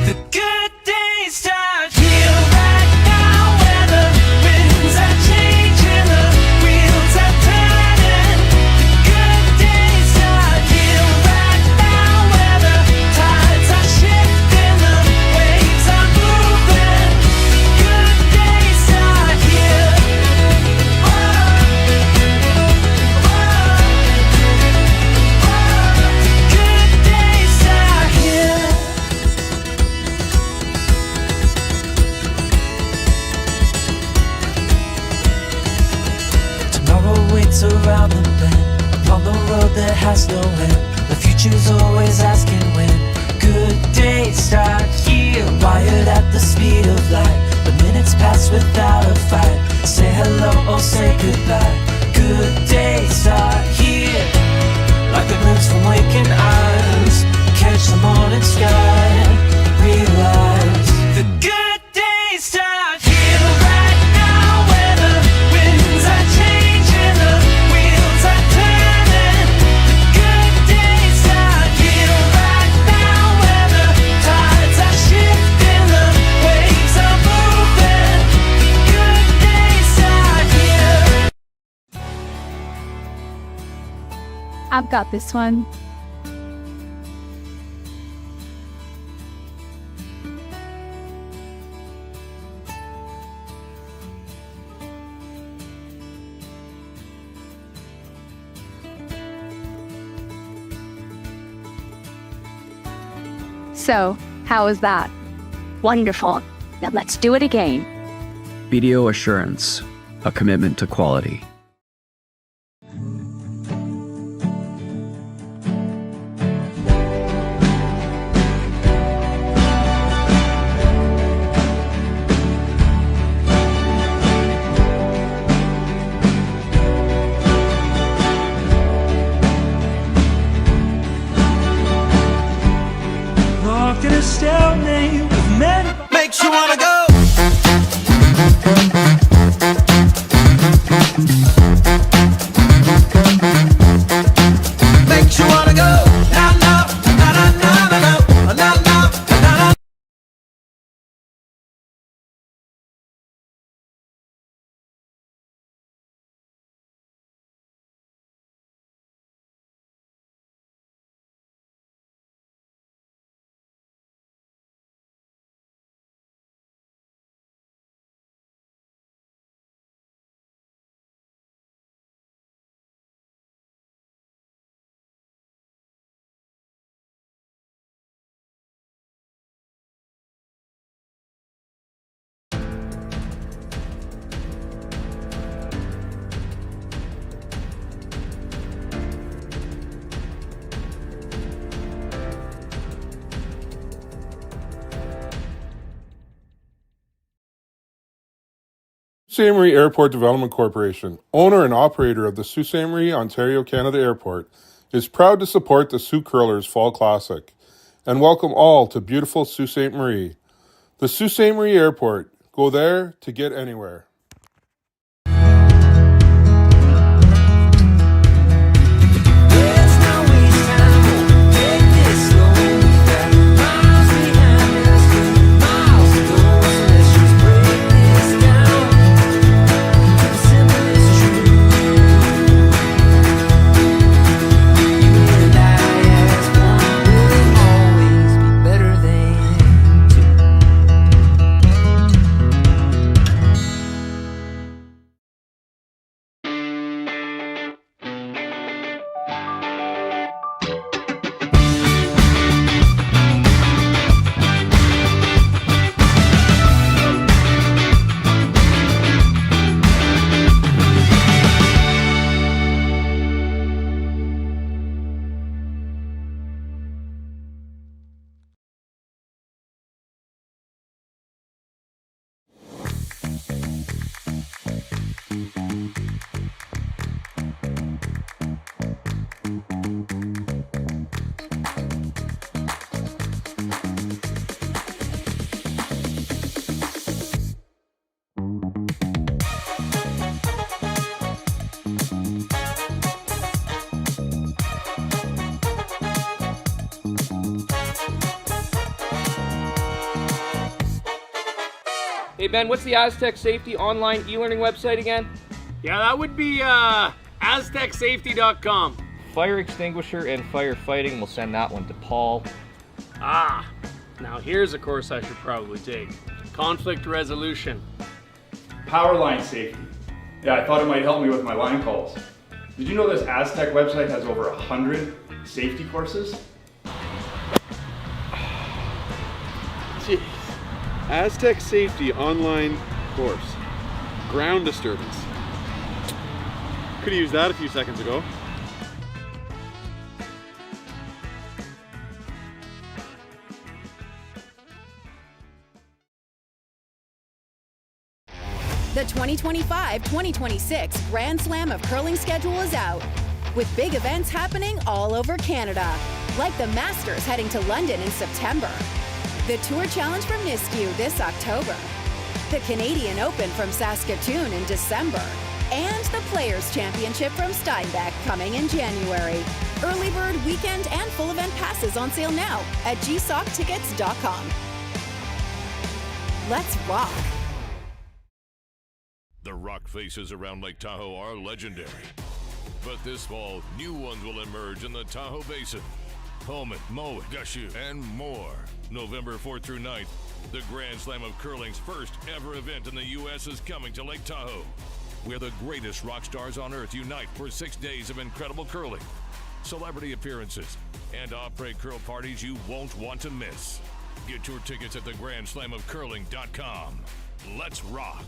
The good days start here right now, where the winds are changing, the wheels are turning. The good days start here right now, where the tides are shifting, the waves are moving. Good days start here. Good days start here. Tomorrow waits around the bend, upon the road that has no end. The future's always asking when. Good days start here, wired at the speed of light. The minutes pass without a fight. Say hello or say goodbye. Good days start here, like the glimpse from waking eyes. Catch the morning sky and realize the good days start here right now, where the winds are changing, the wheels are turning. The good days start here right now, where the tides are shifting, the waves are moving. Good days start here. I've got this one. So, how was that? Wonderful. Now let's do it again. BDO Assurance, a commitment to quality. Locked in a stalemate with men. Makes you wanna go. Makes you wanna go. Na na na na na na na na na na. Ste.Marie Airport Development Corporation, owner and operator of the Ste.Marie, Ontario, Canada Airport, is proud to support the Sault Curlers Fall Classic and welcome all to beautiful Sault Ste. Marie. The Sault Ste. Marie Airport. Go there to get anywhere. Hey Ben, what's the Aztec Safety online e-learning website again? Yeah, that would be aztecsafety.com. Fire extinguisher and firefighting, we'll send that one to Paul. Ah, now here's a course I should probably take. Conflict resolution. Power line safety. Yeah, I thought it might help me with my line calls. Did you know this Aztec website has over 100 safety courses? Jeez. Aztec Safety online course. Ground disturbance. Could have used that a few seconds ago. The 2025-2026 Grand Slam of Curling schedule is out, with big events happening all over Canada, like the Masters heading to London in September, the Tour Challenge from YNCU this October, the Canadian Open from Saskatoon in December, and the Players' Championship from Steinbach coming in January. Early bird weekend and full event passes on sale now at gsoctickets.com. Let's rock! The rock faces around Lake Tahoe are legendary. But this fall, new ones will emerge in the Tahoe Basin. Pullman, Mowat, Gushu, and more. November 4th through 9th, the Grand Slam of Curling's first ever event in the U.S. is coming to Lake Tahoe, where the greatest rock stars on earth unite for 6 days of incredible curling, celebrity appearances, and après curl parties you won't want to miss. Get your tickets at thegrandslamofcurling.com. Let's rock!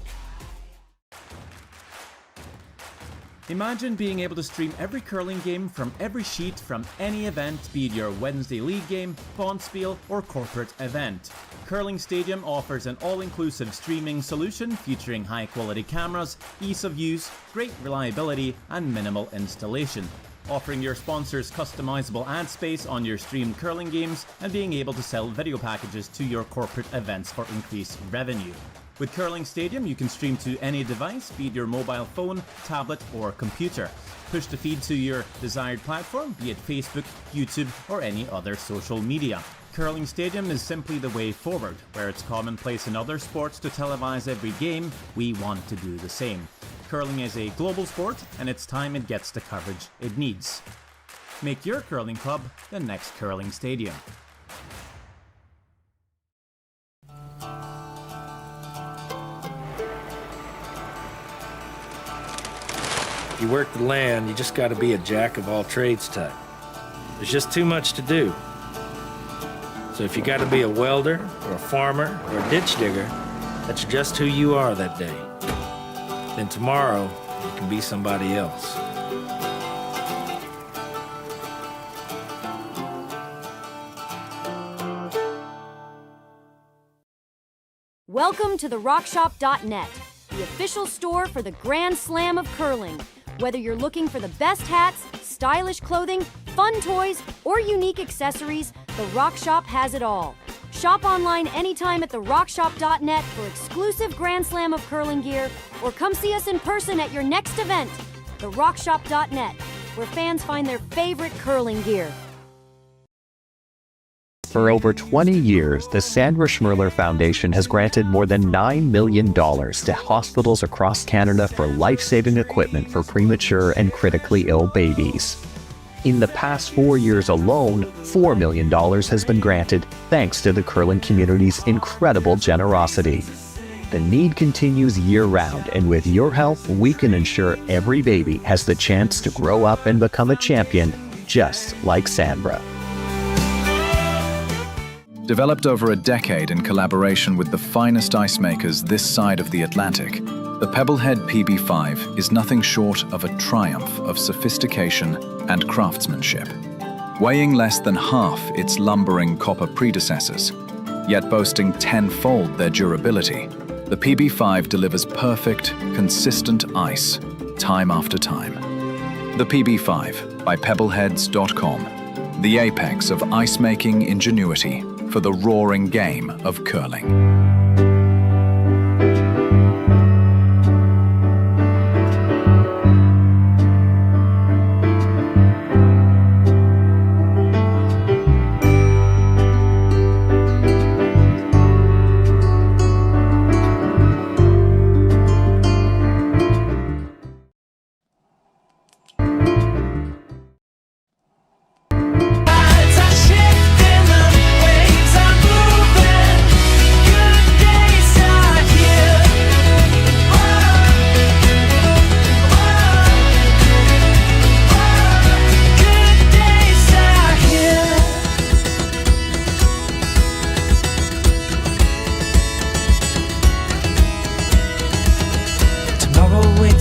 Imagine being able to stream every curling game from every sheet from any event, be it your Wednesday league game, bonspiel, or corporate event. Curling Stadium offers an all-inclusive streaming solution featuring high-quality cameras, ease of use, great reliability, and minimal installation. Offering your sponsors customizable ad space on your streamed curling games and being able to sell video packages to your corporate events for increased revenue. With Curling Stadium, you can stream to any device, be it your mobile phone, tablet, or computer. Push the feed to your desired platform, be it Facebook, YouTube, or any other social media. Curling Stadium is simply the way forward. Where it's commonplace in other sports to televise every game, we want to do the same. Curling is a global sport, and it's time it gets the coverage it needs. Make your curling club the next Curling Stadium. You work the land, you just got to be a jack of all trades type. There's just too much to do. So if you got to be a welder or a farmer or a ditch digger, that's just who you are that day. Then tomorrow, you can be somebody else. Welcome to the RockShop.net, the official store for the Grand Slam of Curling. Whether you're looking for the best hats, stylish clothing, fun toys, or unique accessories, the Rock Shop has it all. Shop online anytime at therockshop.net for exclusive Grand Slam of Curling gear, or come see us in person at your next event. Therockshop.net, where fans find their favorite curling gear. For over 20 years, the Sandra Schmirler Foundation has granted more than $9 million to hospitals across Canada for life-saving equipment for premature and critically ill babies. In the past 4 years alone, $4 million has been granted thanks to the curling community's incredible generosity. The need continues year-round, and with your help, we can ensure every baby has the chance to grow up and become a champion, just like Sandra. Developed over a decade in collaboration with the finest ice makers this side of the Atlantic, the Pebblehead PB5 is nothing short of a triumph of sophistication and craftsmanship. Weighing less than half its lumbering copper predecessors, yet boasting tenfold their durability, the PB5 delivers perfect, consistent ice, time after time. The PB5 by Pebbleheads.com, the apex of ice-making ingenuity for the roaring game of curling.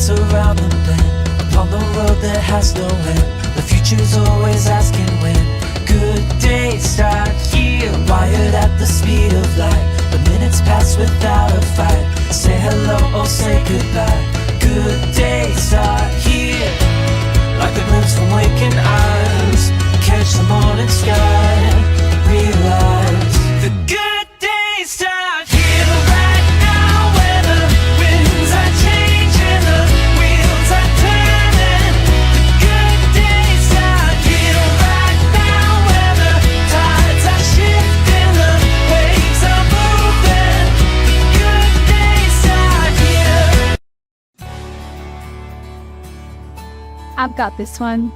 dance around the bend, upon the road that has no end. The future's always asking when. Good days start here, wired at the speed of light. The minutes pass without a fight. Say hello or say goodbye. Good days start here, like a glimpse from waking eyes. Catch the morning sky, realize the good days start here right now, where the winds are changing, the wheels are turning. The good days start here right now, where the tides are shifting, the waves are moving. The good days start here. I've got this one.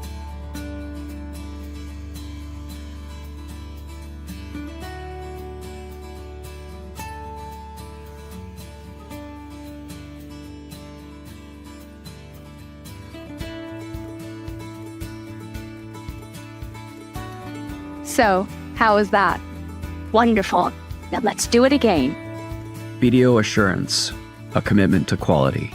So, how was that? Wonderful. Now let's do it again. BDO Assurance, a commitment to quality.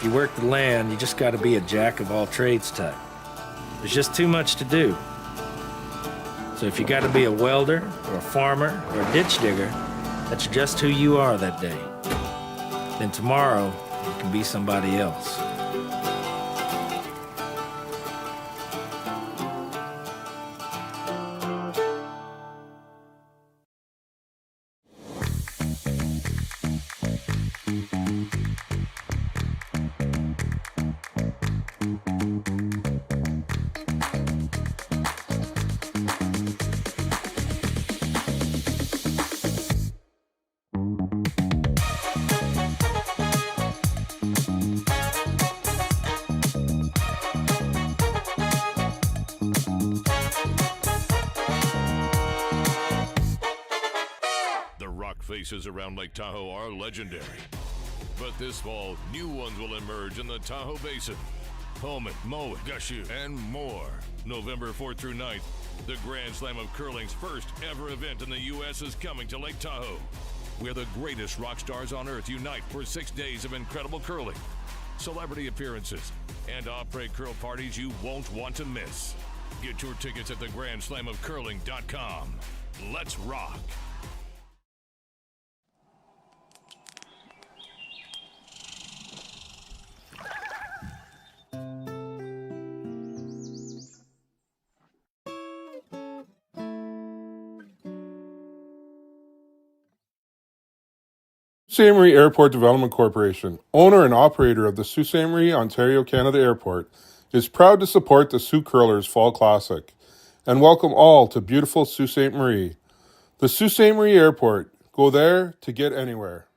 You work the land, you just got to be a jack of all trades type. There's just too much to do. So if you got to be a welder, or a farmer, or a ditch digger, that's just who you are that day. Then tomorrow, you can be somebody else. Faces around Lake Tahoe are legendary. But this fall, new ones will emerge in the Tahoe Basin. Pullman, Mowat, Gushu, and more. November 4th through 9th, The Grand Slam of Curling's first ever event in the U.S. is coming to Lake Tahoe, where the greatest rock stars on earth unite for 6 days of incredible curling, celebrity appearances, and après curl parties you won't want to miss. Get your tickets at thegrandslamofcurling.com. Let's rock. Ste.Marie Airport Development Corporation, owner and operator of the Sault Ste. Marie, Ontario, Canada Airport, is proud to support the Sioux Curlers Fall Classic and welcome all to beautiful Sault Ste. Marie. The Sault Ste. Marie Airport. Go there to get anywhere.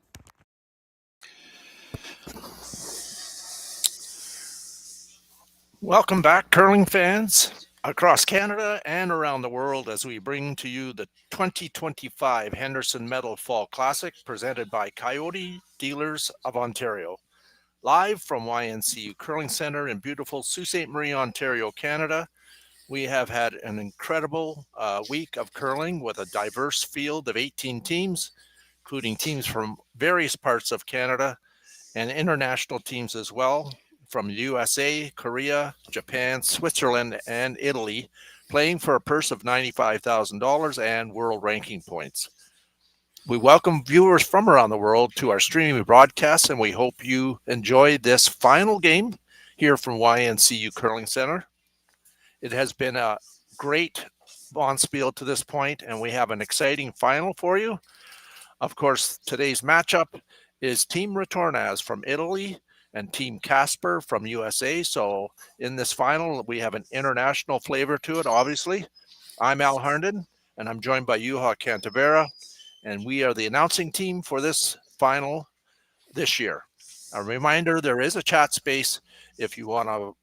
Welcome back, curling fans across Canada and around the world, as we bring to you the 2025 Henderson Medal Fall Classic presented by Kioti Dealers of Ontario. Live from YNCU Curling Center in beautiful Sault Ste. Marie, Ontario, Canada. We have had an incredible week of curling with a diverse field of 18 teams, including teams from various parts of Canada and international teams as well, from USA, Korea, Japan, Switzerland, and Italy, playing for a purse of $95,000 and world ranking points. We welcome viewers from around the world to our streaming broadcast, and we hope you enjoy this final game here from YNCU Curling Center. It has been a great bonspiel to this point, and we have an exciting final for you. Of course, today's matchup is Team Retornaz from Italy and Team Casper from USA. So in this final, we have an international flavor to it, obviously. I'm Al Harnden, and I'm joined by Juha Cantavera, and we are the announcing team for this final this year. A reminder, there is a chat space if you want to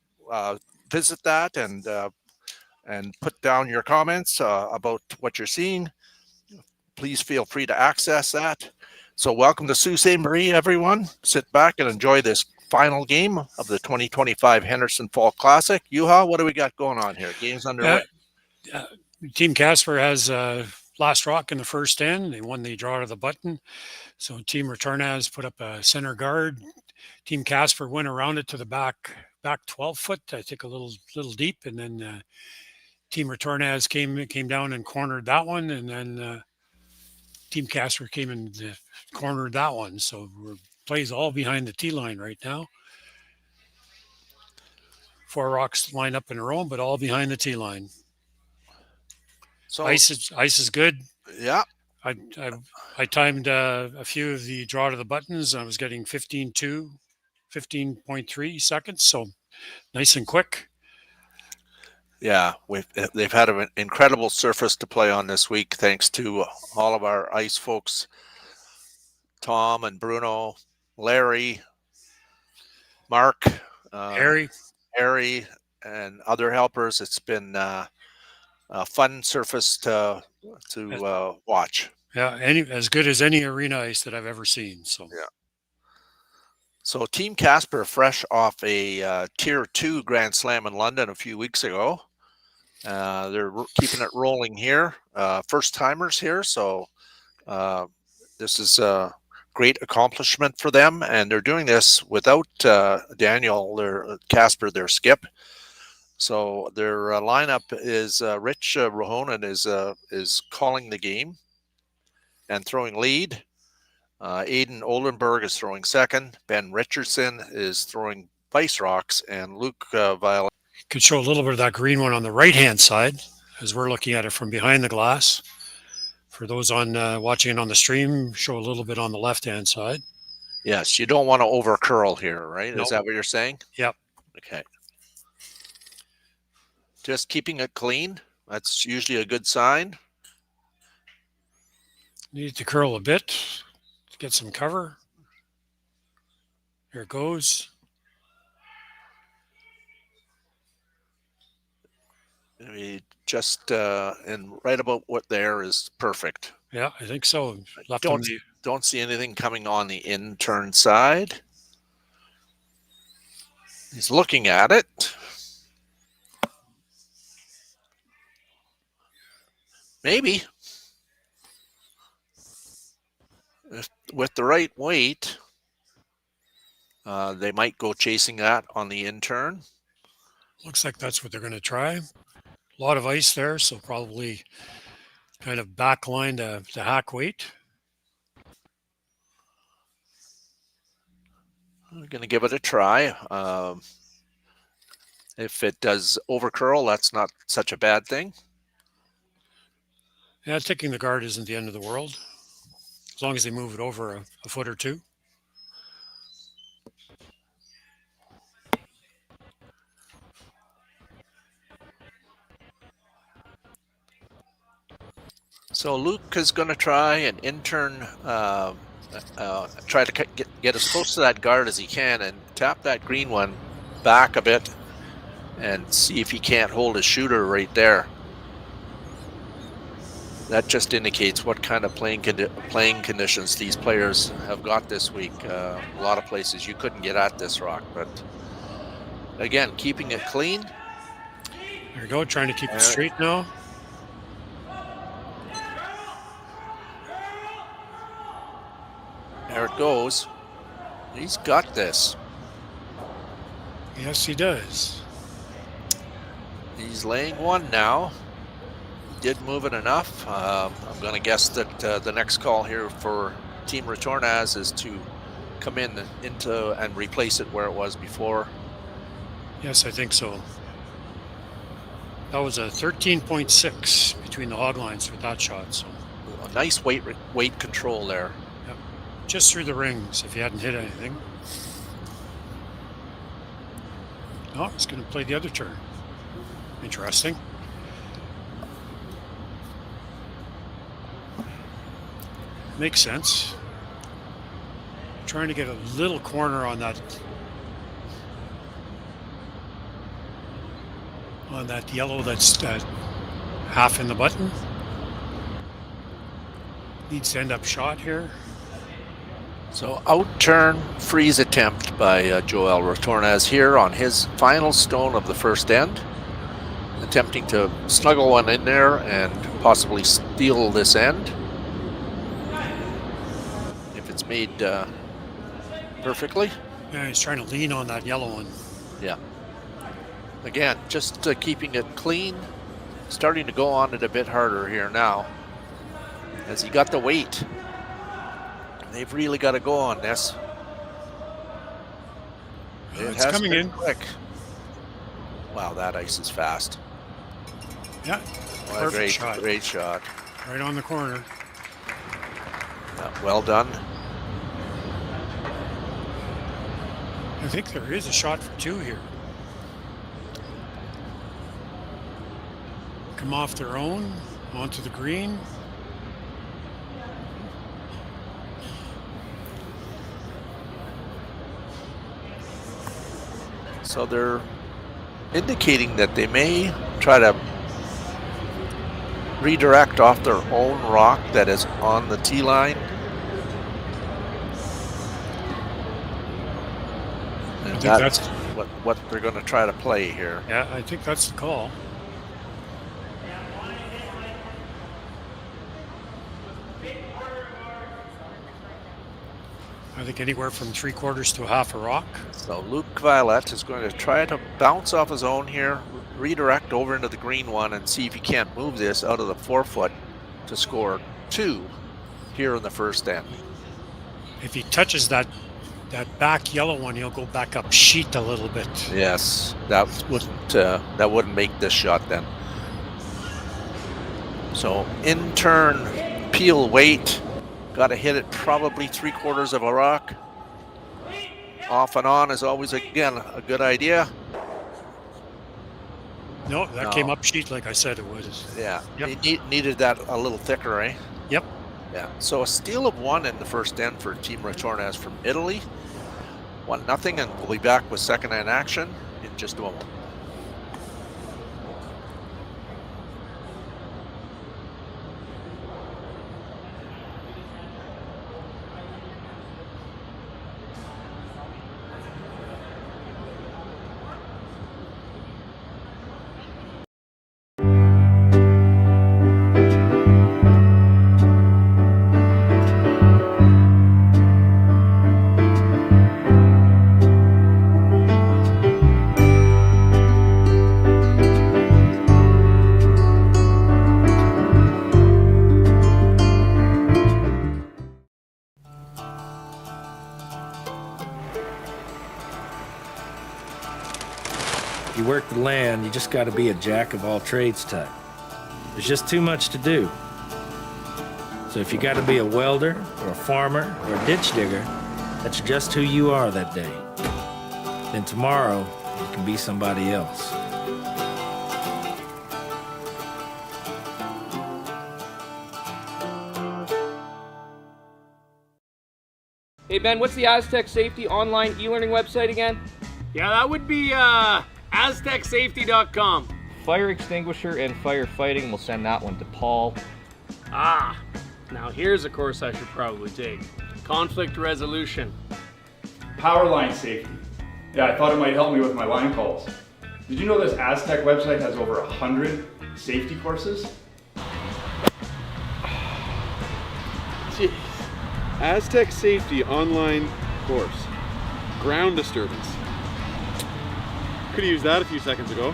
visit that and put down your comments about what you're seeing. Please feel free to access that. So welcome to Sault Ste. Marie, everyone. Sit back and enjoy this final game of the 2025 Henderson Fall Classic. Juha, what do we got going on here? Game's underway. Team Casper has last rock in the first end. They won the draw to the button. So Team Retornaz put up a center guard. Team Casper went around it to the back 12 foot, I think a little deep. And then Team Retornaz came down and cornered that one. And then Team Casper came and cornered that one. So we're plays all behind the tee line right now. 4 rocks line up in a row, but all behind the tee line. So ice is good. Yeah. I timed a few of the draw to the buttons. I was getting 15.3 seconds. So nice and quick. Yeah, they've had an incredible surface to play on this week, thanks to all of our ice folks, Tom and Bruno, Larry, Mark, Harry, and other helpers. It's been a fun surface to watch. Yeah, as good as any arena ice that I've ever seen. So yeah. So Team Casper, fresh off a Tier 2 Grand Slam in London a few weeks ago. They're keeping it rolling here. First timers here, so this is great accomplishment for them, and they're doing this without Daniel, Casper, their skip. So their lineup is Rich Rohonen is calling the game and throwing lead. Aiden Oldenburg is throwing second. Ben Richardson is throwing vice rocks, and Luke Viola. Could show a little bit of that green one on the right-hand side as we're looking at it from behind the glass. For those on watching it on the stream, show a little bit on the left-hand side. Yes, you don't want to over curl here, right? Nope. Is that what you're saying? Yep. Okay. Just keeping it clean. That's usually a good sign. Need to curl a bit to get some cover. Here it goes. Maybe just and right about what there is perfect. Yeah, I think so. Don't see anything coming on the in-turn side. He's looking at it. Maybe. With the right weight, they might go chasing that on the in-turn. Looks like that's what they're going to try. A lot of ice there, so probably kind of backline to hack weight. I'm going to give it a try. If it does overcurl, that's not such a bad thing. Yeah, taking the guard isn't the end of the world, as long as they move it over a foot or two. So Luke is going to try and in-turn, try to get as close to that guard as he can and tap that green one back a bit and see if he can't hold his shooter right there. That just indicates what kind of playing conditions these players have got this week. A lot of places you couldn't get at this rock, but again, keeping it clean. There you go, trying to keep it straight now. There it goes. He's got this. Yes, he does. He's laying one now. Did move it enough. I'm going to guess that the next call here for Team Retornaz is to come into and replace it where it was before. Yes, I think so. That was a 13.6 between the hog lines with that shot. So a nice weight control there. Yep. Just through the rings if he hadn't hit anything. Oh, he's going to play the other turn. Interesting. Makes sense. Trying to get a little corner on that yellow that's half in the button. Needs to end up shot here. So out-turn freeze attempt by Joel Retornaz here on his final stone of the first end. Attempting to snuggle one in there and possibly steal this end. If it's made perfectly. Yeah, he's trying to lean on that yellow one. Yeah. Again, just keeping it clean. Starting to go on it a bit harder here now. As he got the weight. They've really got to go on this. It's coming in quick. Wow, that ice is fast. Yeah, what a great shot. Right on the corner. Yeah, well done. I think there is a shot for two here. Come off their own, onto the green. So they're indicating that they may try to redirect off their own rock that is on the tee line. And that's what they're going to try to play here. Yeah, I think that's the call. I think anywhere from 3/4 to a half a rock. So Luke Violet is going to try to bounce off his own here, redirect over into the green one and see if he can't move this out of the 4-foot to score 2 here in the first end. If he touches that back yellow one, he'll go back up sheet a little bit. Yes, that wouldn't make this shot then. So in turn, peel weight. Got to hit it probably 3/4 of a rock. Off and on is always, again, a good idea. No, that came up sheet like I said it would. Yeah, Yep. it needed that a little thicker, eh? Yep. Yeah, so a steal of 1 in the first end for Team Retornaz from Italy. 1-0, and we'll be back with second end action in just a moment. If you work the land, you just got to be a jack of all trades type. There's just too much to do. So if you got to be a welder or a farmer or a ditch digger, that's just who you are that day. Then tomorrow, you can be somebody else. Hey Ben, what's the Aztec Safety online e-learning website again? Yeah, that would be aztecsafety.com. Fire extinguisher and firefighting, we'll send that one to Paul. Ah, now here's a course I should probably take. Conflict resolution. Power line safety. Yeah, I thought it might help me with my line calls. Did you know this Aztec website has over 100 safety courses? Jeez. Aztec Safety online course. Ground disturbance. Could have used that a few seconds ago.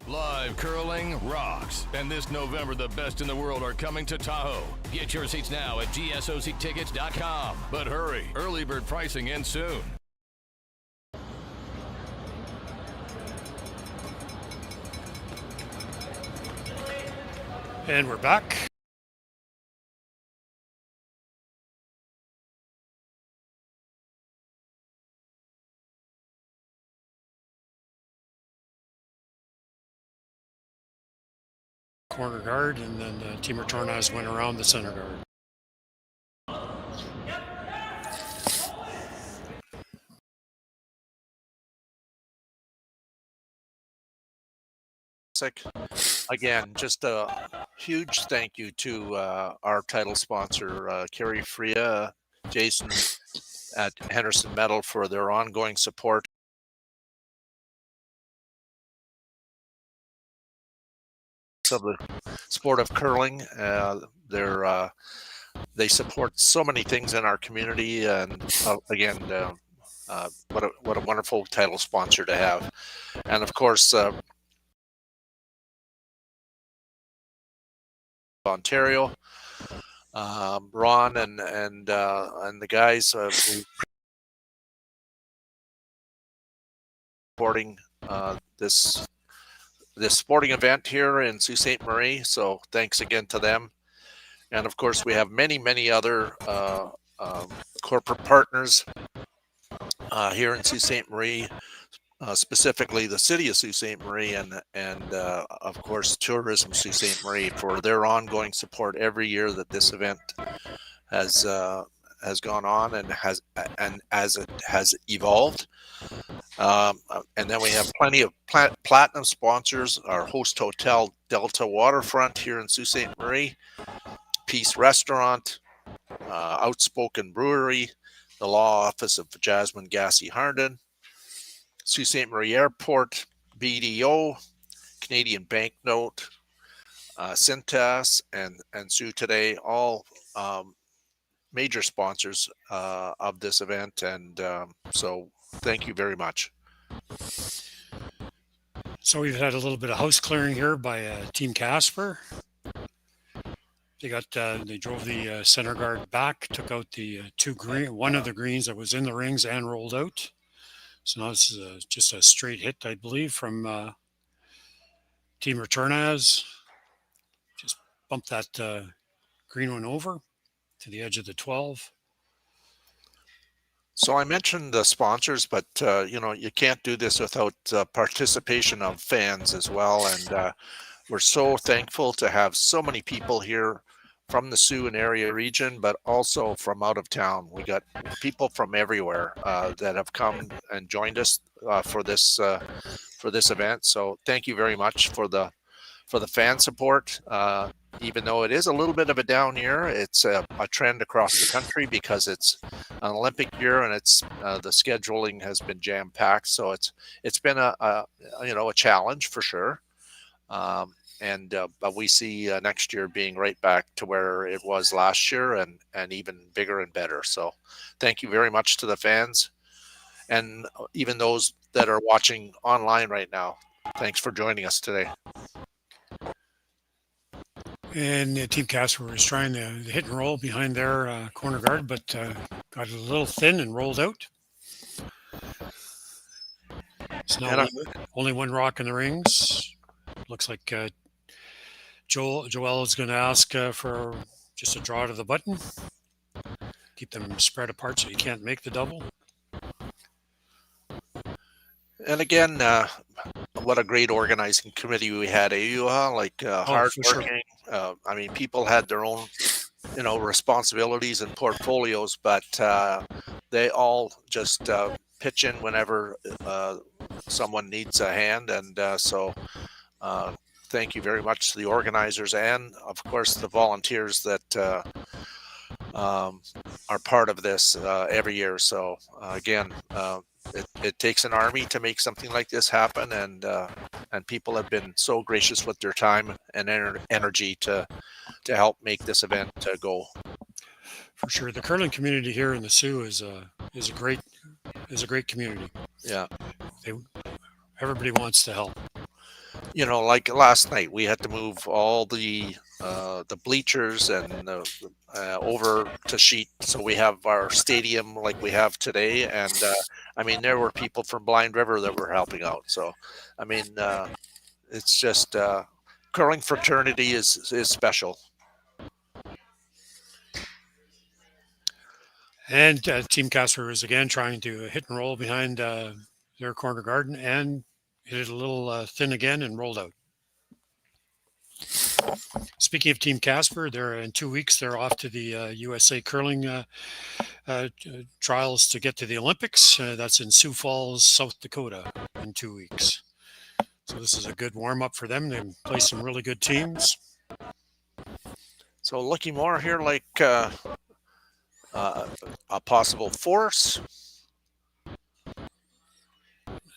Live curling rocks. And this November, the best in the world are coming to Tahoe. Get your seats now at gsoctickets.com. But hurry, early bird pricing ends soon. And we're back. Corner guard, and then Team Retornaz went around the center guard. Again, just a huge thank you to our title sponsor, Kerry Freya, Jason at Henderson Metal for their ongoing support. Of the sport of curling. They support so many things in our community, and again, what a wonderful title sponsor to have. And of course, Ontario, Ron and the guys supporting this sporting event here in Sault Ste. Marie. So thanks again to them. And of course, we have many other corporate partners here in Sault Ste. Marie, specifically the city of Sault Ste. Marie and of course, Tourism Sault Ste. Marie for their ongoing support every year that this event has gone on and as it has evolved. And then we have plenty of platinum sponsors, our host hotel, Delta Waterfront here in Sault Ste. Marie, Peace Restaurant, Outspoken Brewery, the Law Office of Jasmine Gassy Harden, Sault Ste. Marie Airport, BDO, Canadian Banknote, Cintas, and Sioux Today, all major sponsors of this event. And so thank you very much. So we've had a little bit of house clearing here by Team Casper. They drove the center guard back, took out the one of the greens that was in the rings and rolled out. So now this is just a straight hit, I believe, from Team Retornaz. Just bump that green one over to the edge of the 12. So I mentioned the sponsors, but you can't do this without participation of fans as well. And we're so thankful to have so many people here from the Sioux and area region, but also from out of town. We got people from everywhere that have come and joined us for this event. So thank you very much for the fan support. even though it is a little bit of a down year, it's a trend across the country because it's an Olympic year and it's the scheduling has been jam packed. So it's been a challenge for sure. But we see next year being right back to where it was last year and even bigger and better. So thank you very much to the fans and even those that are watching online right now. Thanks for joining us today. And Team Casper was trying to hit and roll behind their corner guard, but got a little thin and rolled out. It's now only one rock in the rings. Looks like Joel is going to ask for just a draw to the button. Keep them spread apart so you can't make the double. And again, what a great organizing committee we had at UA, hardworking. Sure. I mean, people had their own, responsibilities and portfolios, but they all just pitch in whenever someone needs a hand. And so thank you very much to the organizers and, of course, the volunteers that are part of this every year. So again, it takes an army to make something like this happen, and people have been so gracious with their time and energy to help make this event go. For sure, the curling community here in the Soo is a great community. Yeah, everybody wants to help. Like last night, we had to move all the bleachers and over to sheet, so we have our stadium like we have today. And I mean, there were people from Blind River that were helping out. So, I mean, it's just curling fraternity is special. And Team Casper is again trying to hit and roll behind their corner garden and hit it a little thin again and rolled out. Speaking of Team Casper, they're in 2 weeks. They're off to the USA curling trials to get to the Olympics. That's in Sioux Falls, South Dakota, in 2 weeks. So this is a good warm-up for them. They play some really good teams. So looking more here like a possible force.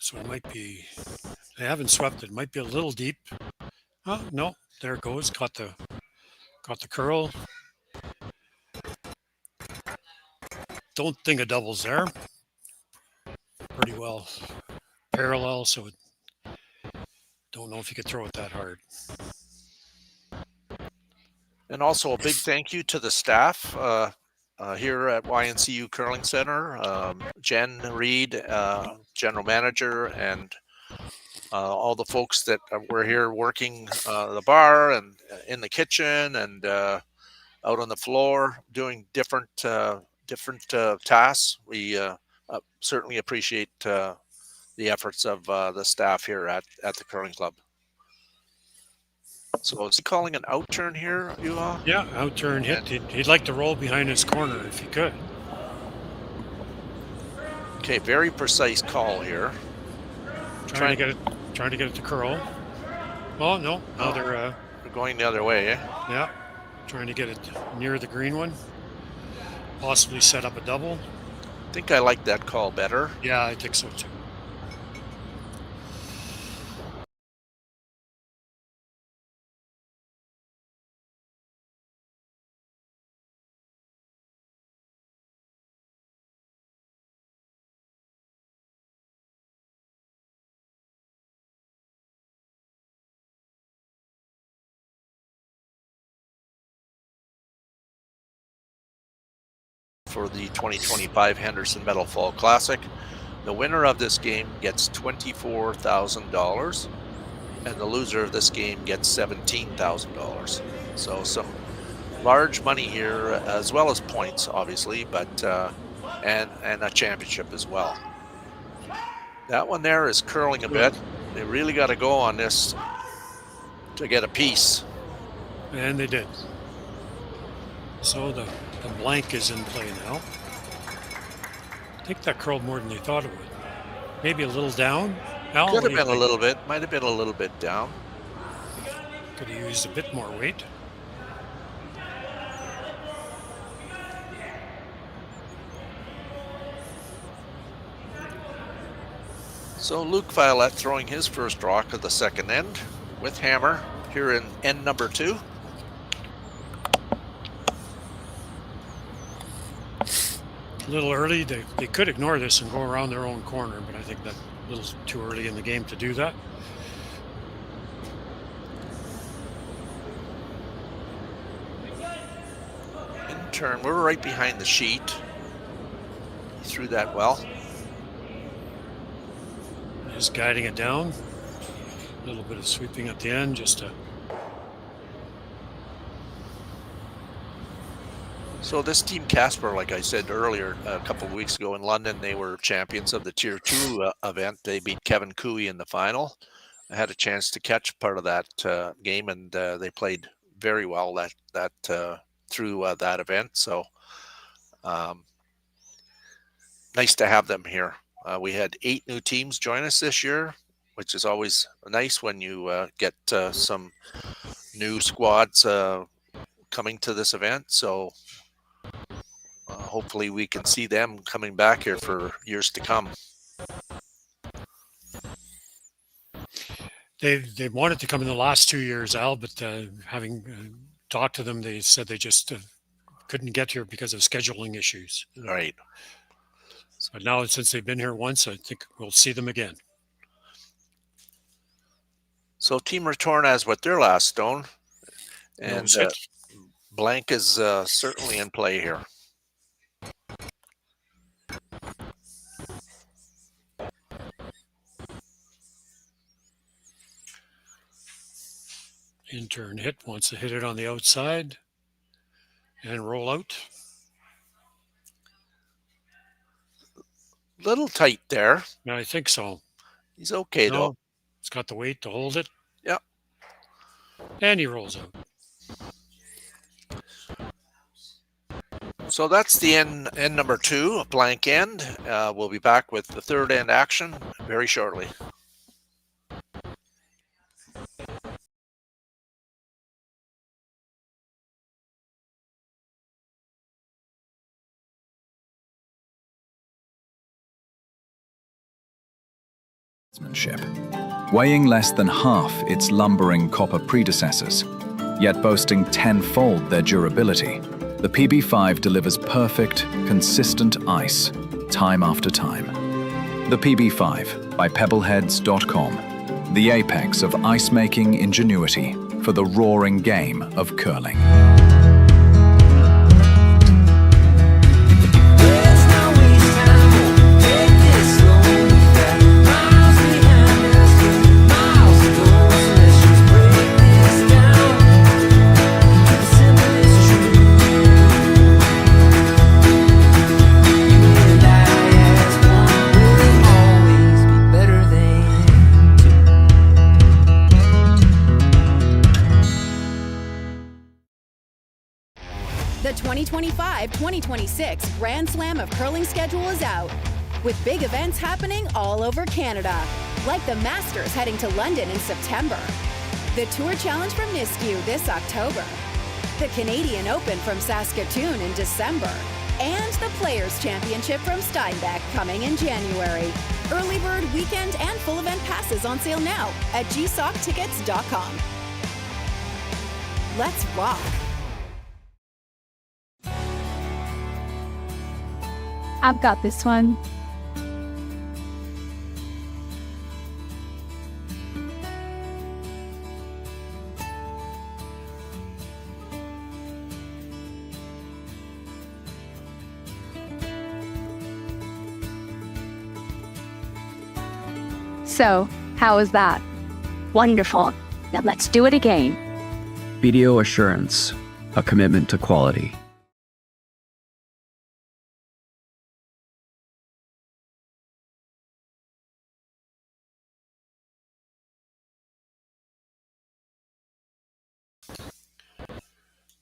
So it might be, they haven't swept it. Might be a little deep. Oh, no, there it goes. Got the curl. Don't think a double's there. Pretty well parallel, so don't know if you could throw it that hard. And also a big thank you to the staff here at YNCU Curling Center, Jen Reed, General Manager, and all the folks that were here working the bar and in the kitchen and out on the floor doing different tasks. We certainly appreciate the efforts of the staff here at the curling club. So is he calling an out turn here, Yuha? Yeah, out turn hit. He'd like to roll behind his corner if he could. Okay, very precise call here. Trying to get it to curl. Oh no, now they're going the other way. Eh? Yeah, trying to get it near the green one. Possibly set up a double. I think I like that call better. Yeah, I think so too. For the 2025 Henderson Metal Fall Classic. The winner of this game gets $24,000 and the loser of this game gets $17,000. So some large money here, as well as points, obviously, but and a championship as well. That one there is curling a bit. They really got to go on this to get a piece. And they did. So the blank is in play now. I think that curled more than they thought it would. Maybe a little down. Al, could have been a little bit. Might have been a little bit down. Could have used a bit more weight. So Luke Violette throwing his first rock of the second end with hammer here in end number 2. A little early. They could ignore this and go around their own corner, but I think that's a little too early in the game to do that. In turn, we're right behind the sheet. He threw that well. Just guiding it down. A little bit of sweeping at the end just to... So this team Casper, like I said earlier, a couple of weeks ago in London, they were champions of the Tier 2 event. They beat Kevin Cooey in the final. I had a chance to catch part of that game, and they played very well through that event. So nice to have them here. We had 8 new teams join us this year, which is always nice when you get some new squads coming to this event. So hopefully we can see them coming back here for years to come. They wanted to come in the last 2 years, Al, but having talked to them, they said they just couldn't get here because of scheduling issues. Right. But now, since they've been here once, I think we'll see them again. So Team Retornaz with their last stone, and blank is certainly in play here. In turn hit, wants to hit it on the outside and roll out. Little tight there. Yeah, I think so. He's okay though. He's got the weight to hold it. Yep. And he rolls out. So that's the end number 2, a blank end. We'll be back with the third end action very shortly. Weighing less than half its lumbering copper predecessors, yet boasting tenfold their durability, the PB5 delivers perfect, consistent ice, time after time. The PB5 by pebbleheads.com, the apex of ice-making ingenuity for the roaring game of curling. The 2025-2026 Grand Slam of Curling schedule is out, with big events happening all over Canada, like the Masters heading to London in September, the Tour Challenge from YNCU this October, the Canadian Open from Saskatoon in December, and the Players' Championship from Steinbeck coming in January. Early bird weekend and full event passes on sale now at gsoctickets.com. Let's rock! I've got this one. So, how was that? Wonderful. Now let's do it again. BDO Assurance, a commitment to quality.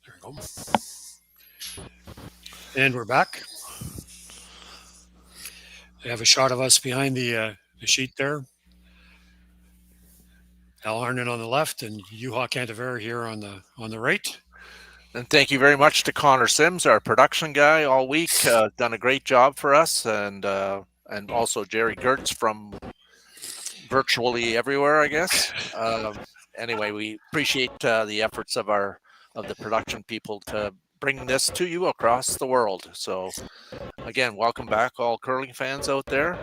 There we go. And we're back. They have a shot of us behind the sheet there. Al Harnan on the left and Juha Cantaver here on the right. And thank you very much to Connor Sims, our production guy all week. Done a great job for us, and also Jerry Gertz from virtually everywhere, I guess. Anyway, we appreciate the efforts of the production people to bring this to you across the world. So again, welcome back all curling fans out there.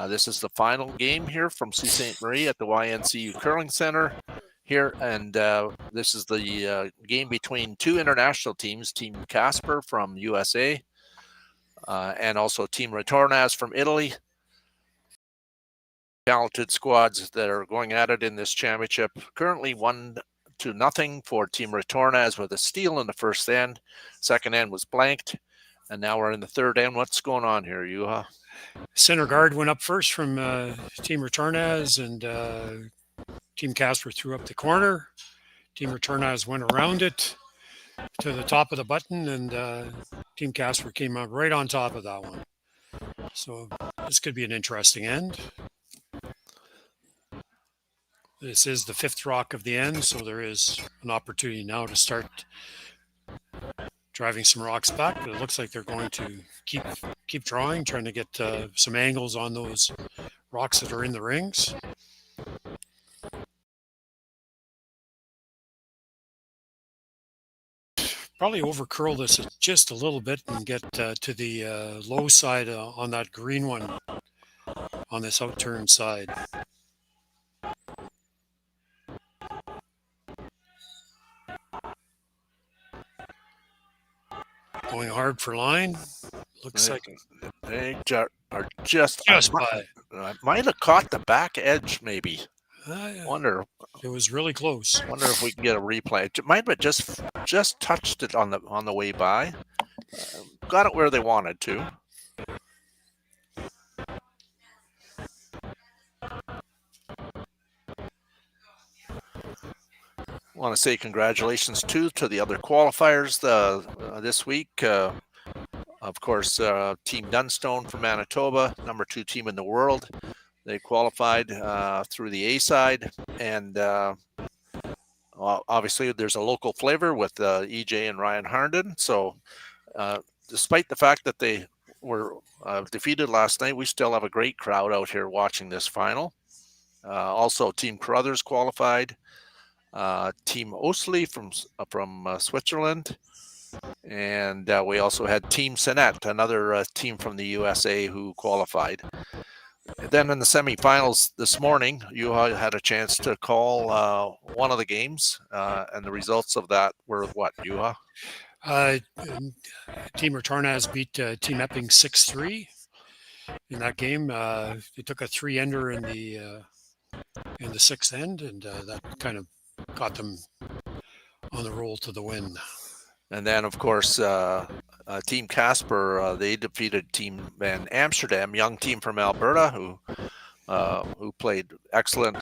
This is the final game here from Sault Ste. Marie at the YNCU Curling Center here, and this is the game between two international teams, Team Casper from USA and also Team Retornaz from Italy. Talented squads that are going at it in this championship. Currently 1-0 for Team Retornaz with a steal in the first end. Second end was blanked, and now we're in the third end. What's going on here, Juha? Center guard went up first from Team Retornaz, and Team Casper threw up the corner. Team Retornaz went around it to the top of the button, and Team Casper came out right on top of that one. So this could be an interesting end. This is the fifth rock of the end, so there is an opportunity now to start driving some rocks back. But it looks like they're going to keep drawing, trying to get some angles on those rocks that are in the rings. Probably over curl this just a little bit and get to the low side on that green one on this outturn side. Going hard for line. Looks like they are just by. Might have caught the back edge, maybe. Wonder. It was really close. Wonder if we can get a replay. It might have just touched it on the way by. Got it where they wanted to. I want to say congratulations to the other qualifiers this week. Of course, Team Dunstone from Manitoba, number 2 team in the world. They qualified through the A side, and obviously there's a local flavor with EJ and Ryan Harnden. So despite the fact that they were defeated last night, we still have a great crowd out here watching this final. Also, Team Carruthers qualified. Team Osli from Switzerland, and we also had Team Sinet, another team from the USA who qualified. Then in the semifinals this morning, you had a chance to call one of the games, and the results of that were what, Juha? Team Retornaz beat Team Epping 6-3 in that game. They took a 3-ender in the sixth end, and that kind of got them on the roll to the win. And then, of course, Team Casper, they defeated Team Van Amsterdam, young team from Alberta, who played excellent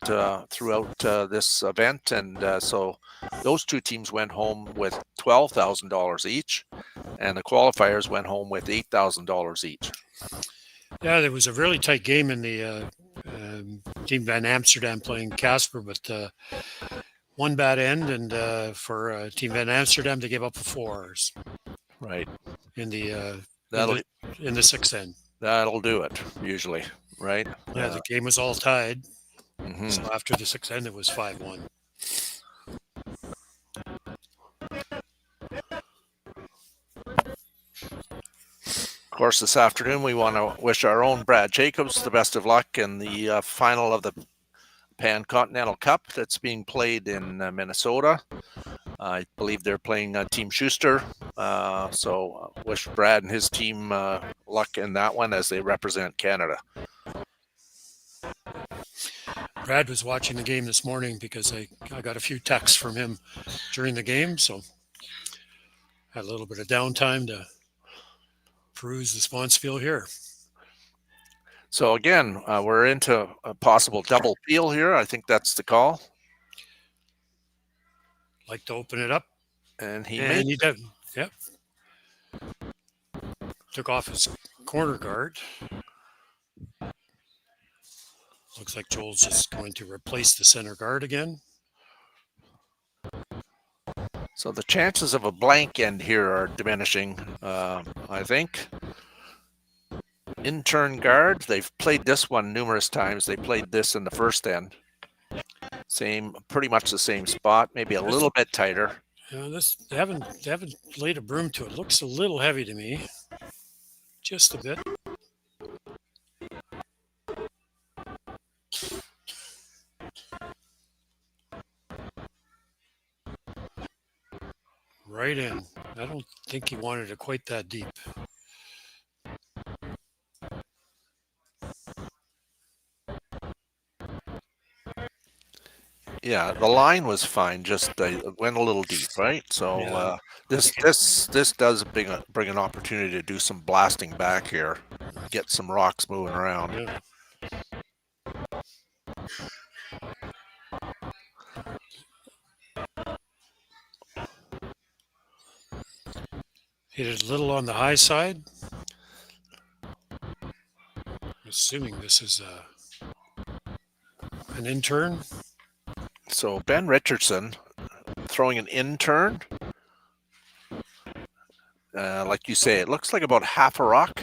throughout this event. And so those two teams went home with $12,000 each, and the qualifiers went home with $8,000 each. Yeah, there was a really tight game in the Team Van Amsterdam playing Casper, but one bad end, and for Team Van Amsterdam, they gave up 4. Right. In the sixth end. That'll do it, usually, right? Yeah, the game was all tied. Mm-hmm. So after the sixth end, it was 5-1. Of course, this afternoon, we want to wish our own Brad Jacobs the best of luck in the final of the Pan Continental Cup that's being played in Minnesota. I believe they're playing Team Schuster. So wish Brad and his team luck in that one as they represent Canada. Brad was watching the game this morning because I got a few texts from him during the game. So had a little bit of downtime to peruse the Sponsfield here. So again, we're into a possible double field here. I think that's the call. Like to open it up. And he did. Yep. Took off his corner guard. Looks like Joel's just going to replace the center guard again. So the chances of a blank end here are diminishing, I think. in-turn guard. They've played this one numerous times. They played this in the first end. Pretty much the same spot, maybe a little bit tighter. They haven't laid a broom to it. Looks a little heavy to me, just a bit. Right in. I don't think he wanted it quite that deep. Yeah, the line was fine. Just went a little deep, right? So Yeah. this does bring an opportunity to do some blasting back here, get some rocks moving around. Yeah. Hit it a little on the high side. I'm assuming this is an in-turn. So Ben Richardson throwing an in-turn. Like you say, it looks like about half a rock.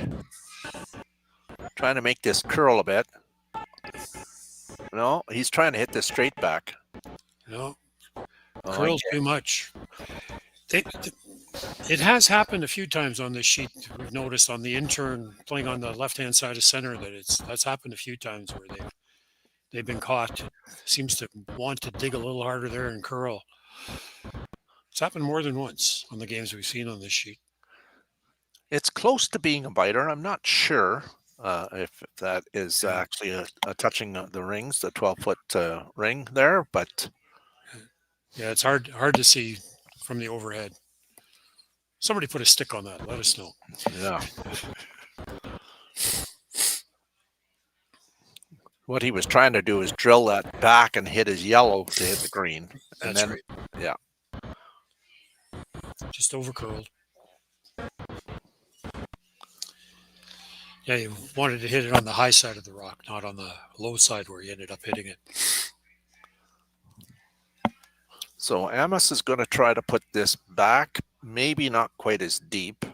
Trying to make this curl a bit. No, he's trying to hit this straight back. No, curled too much. It has happened a few times on this sheet. We've noticed on the in-turn playing on the left-hand side of center that's happened a few times where they've been caught. It seems to want to dig a little harder there and curl. It's happened more than once on the games we've seen on this sheet. It's close to being a biter. I'm not sure if that is actually a touching the rings, the 12-foot ring there, but yeah, it's hard to see from the overhead. Somebody put a stick on that. Let us know. Yeah. What he was trying to do is drill that back and hit his yellow to hit the green. And That's then, right. Yeah. Just over curled. Yeah, you wanted to hit it on the high side of the rock, not on the low side where you ended up hitting it. So Amos is going to try to put this back, maybe not quite as deep.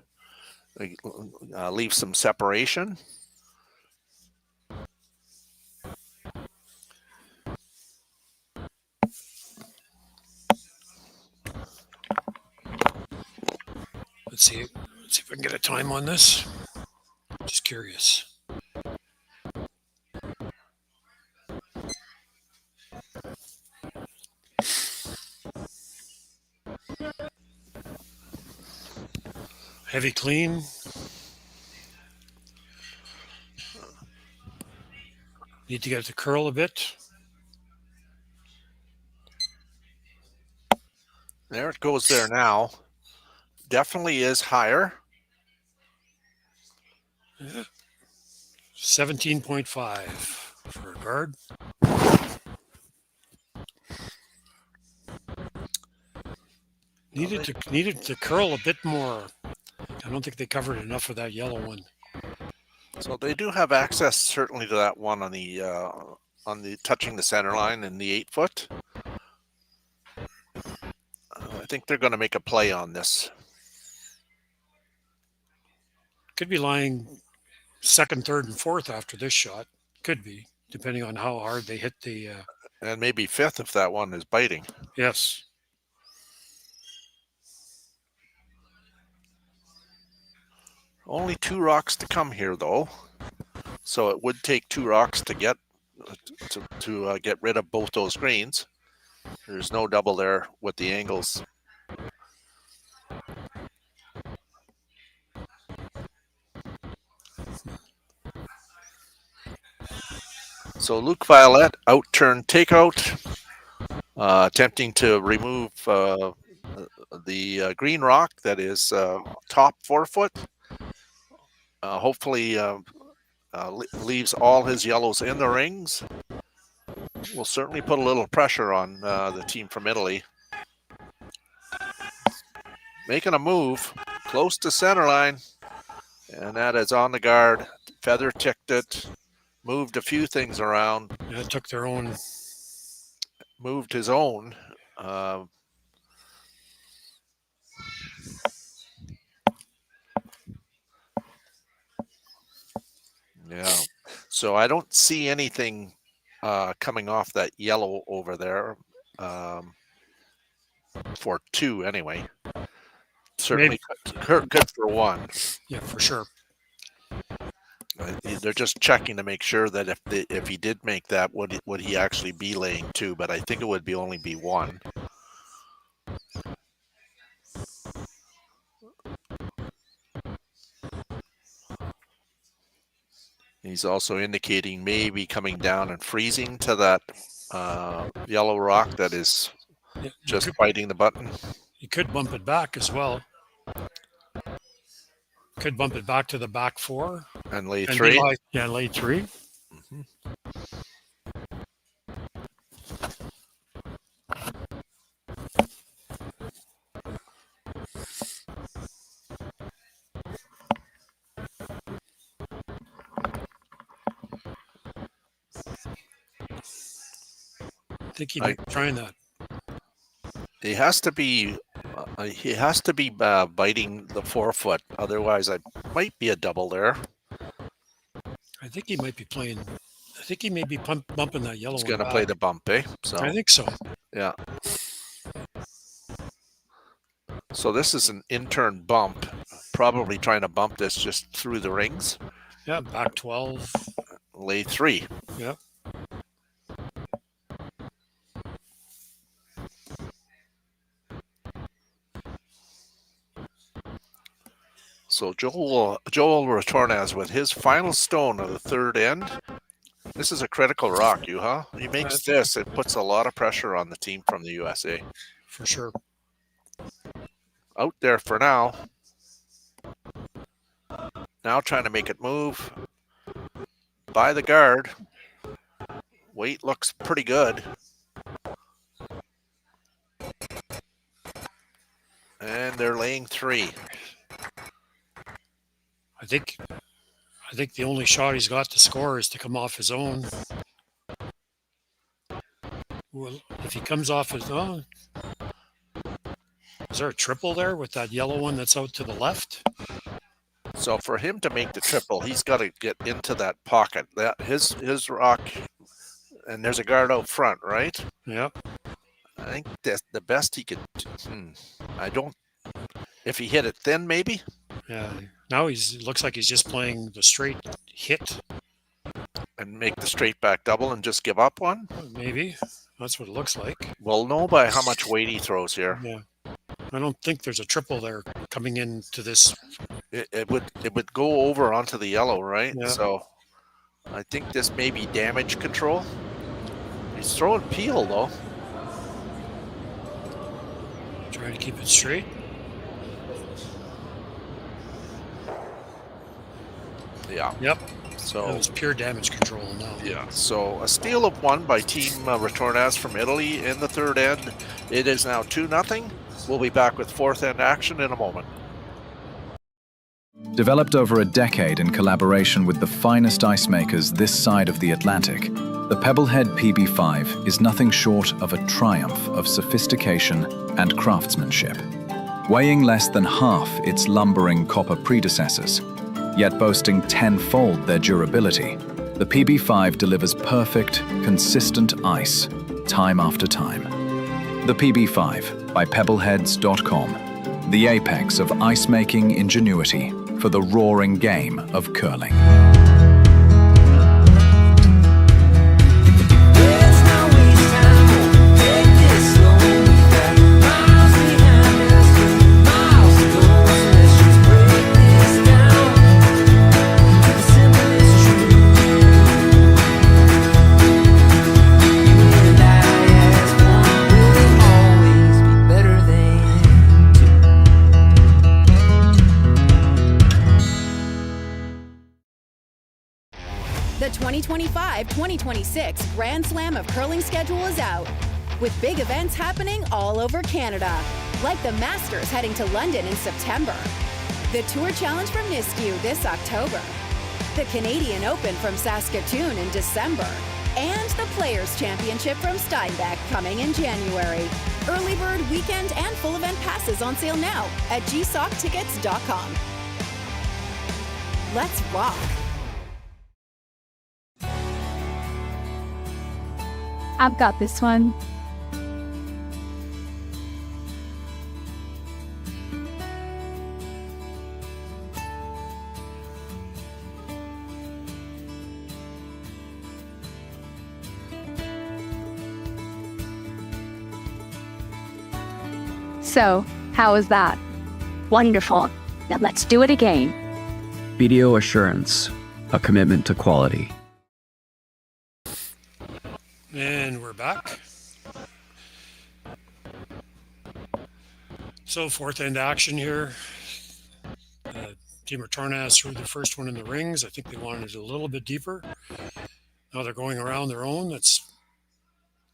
Leave some separation. Let's see if I can get a time on this. Just curious. Heavy clean. Need to get it to curl a bit. There it goes there now. Definitely is higher. Yeah. 17.5 for a guard. Needed to curl a bit more. I don't think they covered enough of that yellow one. So they do have access certainly to that one on the touching the center line in the 8-foot. I think they're going to make a play on this. Could be lying second, third, and fourth after this shot. Could be, depending on how hard they hit the... And maybe fifth if that one is biting. Yes. Only 2 rocks to come here, though. So it would take 2 rocks to get get rid of both those greens. There's no double there with the angles. So Luke Violette, out-turn takeout, attempting to remove the green rock that is top 4-foot. Hopefully leaves all his yellows in the rings. Will certainly put a little pressure on the team from Italy. Making a move close to center line, and that is on the guard. Feather ticked it, moved a few things around. Yeah, took their own. Moved his own. Yeah. So I don't see anything coming off that yellow over there for 2 anyway. Certainly good for 1. Yeah, for sure. They're just checking to make sure that if he did make that, would he actually be laying 2? But I think it would only be 1. He's also indicating maybe coming down and freezing to that yellow rock that is just biting the button. You could bump it back as well. Could bump it back to the back 4. And lay 3. Lay 3. Mm-hmm. I think he might be trying that. He has to be biting the forefoot. Otherwise, I might be a double there. I think he might be playing. I think he may be bumping that yellow. He's going to play the bump, eh? So I think so. Yeah. So this is an intern bump. Probably trying to bump this just through the rings. Yeah, back 12. Lay 3. Yeah. So Joel Retornaz with his final stone of the 3rd end. This is a critical rock, huh? He makes this, it puts a lot of pressure on the team from the USA. For sure. Out there for now. Now trying to make it move. By the guard. Weight looks pretty good. And they're laying 3. I think the only shot he's got to score is to come off his own. Well, if he comes off his own, is there a triple there with that yellow one that's out to the left? So for him to make the triple, he's got to get into that pocket. That his rock, and there's a guard out front, right? Yep. I think that's the best he could. I don't. If he hit it thin, maybe. Yeah. Now looks like he's just playing the straight hit. And make the straight back double and just give up one? Maybe. That's what it looks like. We'll know by how much weight he throws here. Yeah. I don't think there's a triple there coming into this. It would go over onto the yellow, right? Yeah. So I think this may be damage control. He's throwing peel, though. Trying to keep it straight. Yeah. Yep. So that was pure damage control now. Yeah. So a steal of 1 by Team Retornaz from Italy in the 3rd end. It is now 2-0. We'll be back with 4th end action in a moment. Developed over a decade in collaboration with the finest ice makers this side of the Atlantic, the Pebblehead PB5 is nothing short of a triumph of sophistication and craftsmanship. Weighing less than half its lumbering copper predecessors, yet boasting 10-fold their durability, the PB5 delivers perfect, consistent ice, time after time. The PB5 by Pebbleheads.com, the apex of ice-making ingenuity for the roaring game of curling. The 2025-2026 Grand Slam of Curling schedule is out, with big events happening all over Canada, like the Masters heading to London in September, the Tour Challenge from YNCU this October, the Canadian Open from Saskatoon in December, and the Players' Championship from Steinbach coming in January. Early bird weekend and full event passes on sale now at gsoctickets.com. Let's rock! I've got this one. So, how was that? Wonderful. Now let's do it again. BDO Assurance, a commitment to quality. And we're back. So fourth end action here. Team Retornaz threw the first one in the rings. I think they wanted it a little bit deeper. Now they're going around their own. That's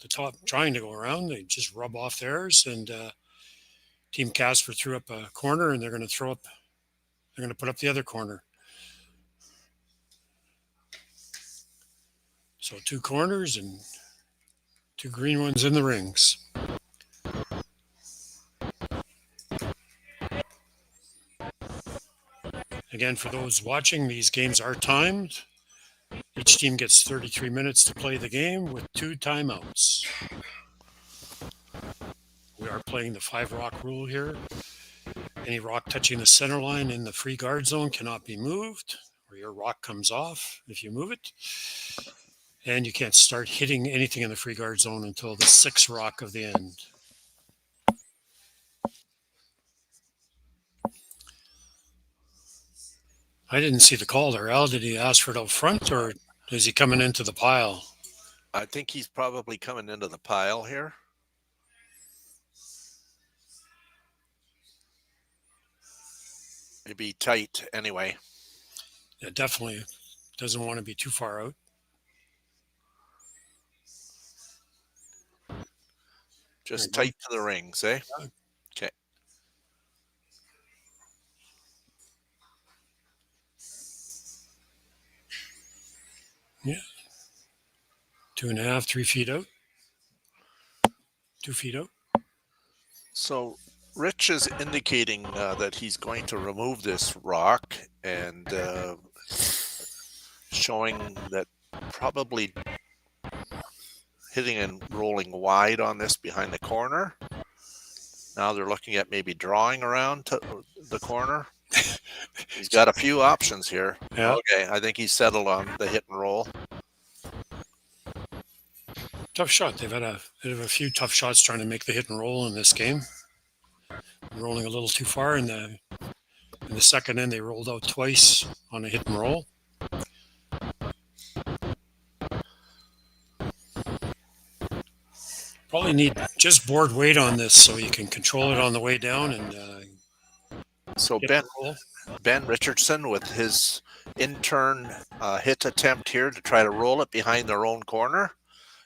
the top, trying to go around. They just rub off theirs. And Team Casper threw up a corner, and they're going to put up the other corner. So 2 corners and 2 green ones in the rings. Again, for those watching, these games are timed. Each team gets 33 minutes to play the game with 2 timeouts. We are playing the 5 rock rule here. Any rock touching the center line in the free guard zone cannot be moved, or your rock comes off if you move it. And you can't start hitting anything in the free guard zone until the 6th rock of the end. I didn't see the call there. Al, did he ask for it out front, or is he coming into the pile? I think he's probably coming into the pile here. It'd be tight anyway. Yeah, definitely doesn't want to be too far out. Just tight to the rings, eh? Okay. Yeah. 2.5, 3 feet out. 2 feet out. So Rich is indicating that he's going to remove this rock and showing that probably hitting and rolling wide on this behind the corner. Now they're looking at maybe drawing around to the corner. He's got a few options here. Yeah. Okay, I think he's settled on the hit and roll. Tough shot. They've had a few tough shots trying to make the hit and roll in this game. Rolling a little too far in the second end. They rolled out twice on a hit and roll. Probably need just board weight on this so you can control it on the way down. And so Ben Richardson with his in-turn hit attempt here to try to roll it behind their own corner.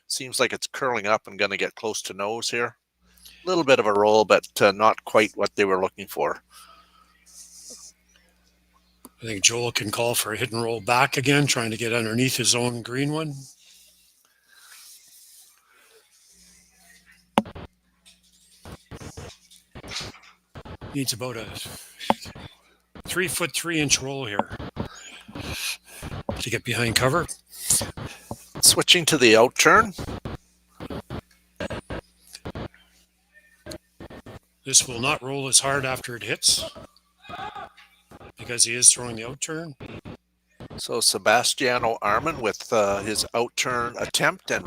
Seems like it's curling up and going to get close to nose here. A little bit of a roll, but not quite what they were looking for. I think Joel can call for a hit and roll back again, trying to get underneath his own green one. Needs about a 3-foot 3-inch roll here to get behind cover. Switching to the out turn. This will not roll as hard after it hits because he is throwing the out turn. So Sebastiano Arman with his out turn attempt and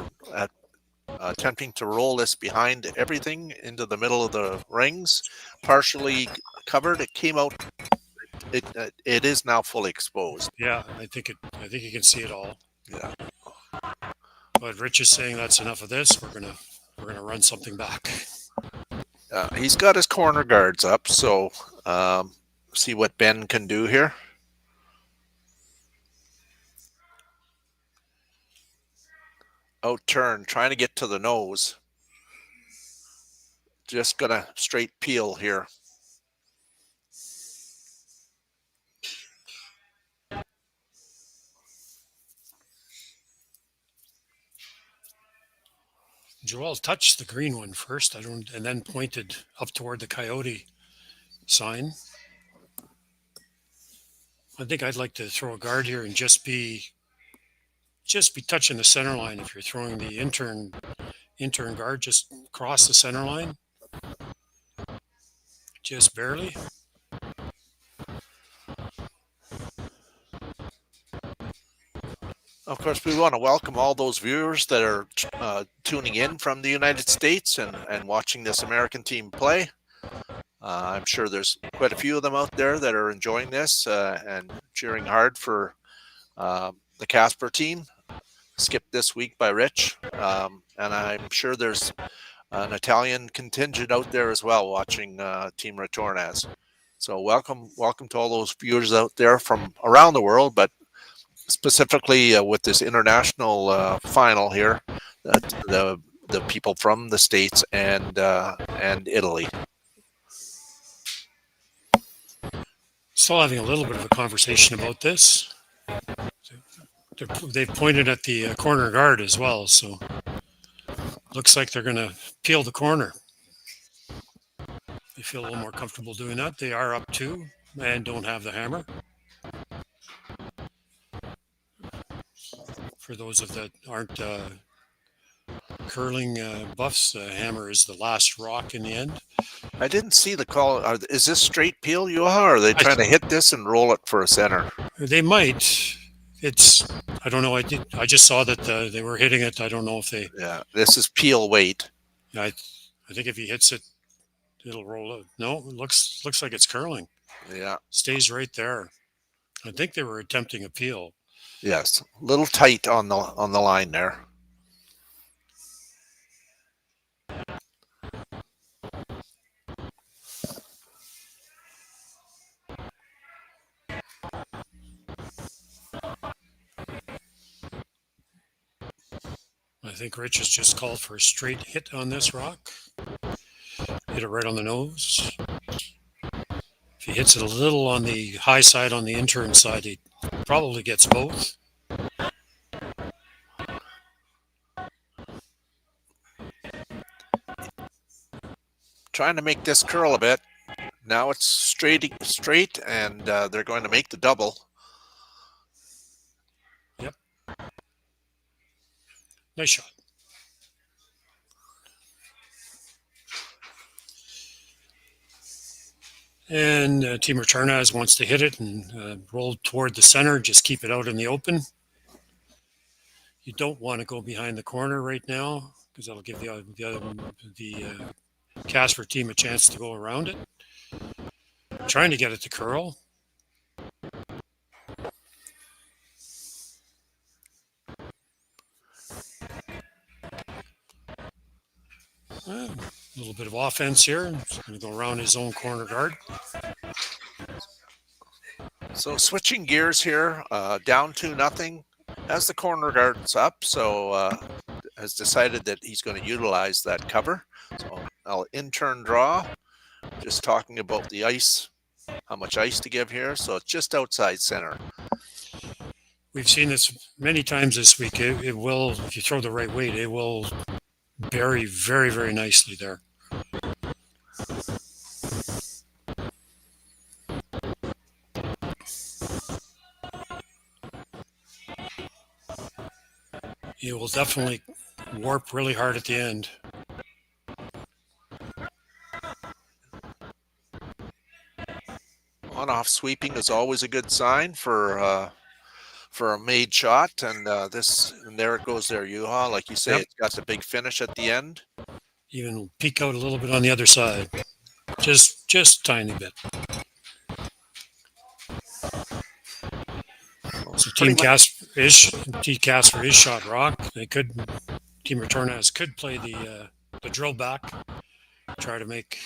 attempting to roll this behind everything into the middle of the rings, partially covered. It came out. It is now fully exposed. Yeah, I think you can see it all. Yeah. But Rich is saying that's enough of this. We're gonna run something back. He's got his corner guards up, so see what Ben can do here. Out turn, trying to get to the nose. Just gonna straight peel here. Joel touched the green one first, and then pointed up toward the Coyote sign. I think I'd like to throw a guard here and just just be touching the center line if you're throwing the intern guard. Just cross the center line, just barely. Of course, we want to welcome all those viewers that are tuning in from the United States and watching this American team play. I'm sure there's quite a few of them out there that are enjoying this and cheering hard for the Casper team, skipped this week by Rich. And I'm sure there's an Italian contingent out there as well watching Team Retornaz. So welcome to all those viewers out there from around the world, but specifically with this international final here, the people from the States and Italy. Still having a little bit of a conversation about this. They've pointed at the corner guard as well, so looks like they're going to peel the corner. They feel a little more comfortable doing that. They are up 2 and don't have the hammer. For those of that aren't curling buffs, the hammer is the last rock in the end. I didn't see the call. Is this straight peel, Juha, or are they trying to hit this and roll it for a center? They might. I don't know. I just saw that they were hitting it. I don't know if they. Yeah, this is peel weight. I think if he hits it, it'll roll out. No, it looks like it's curling. Yeah, stays right there. I think they were attempting a peel. Yes, a little tight on the line there. I think Rich has just called for a straight hit on this rock. Hit it right on the nose. If he hits it a little on the high side, on the intern side, he probably gets both. Trying to make this curl a bit. Now it's straight, and they're going to make the double. Yep. Nice shot. And Team Retornaz wants to hit it and roll toward the center. Just keep it out in the open. You don't want to go behind the corner right now because that'll give the Casper team a chance to go around it. Trying to get it to curl. A little bit of offense here. He's going to go around his own corner guard. So switching gears here, down 2-0 as the corner guard's up. So has decided that he's going to utilize that cover. So I'll intern draw. Just talking about the ice, how much ice to give here. So it's just outside center. We've seen this many times this week. It will, if you throw the right weight, it will bury very, very nicely there. It will definitely warp really hard at the end. On-off sweeping is always a good sign for a made shot, and there it goes there, Juha. Like you say, It's got the big finish at the end. Even peek out a little bit on the other side, just a tiny bit. So Team Casper is shot rock. Team Retornaz could play the drill back, try to make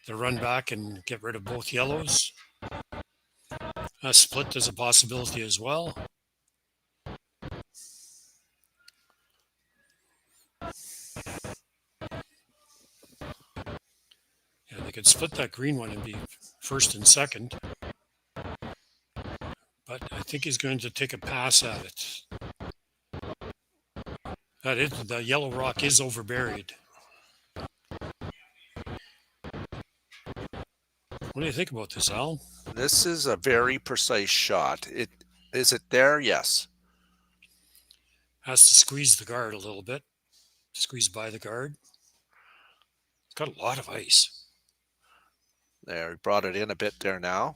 the run back and get rid of both yellows. A split is a possibility as well. Yeah, they could split that green one and be first and second. But I think he's going to take a pass at it. The yellow rock is overburied. What do you think about this, Al? This is a very precise shot. Is it there? Yes. Has to squeeze the guard a little bit. Squeeze by the guard. It's got a lot of ice. There, he brought it in a bit there now.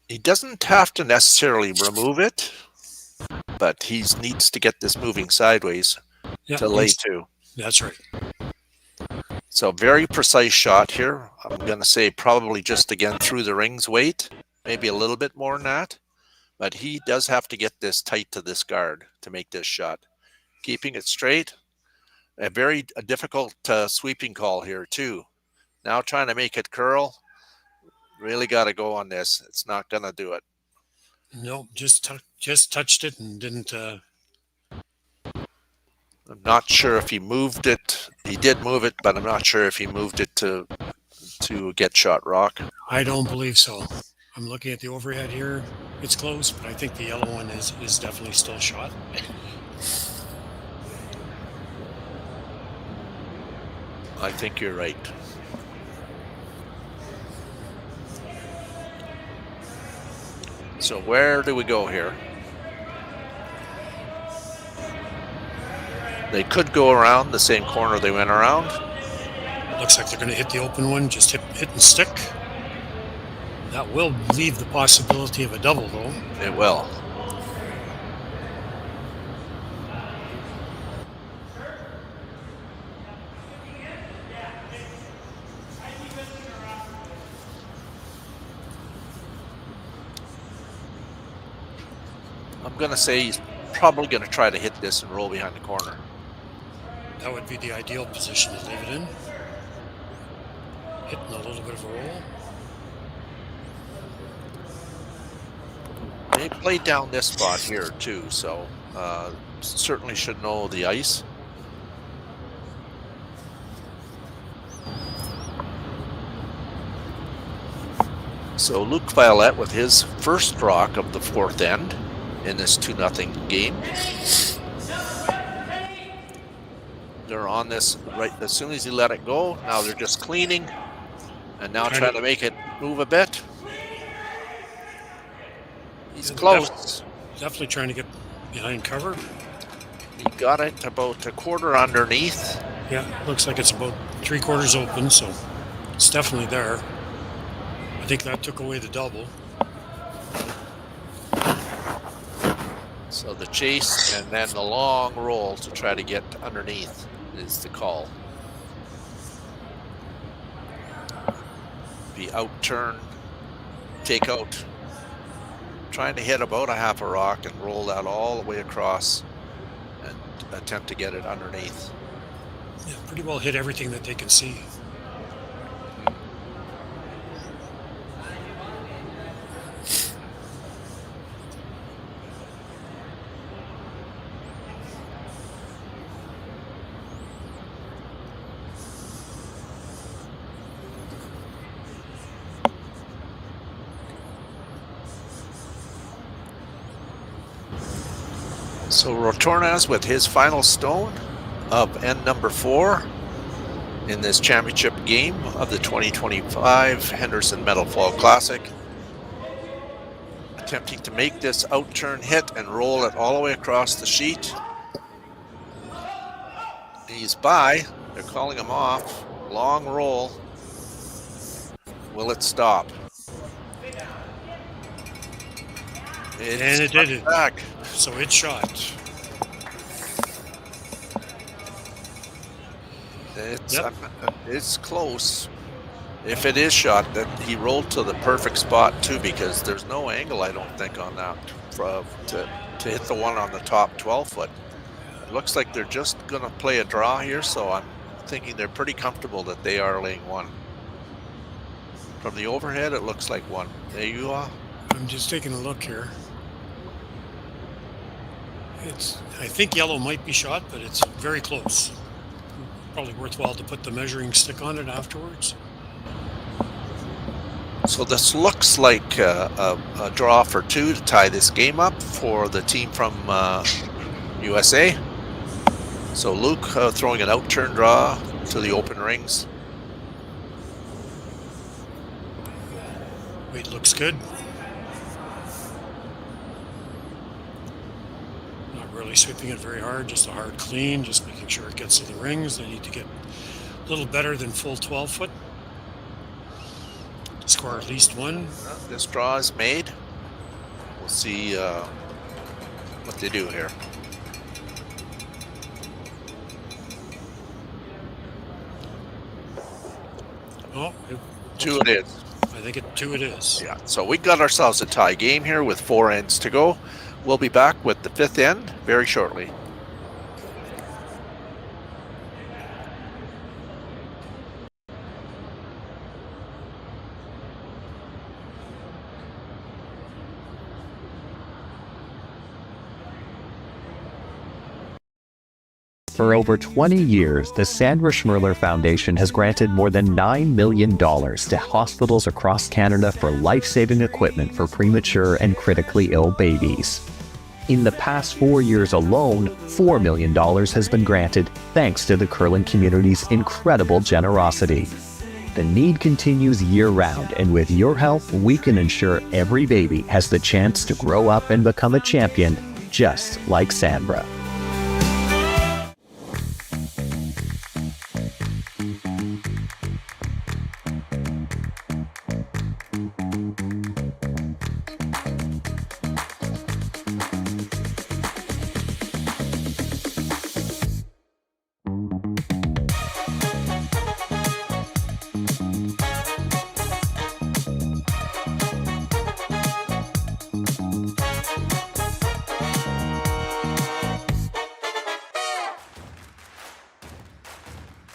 He doesn't have to necessarily remove it, but he needs to get this moving sideways to lay to. That's right. So very precise shot here. I'm going to say probably just again through the ring's weight, maybe a little bit more than that. But he does have to get this tight to this guard to make this shot. Keeping it straight. A very difficult sweeping call here too. Now trying to make it curl. Really got to go on this. It's not going to do it. No, just touched it and didn't. I'm not sure if he moved it. He did move it, but I'm not sure if he moved it to get shot rock. I don't believe so. I'm looking at the overhead here. It's close, but I think the yellow one is definitely still shot. I think you're right. So where do we go here? They could go around the same corner they went around. Looks like they're going to hit the open one, just hit and stick. That will leave the possibility of a double, though. It will. I'm going to say he's probably going to try to hit this and roll behind the corner. That would be the ideal position to leave it in. Hitting a little bit of a roll. They played down this spot here too, so certainly should know the ice. So Luke Violette with his first rock of the fourth end in this 2-0 game. They're on this right as soon as he let it go. Now they're just cleaning and now trying to make it move a bit. He's close. Definitely trying to get behind cover. He got it about a quarter underneath. Yeah, looks like it's about 3/4 open, so it's definitely there. I think that took away the double. So the chase and then the long roll to try to get underneath is the call. The out turn, take out. Trying to hit about a half a rock and roll that all the way across and attempt to get it underneath. Yeah, pretty well hit everything that they can see. So Retornaz with his final stone of end number 4 in this championship game of the 2025 Henderson Metal Fall Classic. Attempting to make this out turn hit and roll it all the way across the sheet. He's by. They're calling him off. Long roll. Will it stop? And it did it. Back. So it shot. It's close. If it is shot, that he rolled to the perfect spot too, because there's no angle, I don't think, on that to hit the one on the top 12 foot. It looks like they're just going to play a draw here, so I'm thinking they're pretty comfortable that they are laying one. From the overhead, it looks like one. There you are. I'm just taking a look here. I think yellow might be shot, but it's very close. Probably worthwhile to put the measuring stick on it afterwards. So this looks like a draw for 2 to tie this game up for the team from USA. So Luke throwing an out-turn draw to the open rings. Weight looks good. Not really sweeping it very hard, just a hard clean, just making sure it gets to the rings. They need to get a little better than full 12 foot to score at least one. This draw is made. We'll see what they do here. Oh, two it is. I think two it is. Yeah, so we got ourselves a tie game here with 4 ends to go. We'll be back with the 5th end very shortly. For over 20 years, the Sandra Schmirler Foundation has granted more than $9 million to hospitals across Canada for life-saving equipment for premature and critically ill babies. In the past 4 years alone, $4 million has been granted thanks to the curling community's incredible generosity. The need continues year-round, and with your help, we can ensure every baby has the chance to grow up and become a champion, just like Sandra.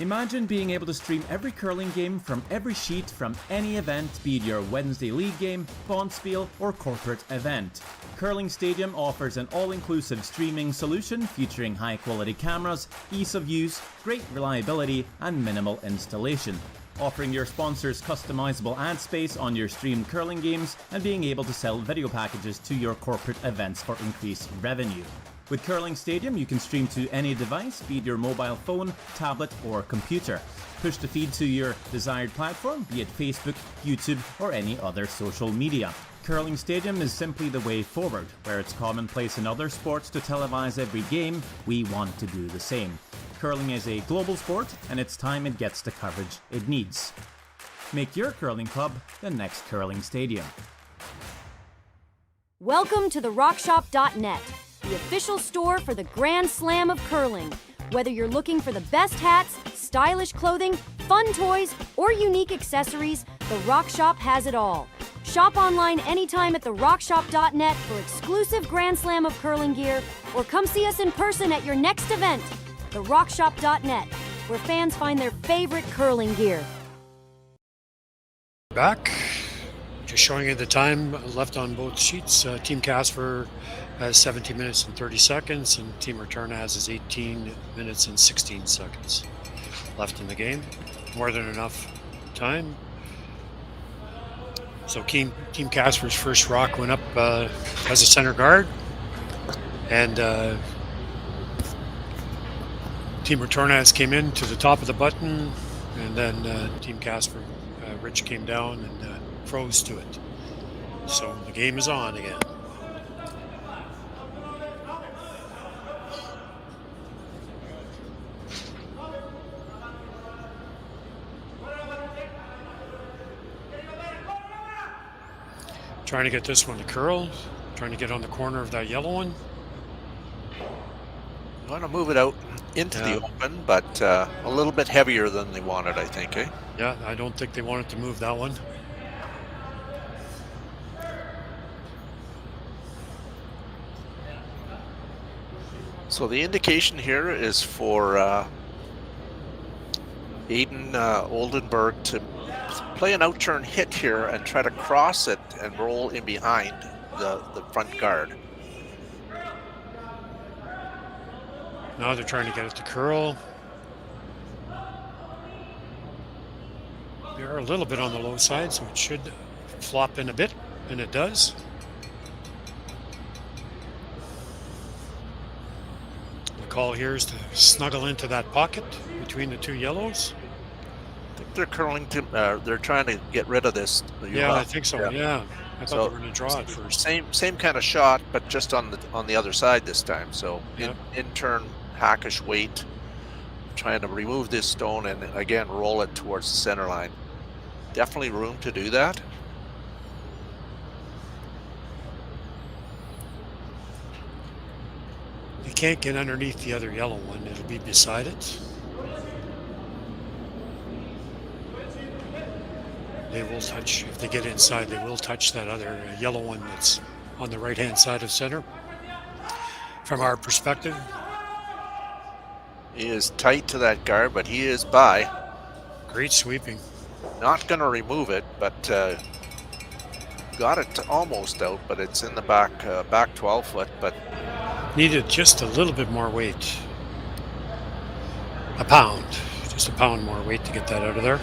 Imagine being able to stream every curling game from every sheet from any event, be it your Wednesday league game, bonspiel, or corporate event. Curling Stadium offers an all-inclusive streaming solution featuring high-quality cameras, ease of use, great reliability, and minimal installation. Offering your sponsors customizable ad space on your streamed curling games and being able to sell video packages to your corporate events for increased revenue. With Curling Stadium, you can stream to any device, be it your mobile phone, tablet, or computer. Push the feed to your desired platform, be it Facebook, YouTube, or any other social media. Curling Stadium is simply the way forward. Where it's commonplace in other sports to televise every game, we want to do the same. Curling is a global sport, and it's time it gets the coverage it needs. Make your curling club the next Curling Stadium. Welcome to the RockShop.net, the official store for the Grand Slam of curling. Whether you're looking for the best hats, stylish clothing, fun toys, or unique accessories, the Rock Shop has it all. Shop online anytime at therockshop.net for exclusive Grand Slam of curling gear, or come see us in person at your next event. Therockshop.net, where fans find their favorite curling gear. Back, just showing you the time left on both sheets. Team Casper has 17 minutes and 30 seconds, and Team Retornaz has 18 minutes and 16 seconds left in the game. More than enough time. So Team Casper's first rock went up as a center guard, and Team Retornaz came in to the top of the button, and then Team Casper, Rich came down and froze to it. So the game is on again. Trying to get this one to curl, trying to get on the corner of that yellow one. You want to move it out into the open, but a little bit heavier than they wanted, I think, eh? Yeah, I don't think they wanted to move that one. So the indication here is for Aiden Oldenburg to play an out-turn hit here and try to cross it and roll in behind the front guard. Now they're trying to get it to curl. They're a little bit on the low side, so it should flop in a bit, and it does. The call here is to snuggle into that pocket between the two yellows. The they're curling to. They're trying to get rid of this. Yeah, I think so. Yeah, I thought they were going to draw it first. Same kind of shot, but just on the other side this time. So in turn, hackish weight, trying to remove this stone and again roll it towards the center line. Definitely room to do that. You can't get underneath the other yellow one. It'll be beside it. They will touch, if they get inside, they will touch that other yellow one that's on the right-hand side of center. From our perspective. He is tight to that guard, but he is by. Great sweeping. Not going to remove it, but got it almost out, but it's in the back 12 foot, but needed just a little bit more weight. A pound, just a pound more weight to get that out of there.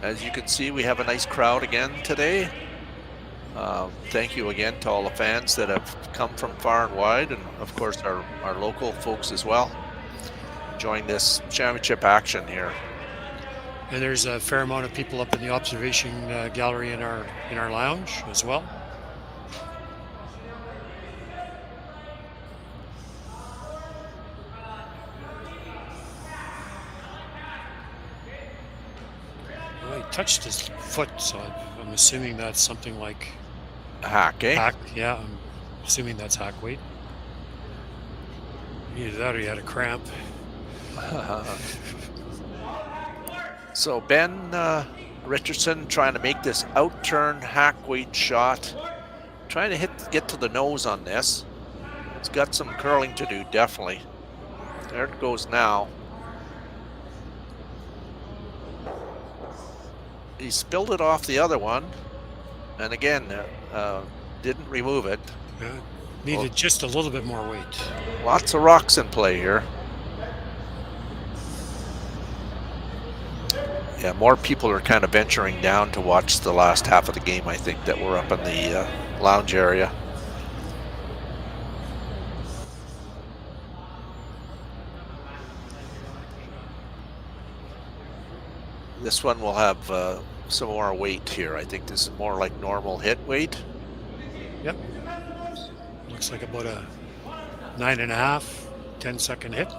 As you can see, we have a nice crowd again today. Thank you again to all the fans that have come from far and wide, and of course our local folks as well, enjoying this championship action here. And there's a fair amount of people up in the observation gallery in our lounge as well. Well, he touched his foot, so I'm assuming that's something like hack, eh? Hack, yeah. I'm assuming that's hack weight. Either that or he had a cramp. So Ben Richardson trying to make this out-turn hack weight shot. Trying to get to the nose on this. It's got some curling to do, definitely. There it goes now. He spilled it off the other one. And again, didn't remove it. Yeah, needed just a little bit more weight. Lots of rocks in play here. Yeah, more people are kind of venturing down to watch the last half of the game, I think, that were up in the lounge area. This one will have some more weight here. I think this is more like normal hit weight. Yep. Looks like about a 9.5, 10-second hit.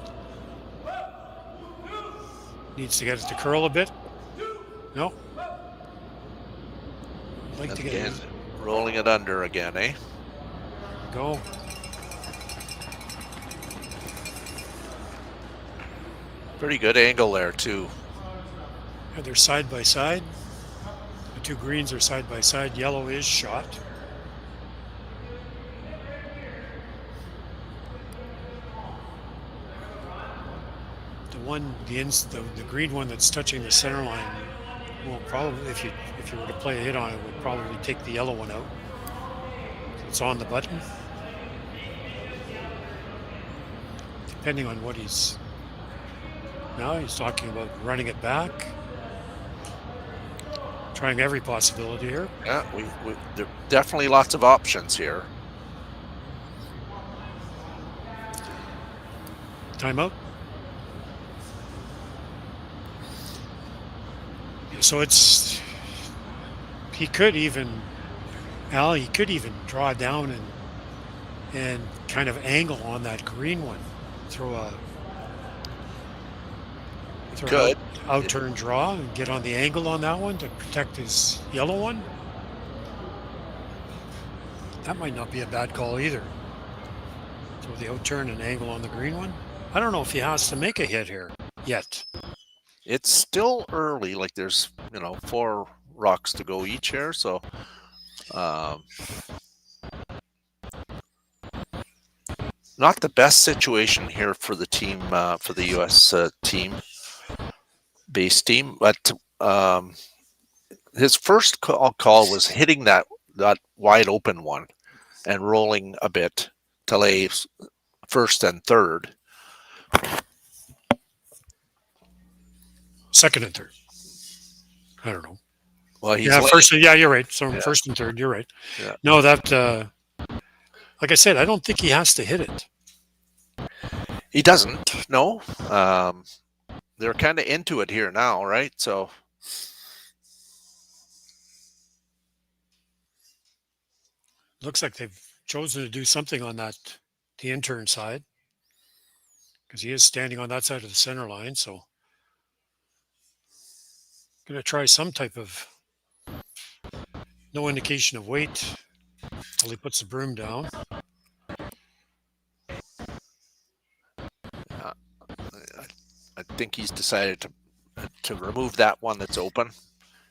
Needs to get it to curl a bit. No. I'd like to get it. Rolling it under again, eh? Go. Pretty good angle there, too. Yeah, they're side by side. The two greens are side by side. Yellow is shot. The green one that's touching the center line will probably, if you were to play a hit on it, would probably take the yellow one out. So it's on the button. Depending on what he's talking about running it back. Trying every possibility here. Yeah, there are definitely lots of options here. Timeout. So he could even draw down and kind of angle on that green one. Throw an out-turn draw and get on the angle on that one to protect his yellow one. That might not be a bad call either. Throw the out-turn and angle on the green one. I don't know if he has to make a hit here yet. It's still early, like there's 4 rocks to go each here, so not the best situation here for the team, for the U.S. base team, but his first call was hitting that wide open one and rolling a bit to lay first and third. Second and third. I don't know. Well, first. Yeah, you're right. So first and third, you're right. Yeah. No, that. Like I said, I don't think he has to hit it. He doesn't. No. they're kind of into it here now, right? So looks like they've chosen to do something on that, the intern side, because he is standing on that side of the center line. So going to try some type of, no indication of weight until he puts the broom down. I think he's decided to remove that one that's open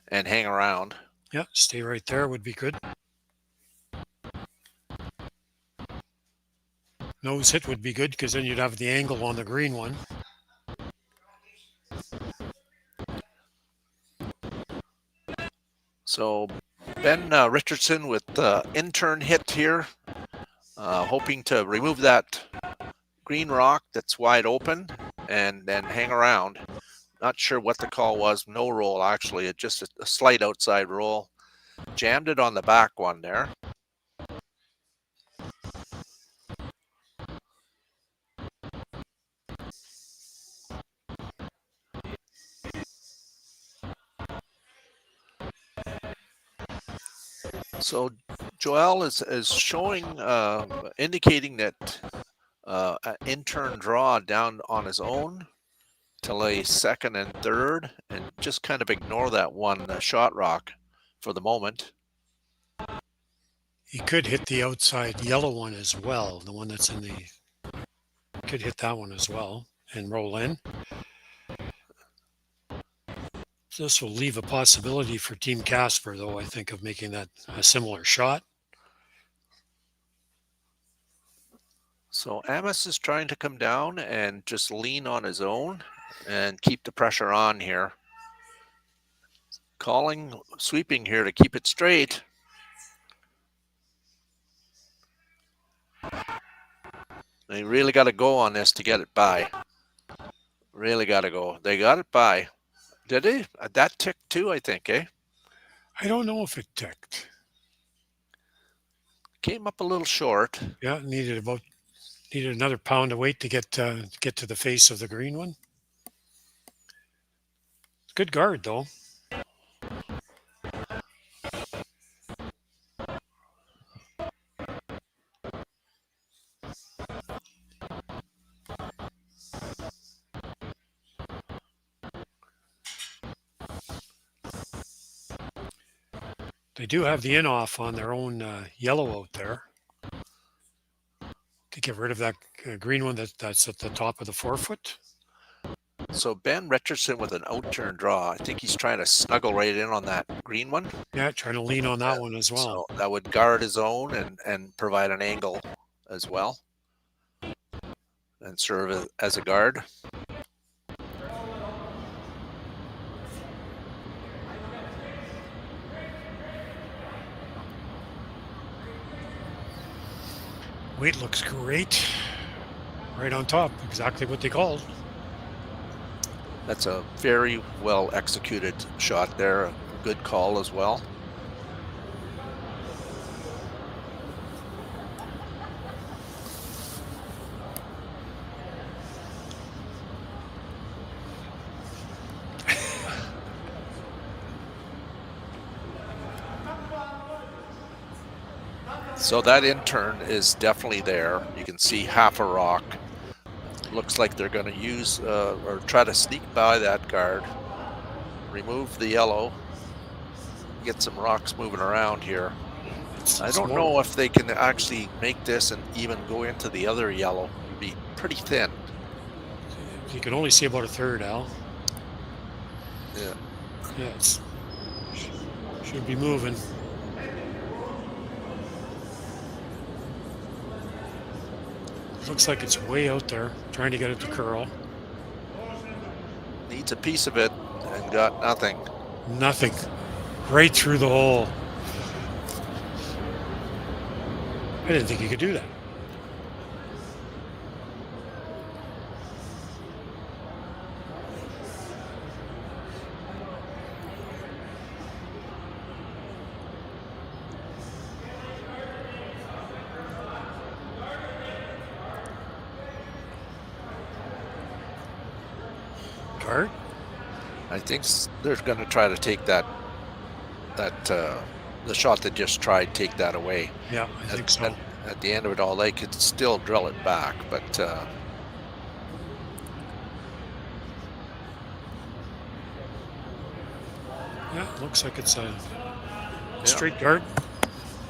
and hang around. Yeah, stay right there would be good. Nose hit would be good because then you'd have the angle on the green one. So Ben Richardson with the intern hit here, hoping to remove that green rock that's wide open and then hang around. Not sure what the call was. No roll, actually. It just a slight outside roll. Jammed it on the back one there. So Joel is showing, indicating that an intern draw down on his own to lay second and third, and just kind of ignore that one shot rock for the moment. He could hit the outside yellow one as well, the one that's in the, could hit that one as well and roll in. So this will leave a possibility for Team Casper, though, I think, of making that a similar shot. So Amos is trying to come down and just lean on his own and keep the pressure on here. Calling, sweeping here to keep it straight. They really got to go on this to get it by. Really got to go. They got it by. Did they? That ticked too, I think, eh? I don't know if it ticked. Came up a little short. Yeah, needed another pound of weight to get to the face of the green one. Good guard, though. They do have the in-off on their own yellow out there to get rid of that green one that's at the top of the 4-foot. So Ben Richardson with an out-turn draw. I think he's trying to snuggle right in on that green one. Yeah, trying to lean on that one as well. So that would guard his own and provide an angle as well and serve as a guard. Weight looks great. Right on top, exactly what they called. That's a very well executed shot there. A good call as well. So that intern is definitely there. You can see half a rock. Looks like they're going to use or try to sneak by that guard. Remove the yellow. Get some rocks moving around here. I don't know if they can actually make this and even go into the other yellow. It'd be pretty thin. You can only see about a third, Al. Yeah. Yeah, it should be moving. Looks like it's way out there, trying to get it to curl. Needs a piece of it and got nothing. Nothing. Right through the hole. I didn't think you could do that. Guard. I think they're going to try to take that the shot they just tried, take that away. Yeah, I think so. At the end of it all, they could still drill it back, but yeah, looks like it's a straight guard.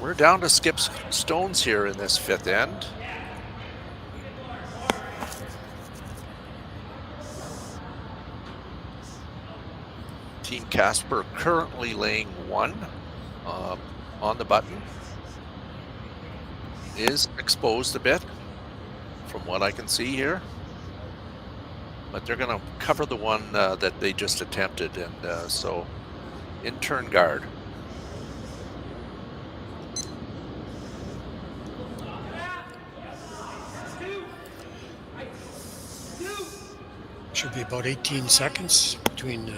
We're down to skip stones here in this fifth end. Team Casper currently laying 1 on the button. Is exposed a bit from what I can see here. But they're going to cover the one that they just attempted, and so in turn guard. Should be about 18 seconds between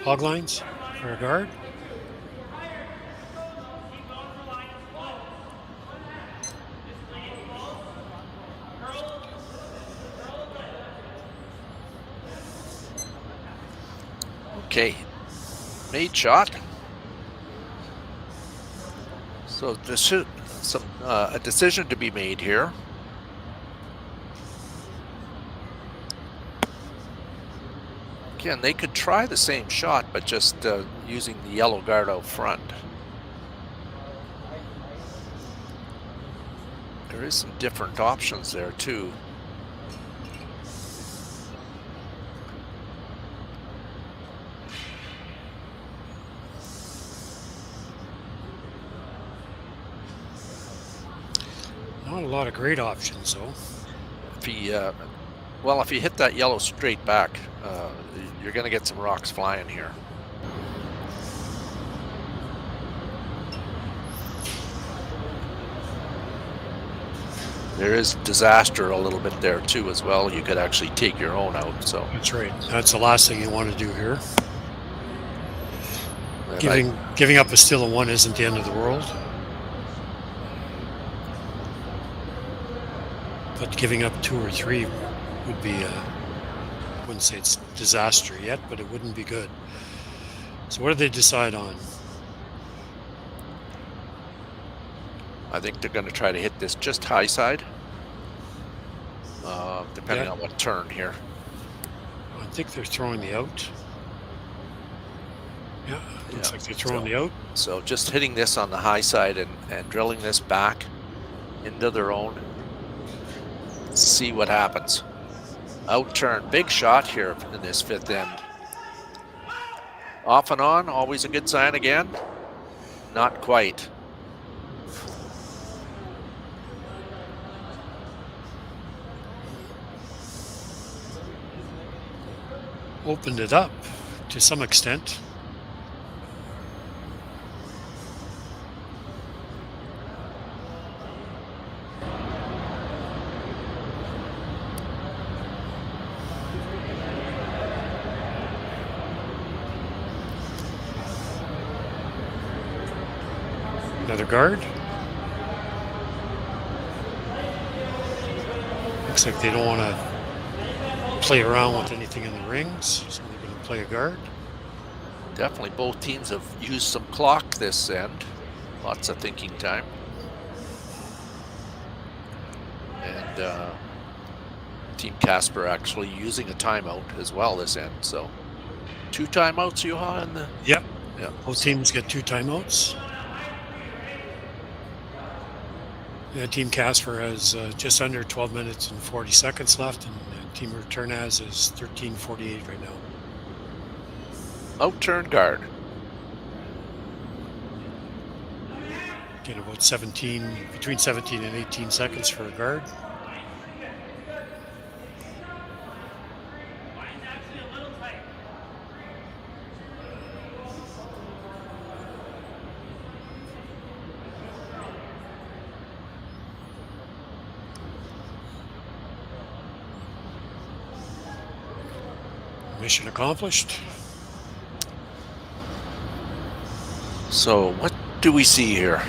hog lines for a guard. Okay, made shot. So this is a decision to be made here. Again, they could try the same shot, but just using the yellow guard out front. There is some different options there too. Not a lot of great options, though. If he, well, if you hit that yellow straight back, you're going to get some rocks flying here. There is disaster a little bit there too as well. You could actually take your own out. So that's right. That's the last thing you want to do here. Giving up a steal of 1 isn't the end of the world. But giving up 2 or 3 would be, I wouldn't say it's disaster yet, but it wouldn't be good. So what do they decide on? I think they're going to try to hit this just high side, depending on what turn here. I think they're throwing the out. Yeah, looks like they're throwing the out. So just hitting this on the high side and drilling this back into their own. See what happens. Out turn, big shot here in this fifth end. Off and on, always a good sign again. Not quite. Opened it up to some extent. Another guard. Looks like they don't want to play around with anything in the rings, so they're going to play a guard. Definitely both teams have used some clock this end. Lots of thinking time. And Team Casper actually using a timeout as well this end. So 2 timeouts, Juha? In the... Yep. Yeah. Both teams get 2 timeouts. Yeah, Team Casper has just under 12 minutes and 40 seconds left, and Team Retornaz is 13:48 right now. Out turn guard. Getting about between 17 and 18 seconds for a guard. Mission accomplished. So what do we see here?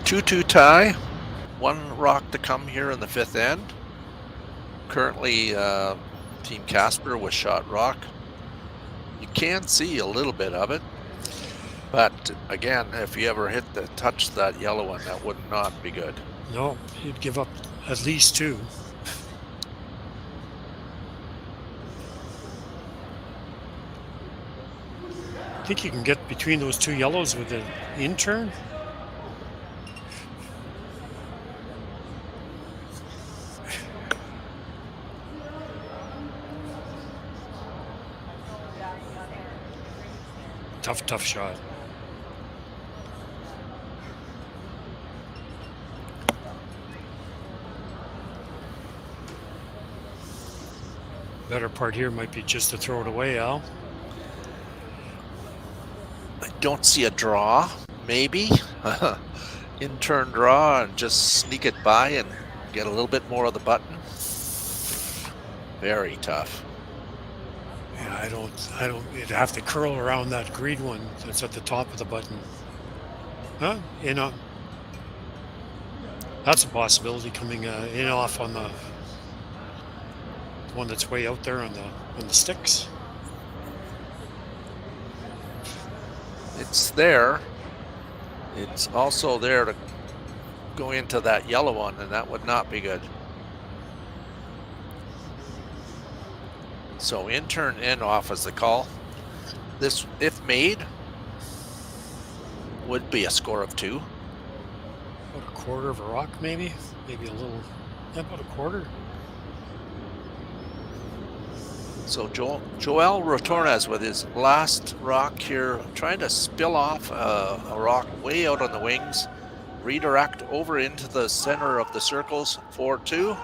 2-2 tie. 1 rock to come here in the fifth end. Currently Team Casper with shot rock. You can see a little bit of it, but again, if you ever touch that yellow one, that would not be good. No, you'd give up at least 2. I think you can get between those 2 yellows with an in-turn. Tough shot. Better part here might be just to throw it away, Al. I don't see a draw, maybe. In-turn draw and just sneak it by and get a little bit more of the button. Very tough. Yeah, I don't, you'd have to curl around that green one that's at the top of the button. Huh? That's a possibility coming in off on the one that's way out there on the sticks. It's there. It's also there to go into that yellow one, and that would not be good. So in-turn in off is the call. This, if made, would be a score of 2. About a quarter of a rock, maybe a little. Yeah, about a quarter. So Joel Retornaz with his last rock here, trying to spill off a rock way out on the wings, redirect over into the center of the circles, 4-2.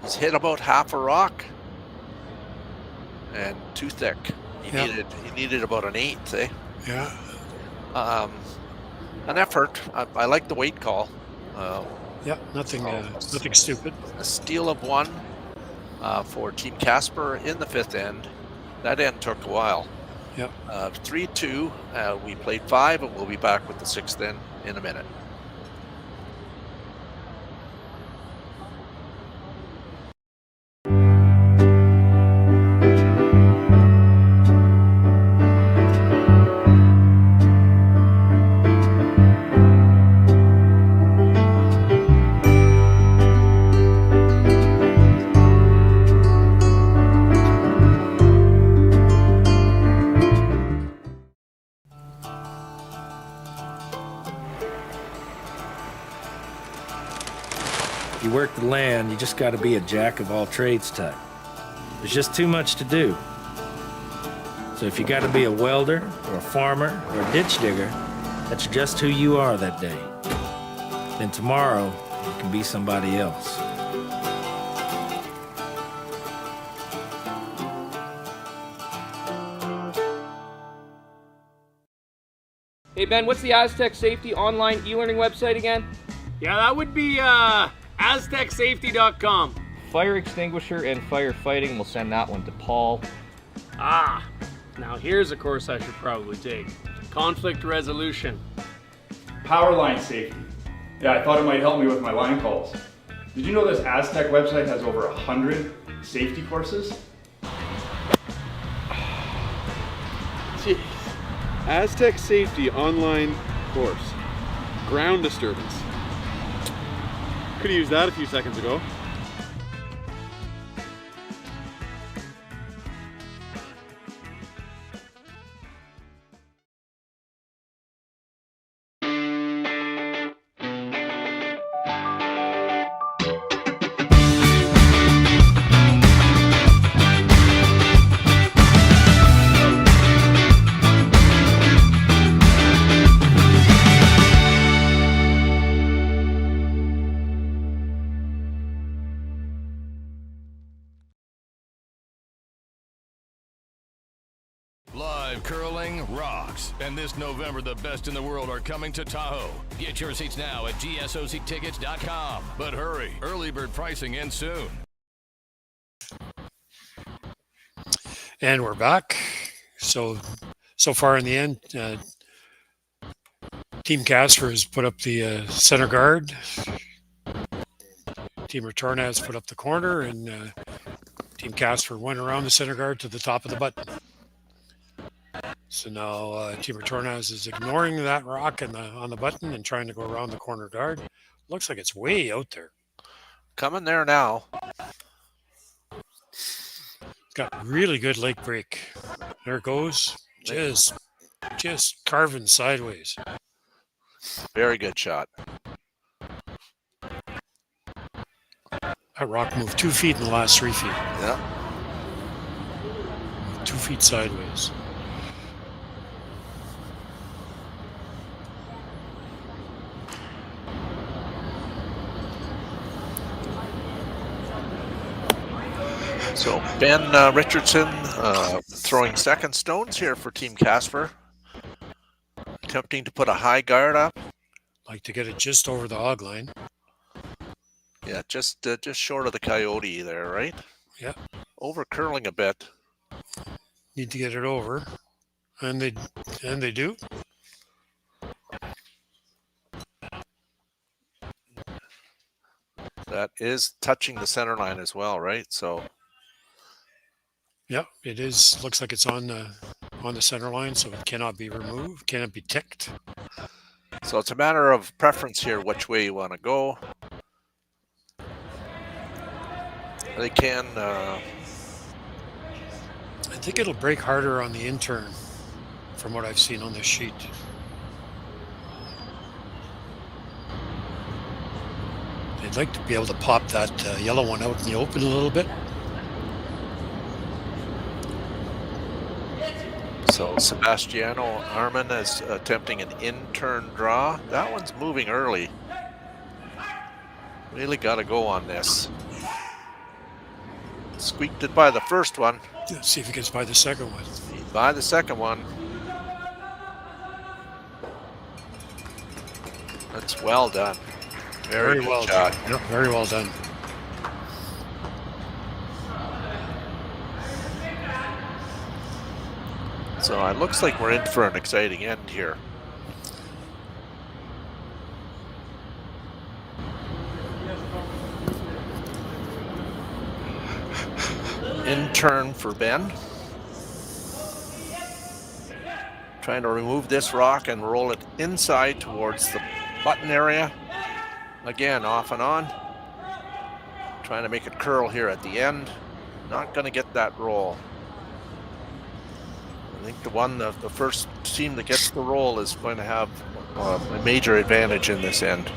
He's hit about half a rock, and too thick. He needed about an 1/8, eh? Yeah. An effort. I like the weight call. Yeah, nothing stupid. A steal of 1 for Team Casper in the 5th end. That end took a while. Yep. 3-2. We played 5, and we'll be back with the 6th end in a minute. You work the land, you just got to be a jack of all trades type. There's just too much to do. So if you got to be a welder or a farmer or a ditch digger, that's just who you are that day. Then tomorrow, you can be somebody else. Hey Ben, what's the Aztec Safety online e-learning website again? Yeah, that would be aztecsafety.com. Fire extinguisher and firefighting, we'll send that one to Paul. Now here's a course I should probably take. Conflict resolution. Power line safety. Yeah, I thought it might help me with my line calls. Did you know this Aztec website has over 100 safety courses? Jeez. Aztec Safety online course. Ground disturbance. Could have used that a few seconds ago. Live curling rocks. And this November, the best in the world are coming to Tahoe. Get your seats now at gsoctickets.com. But hurry, early bird pricing ends soon. And we're back. So far in the end, Team Casper has put up the center guard. Team Retornaz put up the corner, and Team Casper went around the center guard to the top of the button. So now Team Retornaz is ignoring that rock on the button and trying to go around the corner guard. Looks like it's way out there. Coming there now. It's got really good leg break. There it goes. Just carving sideways. Very good shot. That rock moved 2 feet in the last 3 feet. Yeah. 2 feet sideways. So Ben Richardson throwing second stones here for Team Casper. Attempting to put a high guard up. Like to get it just over the hog line. Yeah, just short of the Coyote there, right? Yeah. Over curling a bit. Need to get it over. And they do. That is touching the center line as well, right? So yeah, it is. Looks like it's on the center line, so it cannot be removed, cannot be ticked. So it's a matter of preference here, which way you want to go. They can. I think it'll break harder on the intern, from what I've seen on this sheet. They'd like to be able to pop that yellow one out in the open a little bit. So Sebastiano Arman is attempting an in-turn draw. That one's moving early. Really got to go on this. Squeaked it by the first one. Let's see if he gets by the second one. By the second one. That's well done. Very well shot. done. Yep, very well done. So it looks like we're in for an exciting end here. In turn for Ben. Trying to remove this rock and roll it inside towards the button area. Again, off and on. Trying to make it curl here at the end. Not going to get that roll. I think the first team that gets the roll is going to have a major advantage in this end.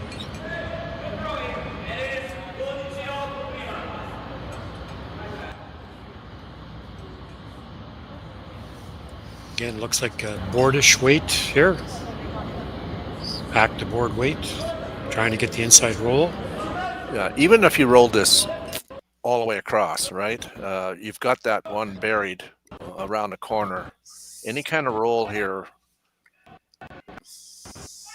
Again, looks like a boardish weight here. Back to board weight. Trying to get the inside roll. Yeah, even if you roll this all the way across, right? You've got that one buried around the corner. Any kind of roll here. It's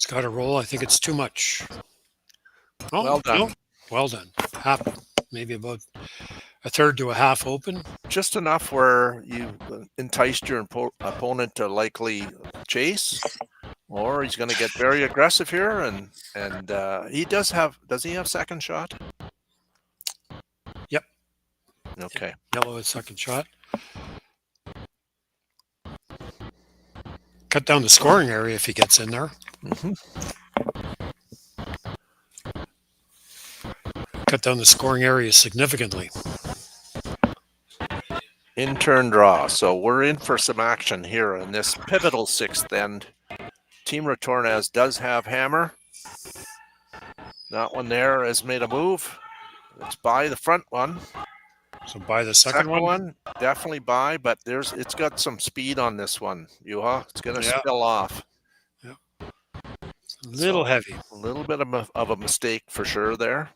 got a roll. I think it's too much. Oh, well done. No. Well done. Half, maybe about a third to a half open. Just enough where you enticed your opponent to likely chase, or he's going to get very aggressive here, and he does he have second shot? Yep. Okay. Yellow is second shot. Cut down the scoring area if he gets in there. Mm-hmm. Cut down the scoring area significantly. In turn draw. So we're in for some action here in this pivotal sixth end. Team Retornaz does have hammer. That one there has made a move. It's by the front one. So by the second one? Definitely by, but it's got some speed on this one, Juha. It's going to spill off. Yeah. A little heavy. A little bit of a mistake for sure there.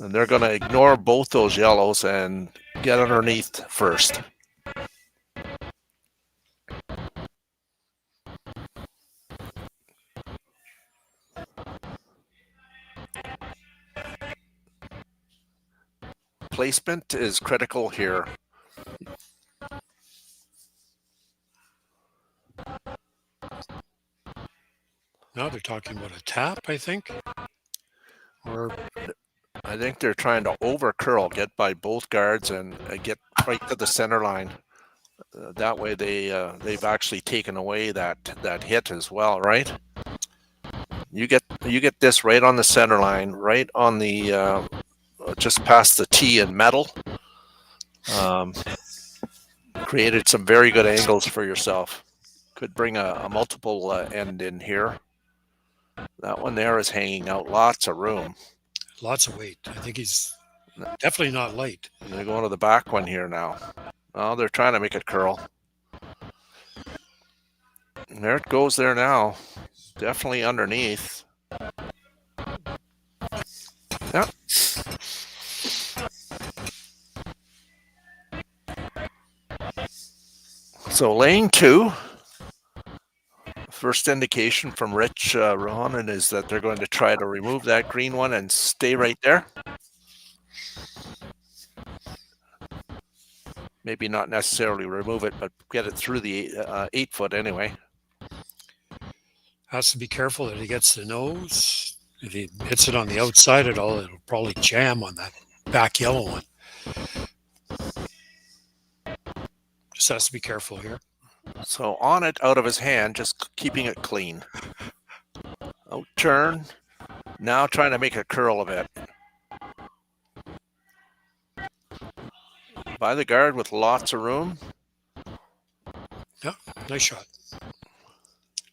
And they're going to ignore both those yellows and get underneath first. Placement is critical here. Now they're talking about a tap, I think. Or I think they're trying to over curl, get by both guards and get right to the center line. That way they've actually taken away that hit as well, right? You get this right on the center line, right on the just past the tee and metal. Created some very good angles for yourself. Could bring a multiple end in here. That one there is hanging out, lots of room. Lots of weight. I think he's definitely not light. They're going to the back one here now. Oh, they're trying to make it curl. And there it goes there now. Definitely underneath. Yep. So lane 2. First indication from Rich Rohanen is that they're going to try to remove that green one and stay right there. Maybe not necessarily remove it, but get it through the 8 foot anyway. Has to be careful that he gets the nose. If he hits it on the outside at all, it'll probably jam on that back yellow one. Just has to be careful here. So on it, out of his hand, just keeping it clean. Out turn. Now trying to make a curl of it. By the guard with lots of room. Yeah, nice shot.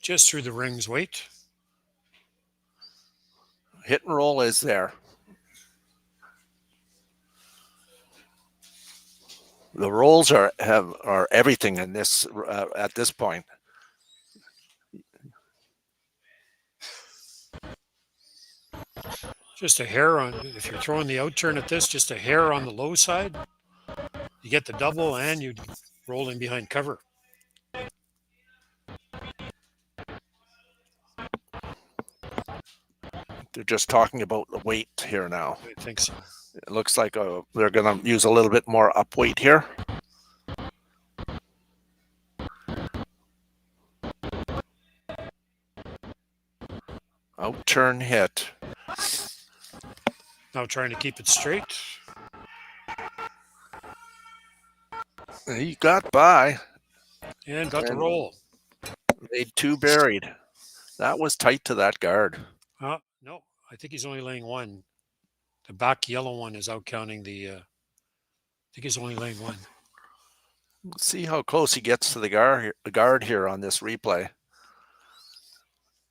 Just through the ring's weight. Hit and roll is there. The rolls are everything in this at this point. Just a hair on, if you're throwing the out turn at this, just a hair on the low side. You get the double and you roll in behind cover. They're just talking about the weight here now. I think so. It looks like they're going to use a little bit more up weight here. Out turn hit. Now trying to keep it straight. He got by. And got the roll. Made 2 buried. That was tight to that guard. No, I think he's only laying 1. The back yellow one is out counting the, I think he's only laying 1. See how close he gets to the guard here on this replay.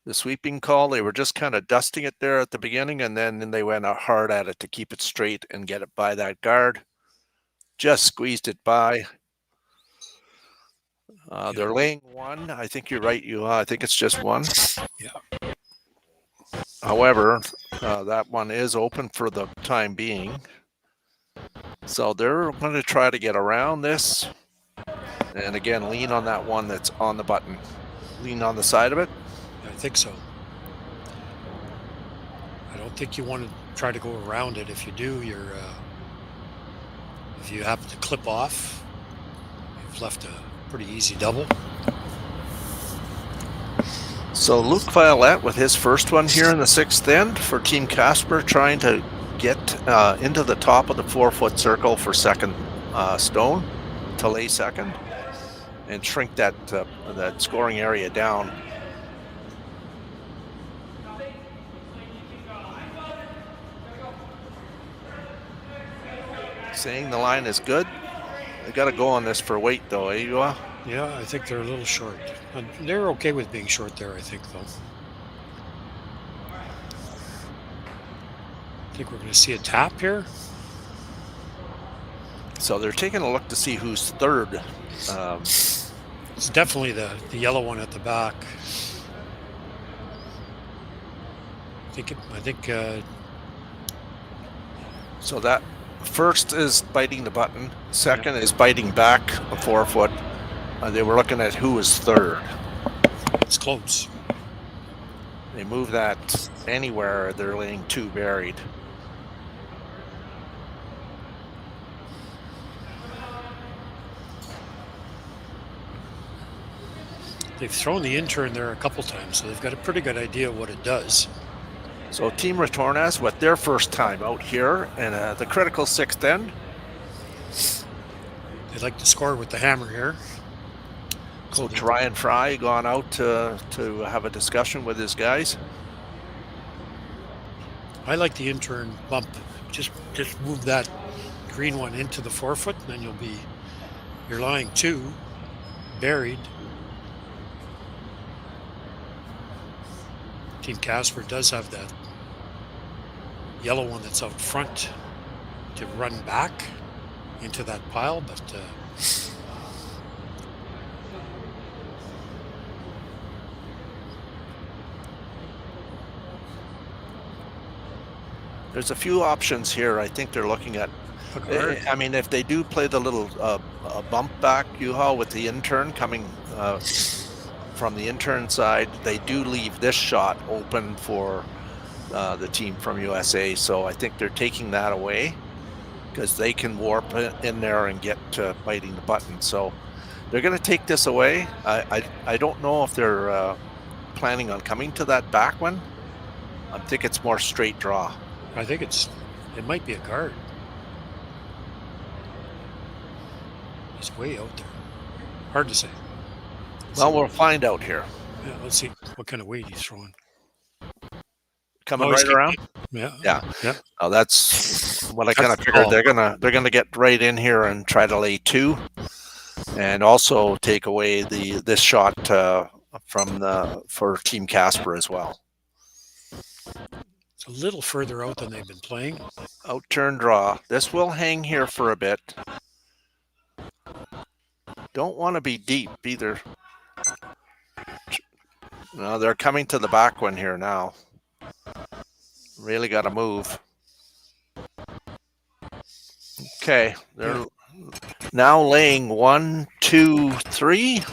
The sweeping call, they were just kind of dusting it there at the beginning, and then they went out hard at it to keep it straight and get it by that guard. Just squeezed it by. They're laying 1. I think you're right, I think it's just 1. Yeah. However, that one is open for the time being. So they're going to try to get around this. And again, lean on that one that's on the button. Lean on the side of it. I think so. I don't think you want to try to go around it. If you do, if you happen to clip off, you've left a pretty easy double. So Luke Violette with his first one here in the 6th end for Team Casper, trying to get into the top of the 4-foot circle for second stone to lay second and shrink that scoring area down. Saying the line is good. They got to go on this for weight though, eh, Yoa? Yeah, I think they're a little short. They're okay with being short there, I think, though. I think we're going to see a tap here. So they're taking a look to see who's third. It's definitely the yellow one at the back. I think. So that first is biting the button. Second is biting back a 4-foot. They were looking at who was third. It's close. They move that anywhere, they're laying 2 buried. They've thrown the in turn there a couple times, so they've got a pretty good idea of what it does. So Team Retornaz with their first time out here in the critical sixth end. They'd like to score with the hammer here. Coach Ryan Fry gone out to have a discussion with his guys. I like the intern bump. Just move that green one into the 4-foot, and then you're lying 2, buried. Team Casper does have that yellow one that's out front to run back into that pile, but there's a few options here. I think they're looking at. I mean, if they do play the little bump back U-Haul with the intern coming from the intern side, they do leave this shot open for the team from USA. So I think they're taking that away because they can warp in there and get to biting the button. So they're going to take this away. I don't know if they're planning on coming to that back one. I think it's more straight draw. I think it might be a guard. He's way out there. Hard to say. Well, we'll find out here. Yeah, let's see what kind of weight he's throwing. Coming right around. Yeah. Oh, that's what I kind of figured. They're gonna get right in here and try to lay 2, and also take away this shot for Team Casper as well. It's a little further out than they've been playing. Out turn draw. This will hang here for a bit. Don't want to be deep either. No, they're coming to the back one here now. Really got to move. Okay, they're now laying 1, 2, 3.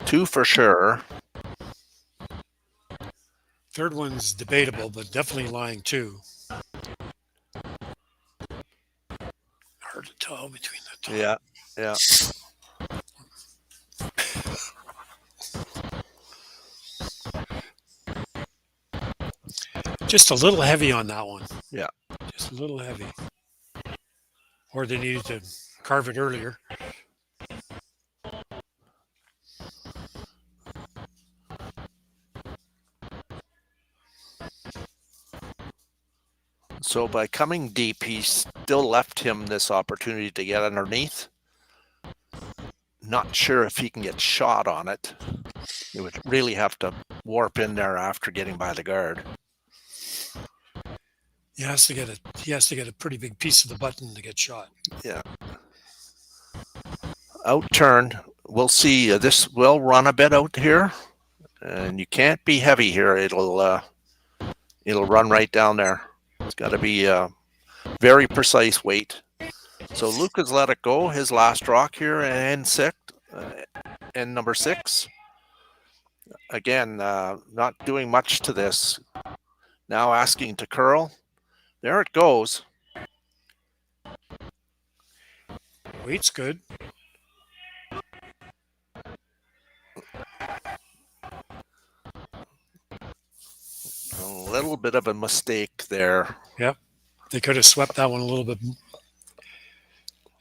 2 for sure. Third one's debatable, but definitely lying 2. Hard to tell between the 2. Yeah. Just a little heavy on that one. Yeah. Just a little heavy. Or they needed to carve it earlier. So by coming deep, he still left him this opportunity to get underneath. Not sure if he can get shot on it. He would really have to warp in there after getting by the guard. He has to get a pretty big piece of the button to get shot. Yeah. Out turn. We'll see. This will run a bit out here, and you can't be heavy here. It'll run right down there. It's got to be a very precise weight. So Luke has let it go. His last rock here, and number 6. Again, not doing much to this. Now asking to curl. There it goes. Weight's good. A little bit of a mistake there. Yep. They could have swept that one a little bit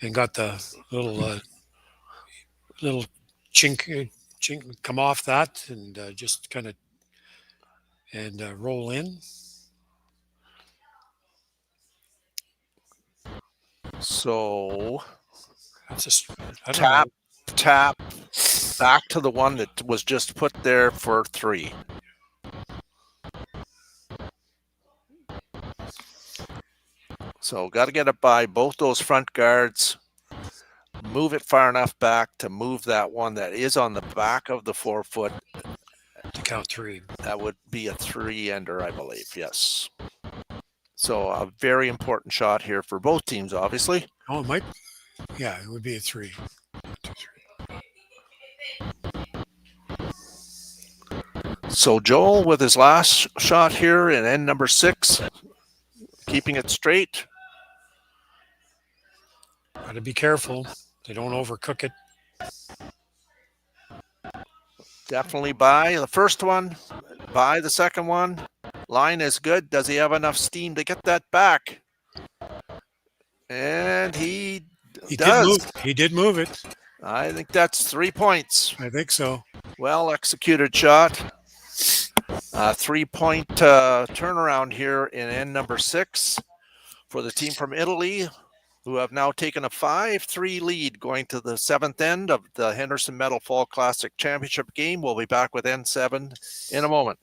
and got the little chink come off that and just kind of roll in. So that's just tap back to the one that was just put there for 3. So got to get it by both those front guards. Move it far enough back to move that one that is on the back of the 4-foot. To count 3. That would be a 3-ender, I believe. Yes. So a very important shot here for both teams, obviously. Oh, it might. Yeah, it would be a 3. 2, 3. So Joel with his last shot here in end number 6, keeping it straight. Got to be careful. They don't overcook it. Definitely by the first one. by the second one. Line is good. Does he have enough steam to get that back? And he does. He did move it. I think that's 3 points. I think so. Well executed shot. 3-point turnaround here in end number 6 for the team from Italy, who have now taken a 5-3 lead going to the 7th end of the Henderson Metal Fall Classic Championship game. We'll be back with N7 in a moment.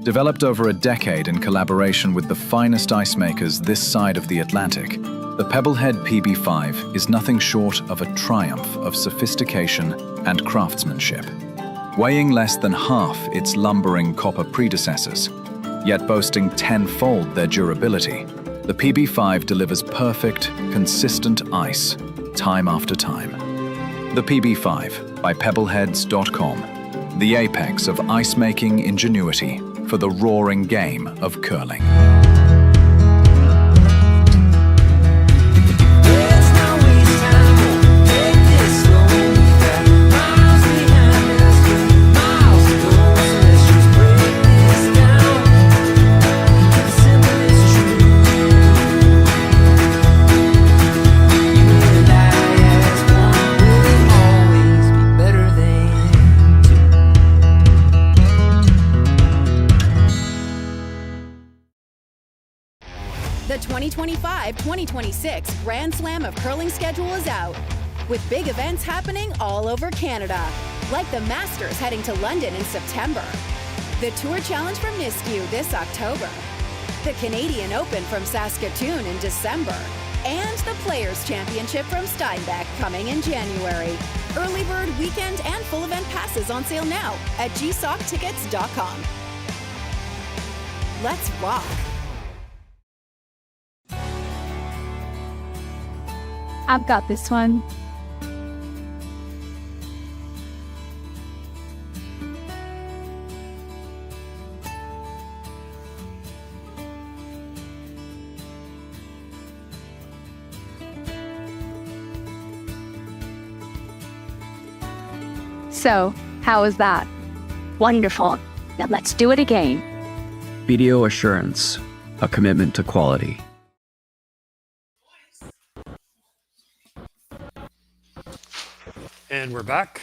Developed over a decade in collaboration with the finest ice makers this side of the Atlantic, the Pebblehead PB5 is nothing short of a triumph of sophistication and craftsmanship. Weighing less than half its lumbering copper predecessors, yet boasting tenfold their durability, the PB5 delivers perfect, consistent ice, time after time. The PB5 by Pebbleheads.com, the apex of ice-making ingenuity for the roaring game of curling. The 2025-2026 Grand Slam of Curling schedule is out, with big events happening all over Canada, like the Masters heading to London in September, the Tour Challenge from YNCU this October, the Canadian Open from Saskatoon in December, and the Players' Championship from Steinbeck coming in January. Early bird weekend and full event passes on sale now at gsoctickets.com. Let's rock! I've got this one. So, how was that? Wonderful. Now let's do it again. BDO Assurance, a commitment to quality. And we're back.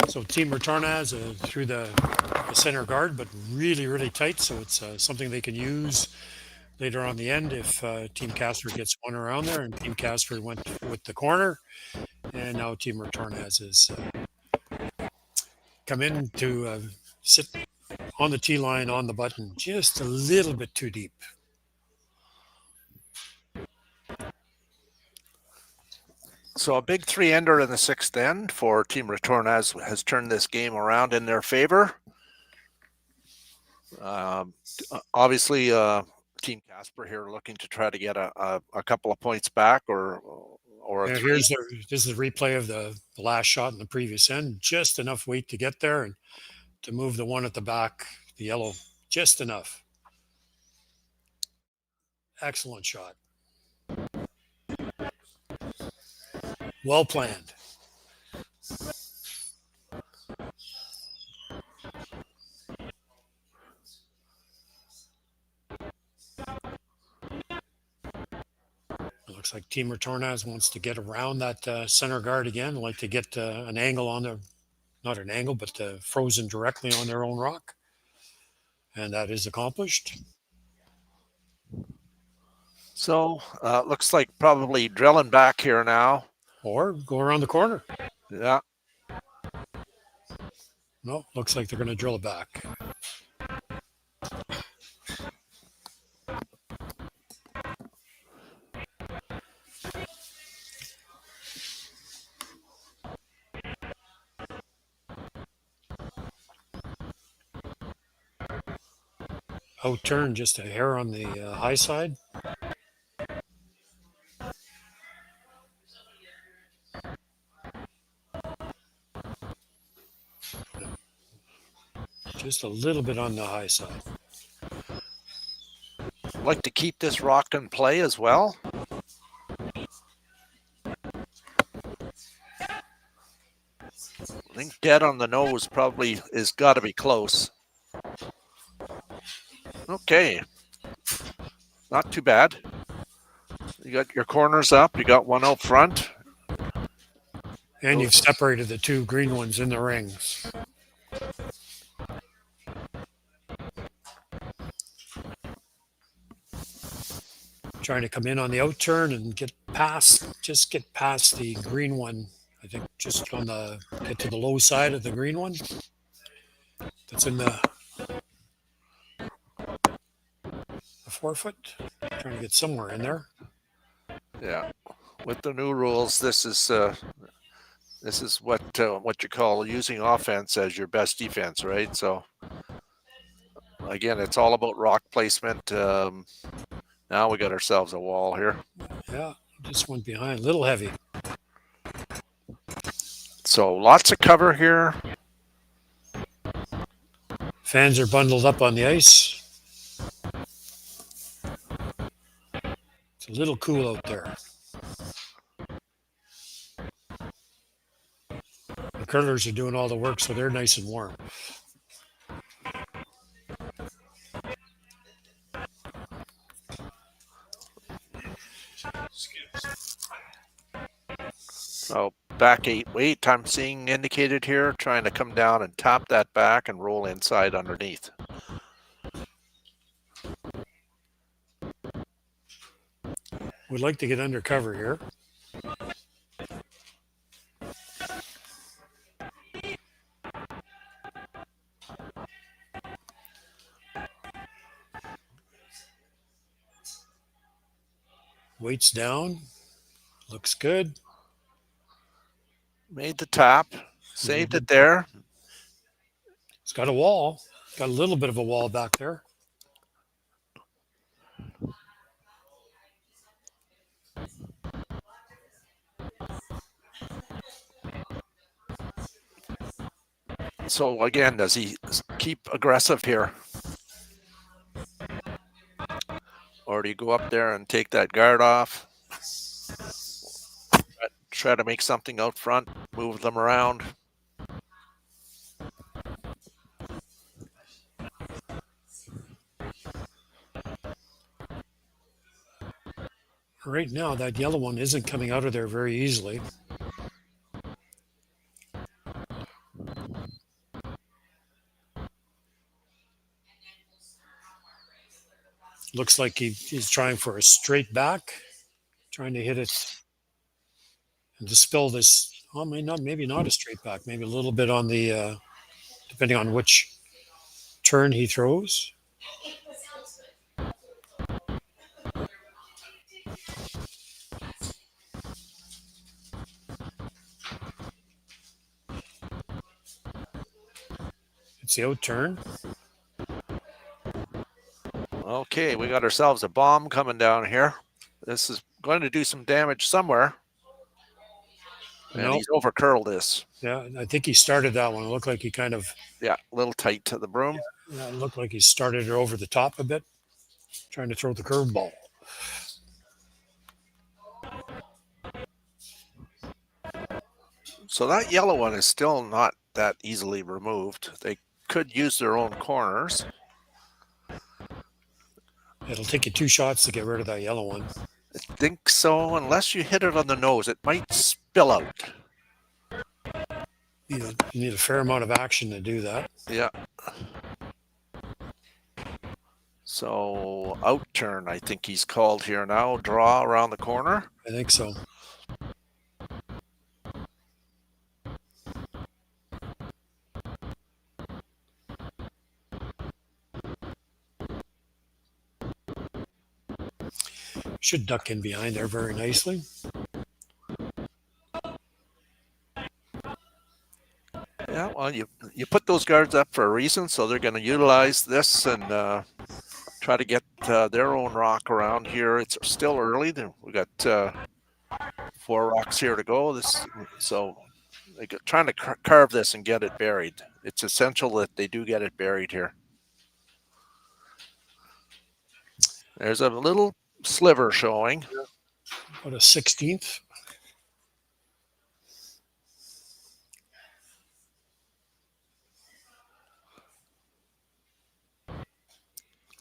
So Team Retornaz through the center guard, but really, really tight. So it's something they can use later on the end if Team Casper gets one around there. And Team Casper went with the corner. And now Team Retornaz has come in to sit on the tee line on the button just a little bit too deep. So a big 3-ender in the 6th end for Team Retornaz has turned this game around in their favor. Obviously, Team Casper here looking to try to get a couple of points back or a three. This is a replay of the last shot in the previous end. Just enough weight to get there and to move the one at the back, the yellow, just enough. Excellent shot. Well planned. It looks like Team Retornaz wants to get around that center guard again, like to get an angle on their, not an angle, but frozen directly on their own rock. And that is accomplished. So looks like probably drilling back here now. Or go around the corner. Yeah. No, looks like they're going to drill it back. Out turn just a hair on the high side. Just a little bit on the high side. Like to keep this rock in play as well. I think dead on the nose probably is got to be close. Okay. Not too bad. You got your corners up. You got one out front. And you've separated the two green ones in the rings. Trying to come in on the out turn and get past the green one. I think just on the, get to the low side of the green one. That's in the 4 foot. Trying to get somewhere in there. Yeah. With the new rules, this is what you call using offense as your best defense, right? So again, it's all about rock placement. Now we got ourselves a wall here. Yeah, just went behind, a little heavy. So lots of cover here. Fans are bundled up on the ice. It's a little cool out there. The curlers are doing all the work, so they're nice and warm. So back 8 I'm seeing indicated here, trying to come down and tap that back and roll inside underneath. We'd like to get under cover here. Weights down. Looks good. Made the tap. Saved it there. It's got a wall. Got a little bit of a wall back there. So again, does he keep aggressive here? Or do you go up there and take that guard off? Try to make something out front, move them around. Right now, that yellow one isn't coming out of there very easily. Looks like he's trying for a straight back, trying to hit it and dispel this. Oh, maybe not a straight back, maybe a little bit on the, depending on which turn he throws. It's the out turn. Okay, we got ourselves a bomb coming down here. This is going to do some damage somewhere. And he's over curled this. Yeah, I think he started that one. It looked like he kind of... Yeah, a little tight to the broom. Yeah, it looked like he started it over the top a bit, trying to throw the curveball. So that yellow one is still not that easily removed. They could use their own corners. It'll take you 2 shots to get rid of that yellow one. I think so, unless you hit it on the nose. It might spill out. You need a fair amount of action to do that. Yeah. So out turn, I think he's called here now. Draw around the corner. I think so. Should duck in behind there very nicely. Yeah, well, you put those guards up for a reason, so they're going to utilize this and try to get their own rock around here. It's still early. We got 4 rocks here to go. So they're trying to carve this and get it buried. It's essential that they do get it buried here. There's a little sliver showing. About a 16th.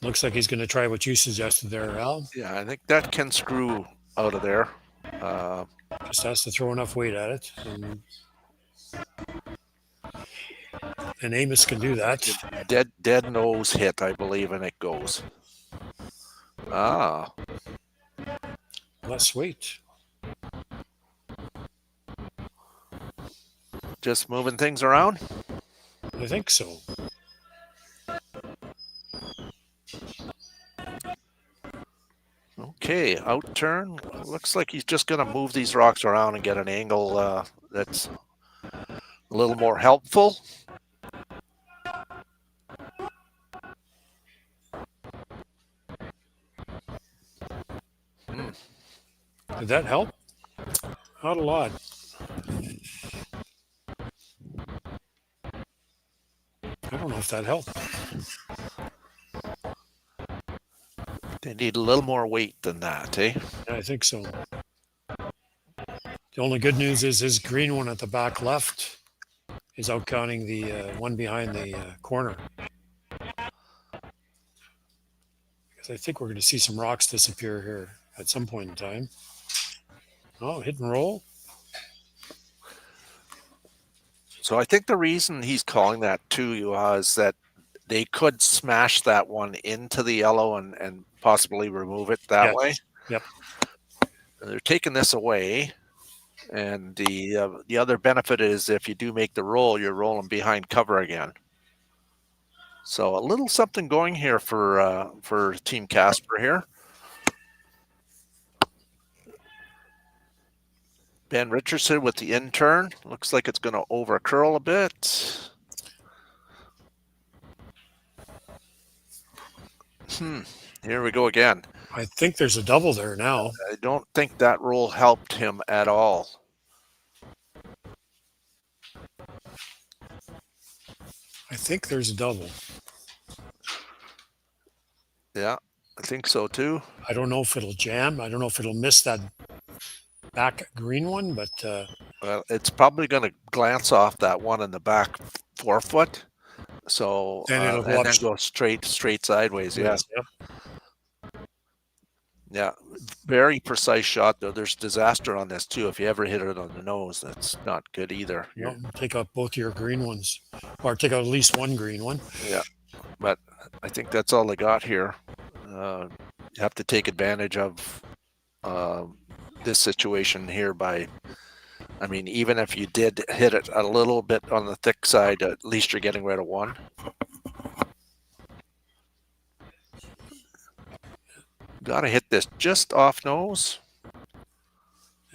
Looks like he's going to try what you suggested there, Al. Yeah, I think that can screw out of there. Just has to throw enough weight at it. And Amos can do that. Dead nose hit, I believe, and it goes. Ah. Less weight. Just moving things around? I think so. Okay, out turn. Looks like he's just going to move these rocks around and get an angle that's a little more helpful. Did that help? Not a lot. I don't know if that helped. They need a little more weight than that, eh? Yeah, I think so. The only good news is his green one at the back left is out counting the one behind the corner. Because I think we're going to see some rocks disappear here at some point in time. Oh, hit and roll. So I think the reason he's calling that too is that they could smash that one into the yellow and possibly remove it that way. Yep. They're taking this away. And the other benefit is if you do make the roll, you're rolling behind cover again. So a little something going here for Team Casper here. Ben Richardson with the in turn. Looks like it's going to over curl a bit. Here we go again. I think there's a double there now. I don't think that roll helped him at all. I think there's a double. Yeah, I think so too. I don't know if it'll jam. I don't know if it'll miss that back green one, but well, it's probably going to glance off that one in the back 4 foot. So then it'll and then go straight sideways. Yeah. Yep. Yeah, very precise shot though. There's disaster on this too. If you ever hit it on the nose, that's not good either. Yeah, take out both your green ones, or take out at least one green one. Yeah, but I think that's all they got here. You have to take advantage of this situation here by, I mean, even if you did hit it a little bit on the thick side, at least you're getting rid of one. Got to hit this just off nose.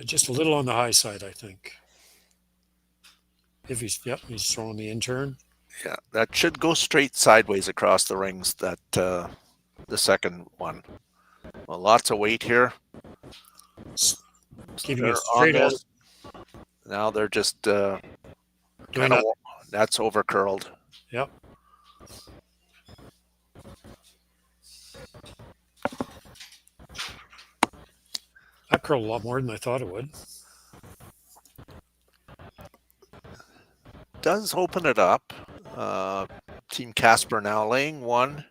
Just a little on the high side, I think. If he's throwing the in turn. Yeah, that should go straight sideways across the rings. That the second one. Well, lots of weight here. Keeping it straight on. Now they're just kind of that's over curled. Yep. That curled a lot more than I thought it would. Does open it up. Team Casper now laying one,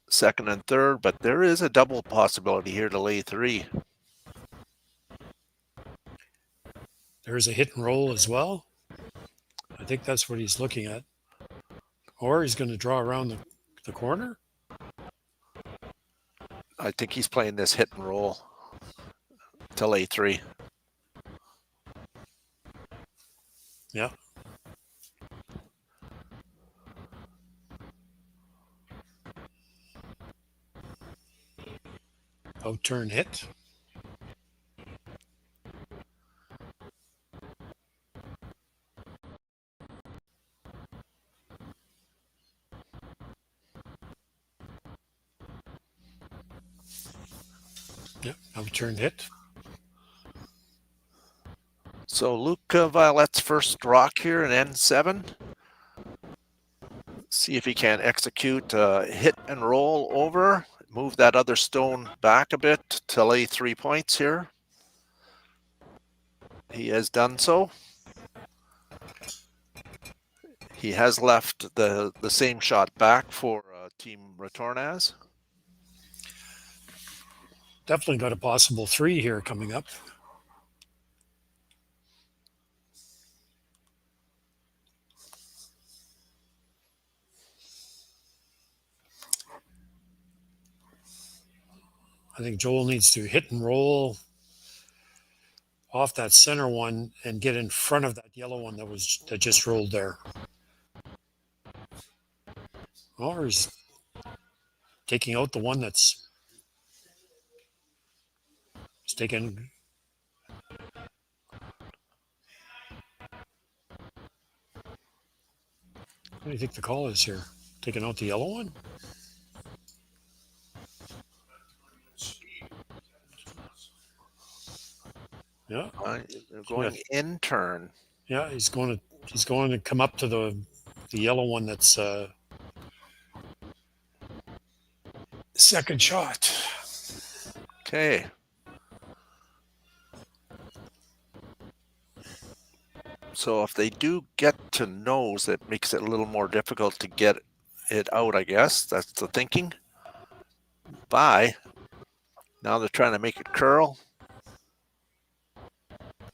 second and third, but there is a double possibility here to lay 3. There's a hit and roll as well. I think that's what he's looking at. Or he's going to draw around the corner. I think he's playing this hit and roll to lay 3. Yeah. Out turn hit. Yep, out-turn hit. So Luke Violette's first rock here in N7. See if he can execute hit and roll over. Move that other stone back a bit to lay 3 points here. He has done so. He has left the same shot back for Team Retornaz? Definitely got a possible 3 here coming up. I think Joel needs to hit and roll off that center one and get in front of that yellow one that just rolled there. Or he's taking out the one that's taken. What do you think the call is here? Taking out the yellow one? Yeah. Going in turn. Yeah, he's going to come up to the yellow one that's second shot. Okay. So if they do get to nose, that makes it a little more difficult to get it out, I guess. That's the thinking. Bye. Now they're trying to make it curl.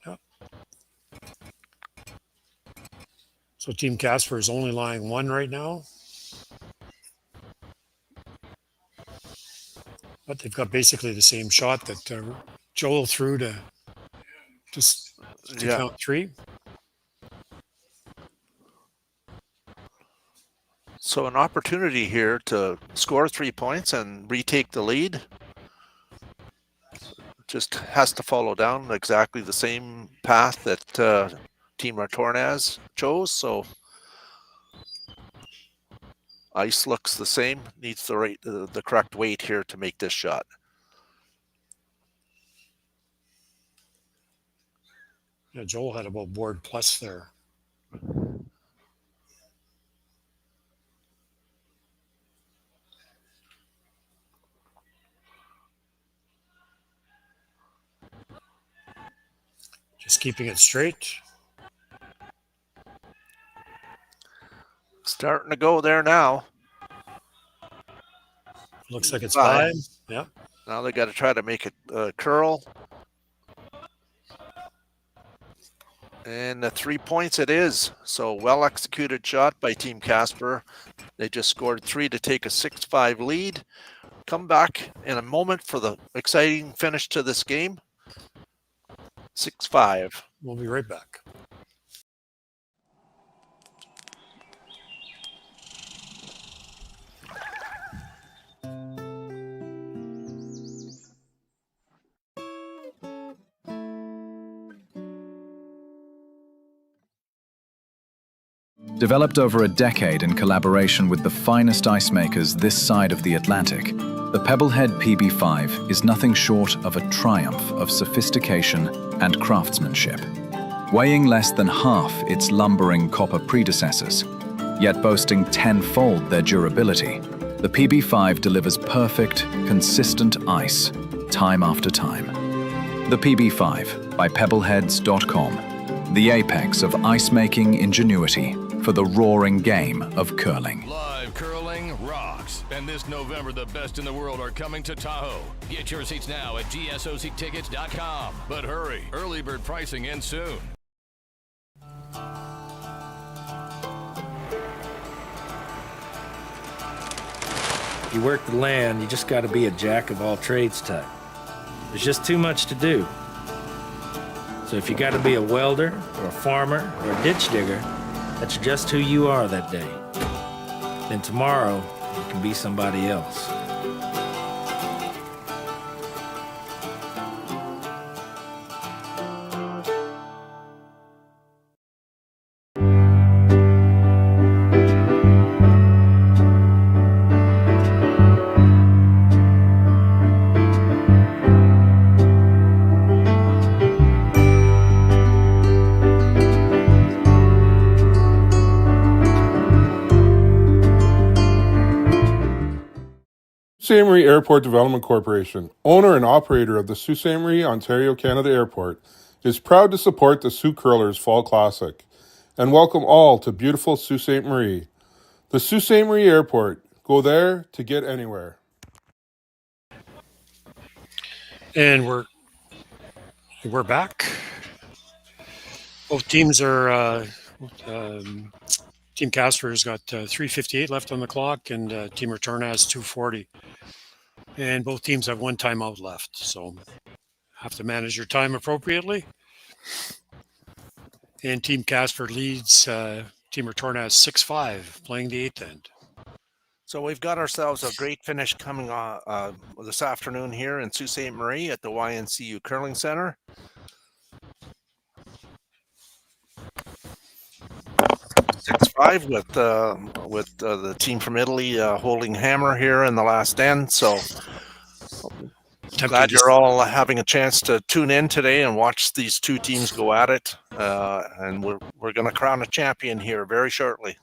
Yep. So Team Casper is only lying 1 right now. But they've got basically the same shot that Joel threw to count 3. So an opportunity here to score 3 points and retake the lead. Just has to follow down exactly the same path that Team Retornaz chose. So ice looks the same. Needs the correct weight here to make this shot. Yeah, Joel had about board plus there. Just keeping it straight. Starting to go there now. Looks like it's 5. Yeah. Now they got to try to make it curl. And the 3 points it is. So well executed shot by Team Casper. They just scored 3 to take a 6-5 lead. Come back in a moment for the exciting finish to this game. 6-5. We'll be right back. Developed over a decade in collaboration with the finest ice makers this side of the Atlantic, the Pebblehead PB5 is nothing short of a triumph of sophistication and craftsmanship. Weighing less than half its lumbering copper predecessors, yet boasting tenfold their durability, the PB5 delivers perfect, consistent ice, time after time. The PB5 by Pebbleheads.com, the apex of ice-making ingenuity for the roaring game of curling. Live curling rocks. And this November, the best in the world are coming to Tahoe. Get your seats now at gsoctickets.com. But hurry, early bird pricing ends soon. If you work the land, you just got to be a jack of all trades type. There's just too much to do. So if you got to be a welder or a farmer or a ditch digger, that's just who you are that day. Then tomorrow, you can be somebody else. Ste.Marie Airport Development Corporation, owner and operator of the Ste.Marie, Ontario, Canada Airport, is proud to support the Sault Curlers Fall Classic and welcome all to beautiful Sault Ste. Marie. The Sault Ste. Marie Airport, Go there to get anywhere. And we're back. Both teams are. Team Casper's got 3:58 left on the clock, and Team Retornaz 2:40. And both teams have one timeout left, so have to manage your time appropriately. And Team Casper leads Team Retornaz 6-5, playing the 8th end. So we've got ourselves a great finish coming on this afternoon here in Sault Ste. Marie at the YNCU Curling Center. 6-5 with the team from Italy holding hammer here in the last end. So glad you're all having a chance to tune in today and watch these two teams go at it. And we're going to crown a champion here very shortly.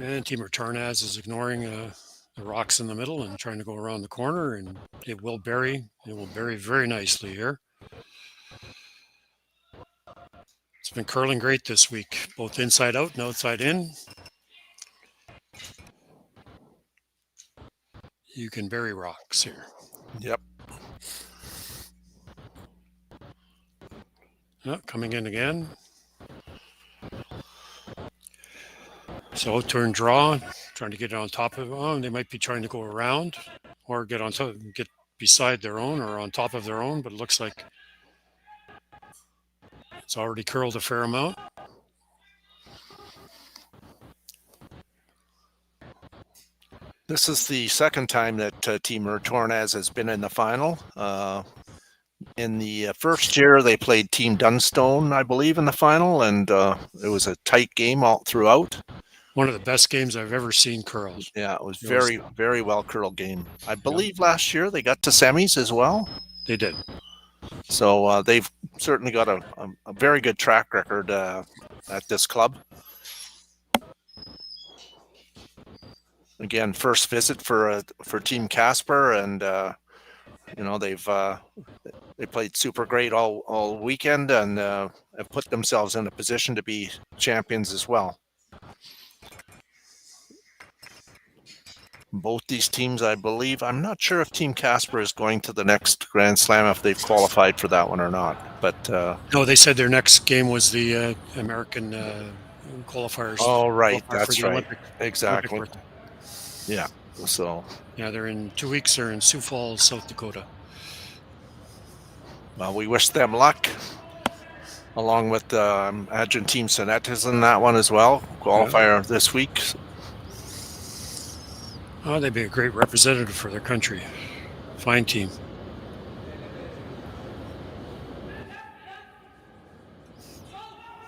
And Team Retornaz is ignoring the rocks in the middle and trying to go around the corner, and it will bury very nicely here. It's been curling great this week, both inside out and outside in. You can bury rocks here. Yep. Oh, coming in again. So turn draw, trying to get it on top of. Oh, they might be trying to go around or get on top, get beside their own or on top of their own, but it looks like it's already curled a fair amount. This is the second time that Team Retornaz has been in the final. In the first year, they played Team Dunstone, I believe, in the final, and it was a tight game all throughout. One of the best games I've ever seen curled. Yeah, it was very well curled game. I believe last year they got to semis as well. They did. So they've certainly got a very good track record at this club. Again, first visit for Team Casper, and they played super great all weekend and have put themselves in a position to be champions as well. Both these teams, I believe, I'm not sure if Team Casper is going to the next Grand Slam, if they've qualified for that one or not. But no, they said their next game was the American qualifiers. Oh, right, that's right. Exactly. Olympic. Yeah. So. Yeah, they're in 2 weeks. They're in Sioux Falls, South Dakota. Well, we wish them luck. Along with Adjun Team Sonnet is in that one as well. Qualifier this week. Oh, they'd be a great representative for their country. Fine team.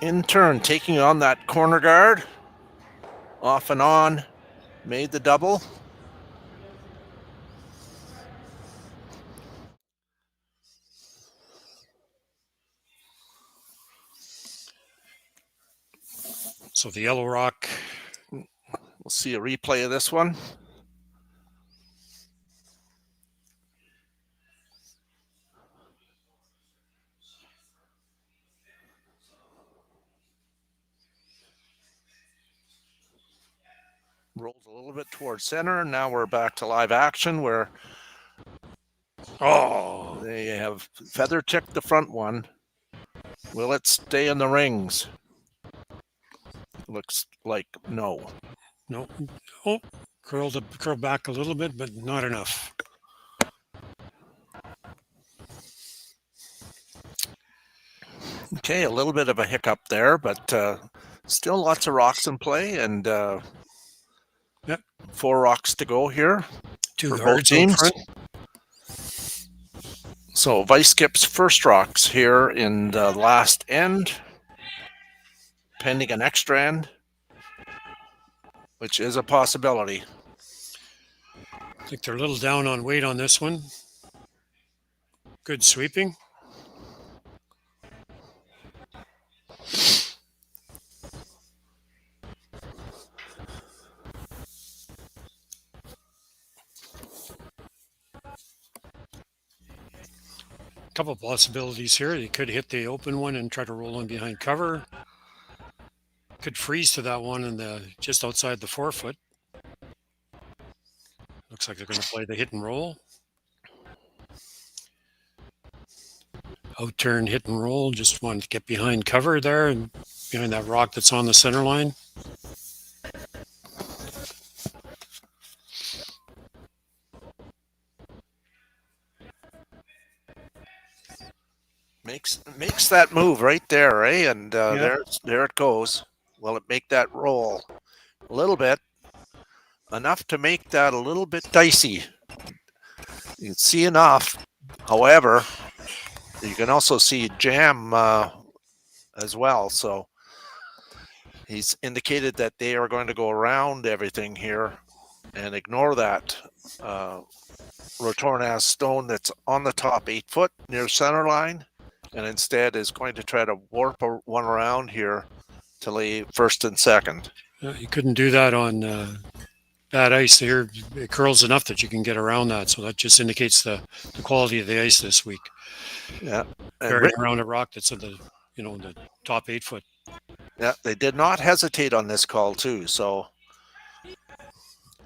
In turn, taking on that corner guard. Off and on. Made the double. So the Yellow Rock. We'll see a replay of this one. Rolls a little bit towards center. Now we're back to live action where they have feather ticked the front one. Will it stay in the rings? Looks like no. No. Oh, curl back a little bit, but not enough. Okay, a little bit of a hiccup there, but still lots of rocks in play, and 4 rocks to go here for both teams. So Vice skips first rocks here in the last end, pending an extra end, which is a possibility. I think they're a little down on weight on this one. Good sweeping. Couple possibilities here. You could hit the open one and try to roll in behind cover. Could freeze to that one just outside the 4-foot. Looks like they're going to play the hit and roll. Out turn, hit and roll. Just wanted to get behind cover there and behind that rock that's on the center line. Makes that move right there, eh? And there it goes. Will it make that roll a little bit? Enough to make that a little bit dicey. You can see enough. However, you can also see jam as well. So he's indicated that they are going to go around everything here and ignore that Retornaz stone that's on the top 8 foot near center line, and instead is going to try to warp one around here to lay first and second. You couldn't do that on bad ice here. It curls enough that you can get around that. So that just indicates the quality of the ice this week. Yeah. Carrying around a rock that's at the top 8 foot. Yeah, they did not hesitate on this call too. So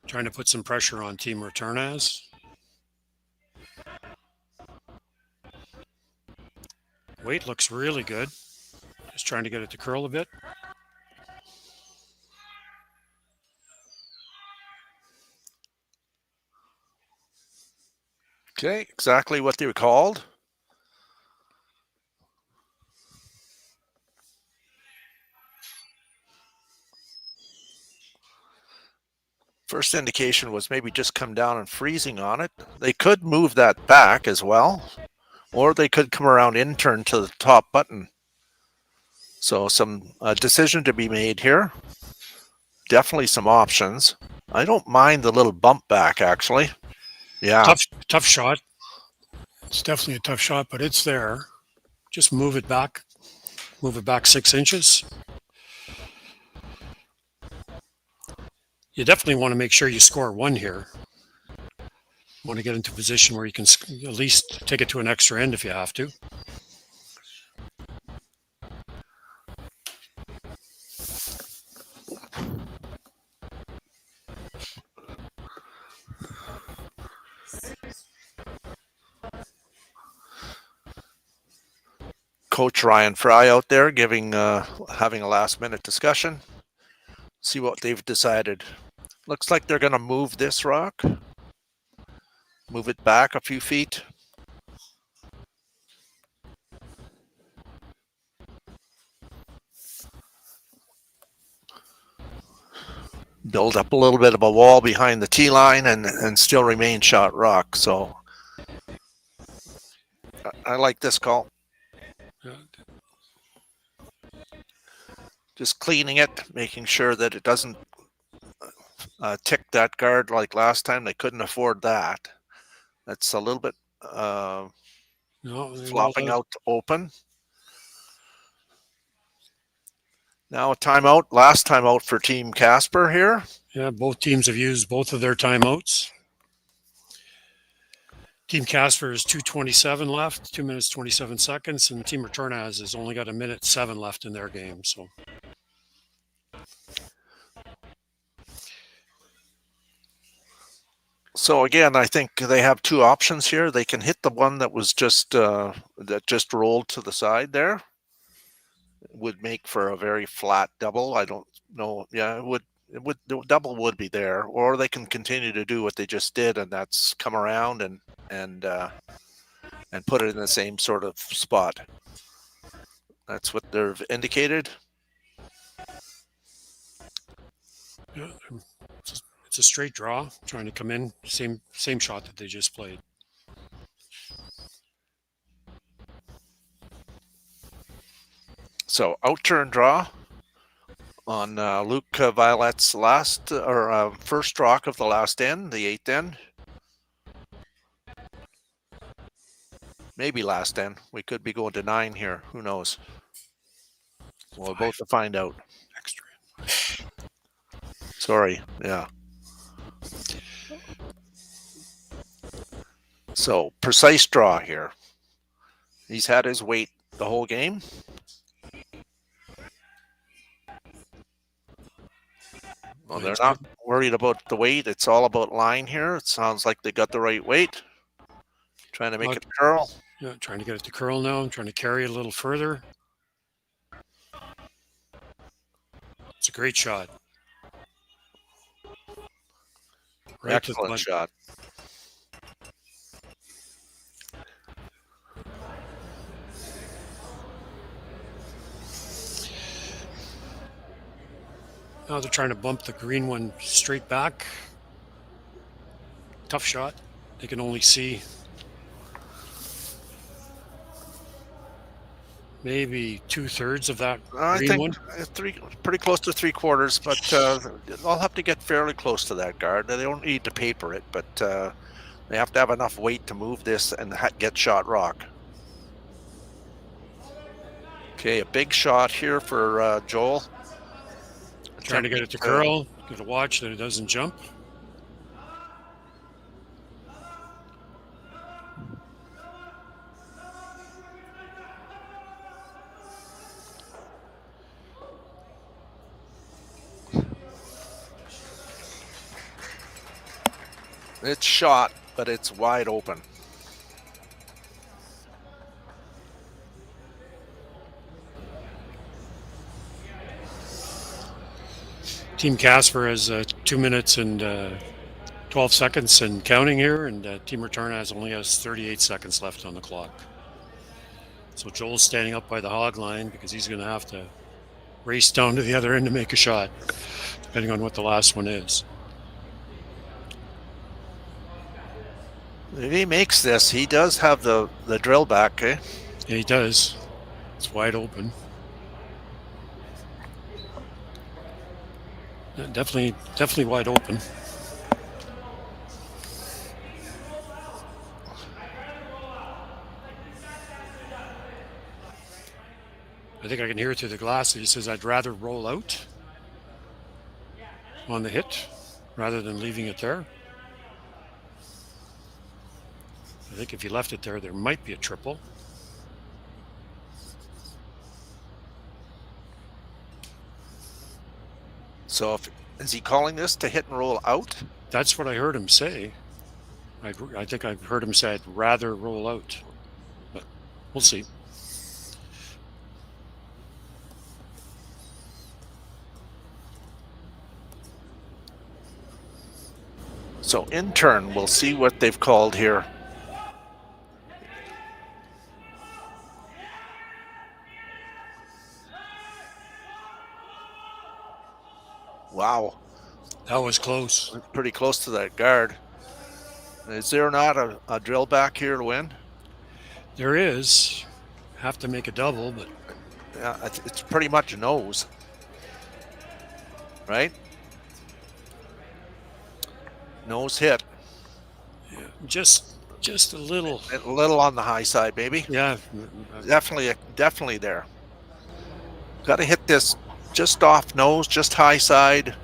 trying to put some pressure on Team Retornaz. Weight looks really good. Just trying to get it to curl a bit. Okay, exactly what they were called. First indication was maybe just come down and freezing on it. They could move that back as well, or they could come around in turn to the top button. So some decision to be made here. Definitely some options. I don't mind the little bump back, actually. Yeah. Tough shot. It's definitely a tough shot, but it's there. Just move it back. Move it back 6 inches. You definitely want to make sure you score 1 here. You want to get into a position where you can at least take it to an extra end if you have to. Coach Ryan Fry out there having a last minute discussion. See what they've decided. Looks like they're going to move this rock. Move it back a few feet. Build up a little bit of a wall behind the tee line and still remain shot rock. So I like this call. Just cleaning it, making sure that it doesn't tick that guard like last time. They couldn't afford that. That's a little bit flopping out open. Now a timeout, last timeout for Team Casper here. Yeah, both teams have used both of their timeouts. Team Casper is 2:27 left, 2 minutes 27 seconds, and Team Retornaz has only got 1:07 left in their game. So again, I think they have two options here. They can hit the one that was just that just rolled to the side there. It would make for a very flat double. I don't know. Yeah, the double would be there, or they can continue to do what they just did, and that's come around and put it in the same sort of spot. That's what they've indicated. Yeah, it's a straight draw, trying to come in, same shot that they just played. So outturn draw on Luke Violet's first rock of the last end, the 8th end. Maybe last end. We could be going to 9 here. Who knows? We'll both find out. Extra. Sorry. Yeah. So precise draw here. He's had his weight the whole game. Well, they're not worried about the weight. It's all about line here. It sounds like they got the right weight. Trying to make it curl. Yeah, trying to get it to curl now. I'm trying to carry it a little further. It's a great shot. Right Excellent shot. Now they're trying to bump the green one straight back. Tough shot. They can only see maybe 2/3 of that green one. Pretty close to 3/4, but I'll have to get fairly close to that guard. They don't need to paper it, but they have to have enough weight to move this and get shot rock. Okay, a big shot here for Joel. Trying to get it to curl. Got to watch that it doesn't jump. It's shot, but it's wide open. Team Casper has 2 minutes and 12 seconds and counting here, and Team Retornaz only has 38 seconds left on the clock. So Joel's standing up by the hog line because he's going to have to race down to the other end to make a shot, depending on what the last one is. If he makes this, he does have the drill back, eh? Yeah, he does. It's wide open. Yeah, definitely wide open. I think I can hear it through the glass. He says, I'd rather roll out on the hit rather than leaving it there. I think if you left it there, there might be a triple. So is he calling this to hit and roll out? That's what I heard him say. I think I've heard him say I'd rather roll out, but we'll see. So in turn, we'll see what they've called here. Wow. That was close. Pretty close to that guard. Is there not a drill back here to win? There is. Have to make a double, but... Yeah, it's pretty much a nose. Right? Nose hit. Yeah, just a little. A little on the high side, maybe. Yeah. Definitely there. Got to hit this just off nose, just high side.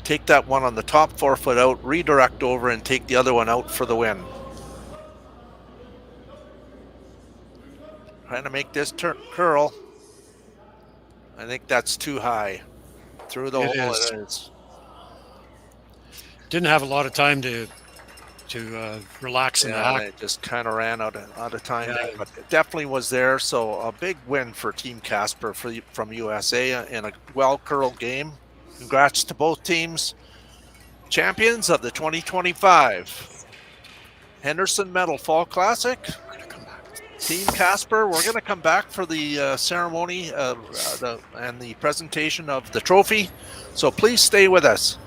Take that one on the top 4 foot out, redirect over, and take the other one out for the win. Trying to make this curl. I think that's too high. Through the hole it is. Didn't have a lot of time to relax in the hack. It just kind of ran out of time, but it definitely was there. So a big win for Team Casper from USA in a well-curled game. Congrats to both teams. Champions of the 2025 Henderson Medal Fall Classic. Team Casper, we're going to come back for the ceremony and the presentation of the trophy. So please stay with us.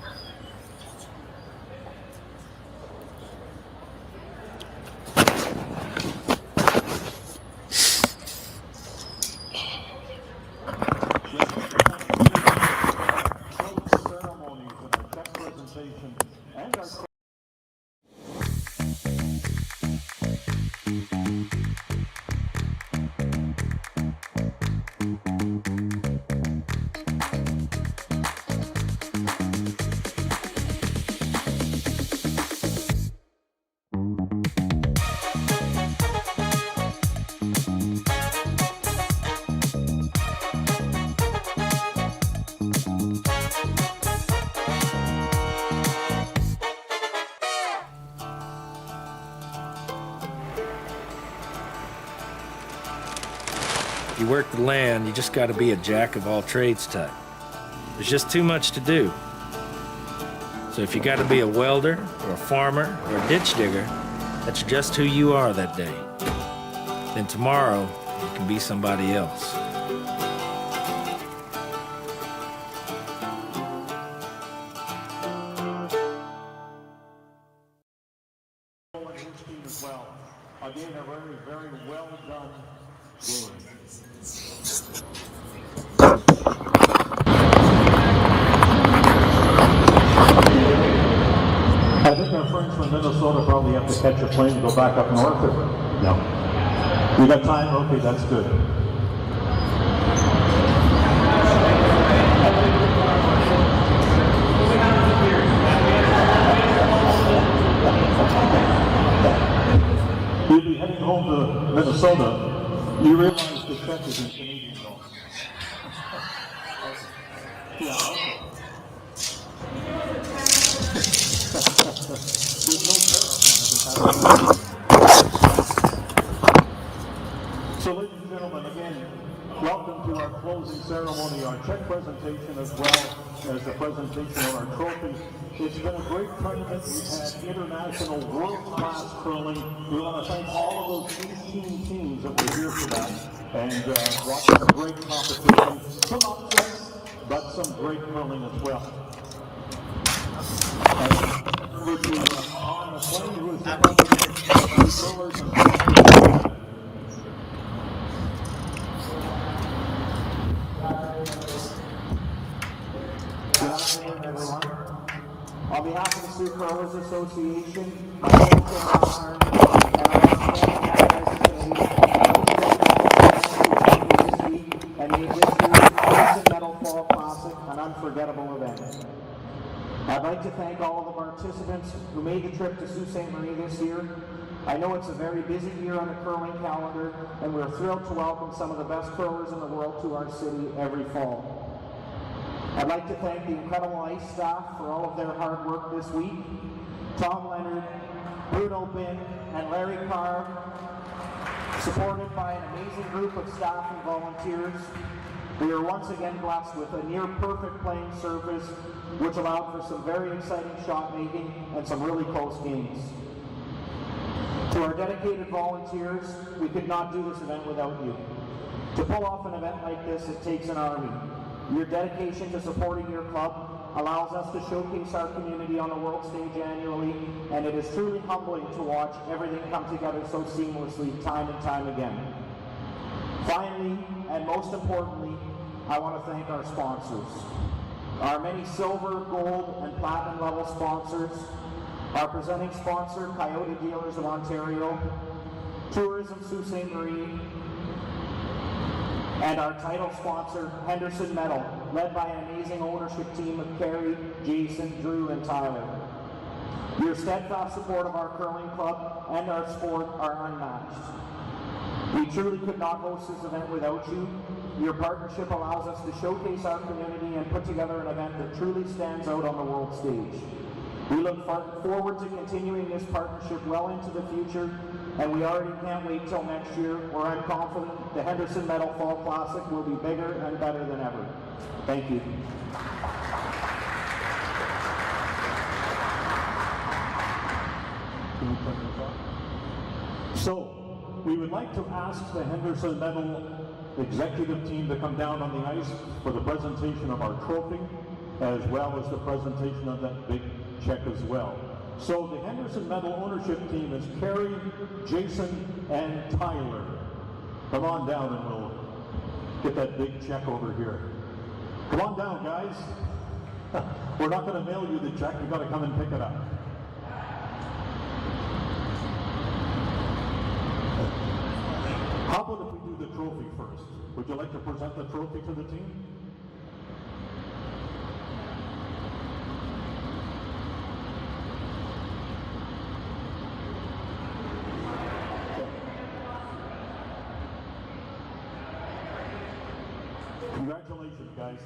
you work the land, you just got to be a jack of all trades type. There's just too much to do. So if you got to be a welder or a farmer or a ditch digger, that's just who you are that day. Then tomorrow, you can be somebody else. Again, a very, very well done game. I think our friends from Minnesota probably have to catch a plane to go back up north. No. We got time? Okay, that's good. You'll be heading home to Minnesota. You realize the check is in Canadian dollars. Yeah. There's no tariff on it. So, ladies and gentlemen, again, welcome to our closing ceremony, our check presentation, as well as the presentation of our trophy. It's been a great tournament. We've had international world-class curling. We want to thank all of those 18 teams that were here for that and watching a great competition. Some upsets, but some great curling as well. On the plane, who is the curlers and good afternoon, everyone. On behalf of the Sioux Curlers Association, my name is Henderson, and I and made this year's Henderson Medal Fall Classic an unforgettable event. I'd like to thank all of the participants who made the trip to Sault Ste. Marie this year. I know it's a very busy year on the curling calendar, and we're thrilled to welcome some of the best curlers in the world to our city every fall. I'd like to thank the incredible ice staff for all of their hard work this week. Tom Leonard, Bruno Bin, and Larry Carr, supported by an amazing group of staff and volunteers. We were once again blessed with a near-perfect playing surface, which allowed for some very exciting shot making and some really close games. To our dedicated volunteers, we could not do this event without you. To pull off an event like this, it takes an army. Your dedication to supporting your club allows us to showcase our community on the world stage annually, and it is truly humbling to watch everything come together so seamlessly time and time again. Finally, and most importantly, I want to thank our sponsors. Our many silver, gold, and platinum level sponsors, our presenting sponsor, Kioti Dealers of Ontario, Tourism Sault Ste. Marie, and our title sponsor, Henderson Medal, led by an amazing ownership team of Carrie, Jason, Drew, and Tyler. Your steadfast support of our curling club and our sport are unmatched. We truly could not host this event without you. Your partnership allows us to showcase our community and put together an event that truly stands out on the world stage. We look forward to continuing this partnership well into the future, and we already can't wait till next year, where I'm confident the Henderson Medal Fall Classic will be bigger and better than ever. Thank you. So, we would like to ask the Henderson Medal executive team to come down on the ice for the presentation of our trophy, as well as the presentation of that big check as well. So the Henderson Medal ownership team is Carrie, Jason, and Tyler. Come on down and we'll get that big check over here. Come on down, guys. We're not going to mail you the check. You've got to come and pick it up. How about if we do the trophy first? Would you like to present the trophy to the team? Congratulations, guys.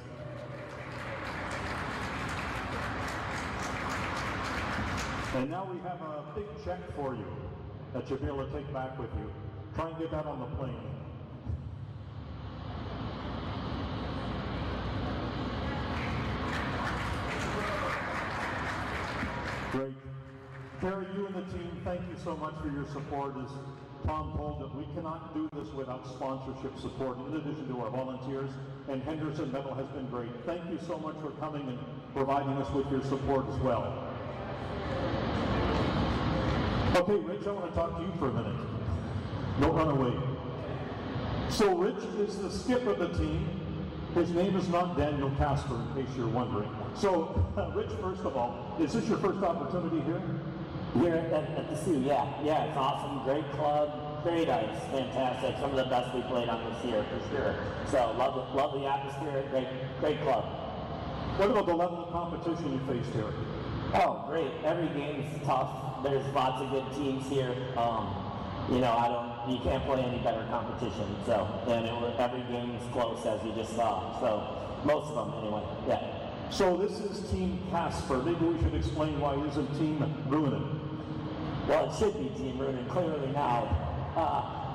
And now we have a big check for you that you'll be able to take back with you. Try and get that on the plane. Great. Terry, you and the team, thank you so much for your support. As Tom told that we cannot do this without sponsorship support, in addition to our volunteers, and Henderson Metal has been great. Thank you so much for coming and providing us with your support as well. Okay, Rich, I want to talk to you for a minute. Don't run away. So Rich is the skip of the team. His name is not Daniel Casper, in case you're wondering. So, Rich, first of all, is this your first opportunity here? Here at the Sioux, yeah, it's awesome, great club, great ice, fantastic, some of the best we played on this year, for sure. So, love the atmosphere, great club. What about the level of competition you faced here? Oh, great, every game is tough, there's lots of good teams here. You know, you can't play any better competition, so, and every game is close, as you just saw, so, most of them anyway, yeah. So this is Team Casper. Maybe we should explain why isn't Team Ruinen? Well, it should be Team Ruinen, clearly now.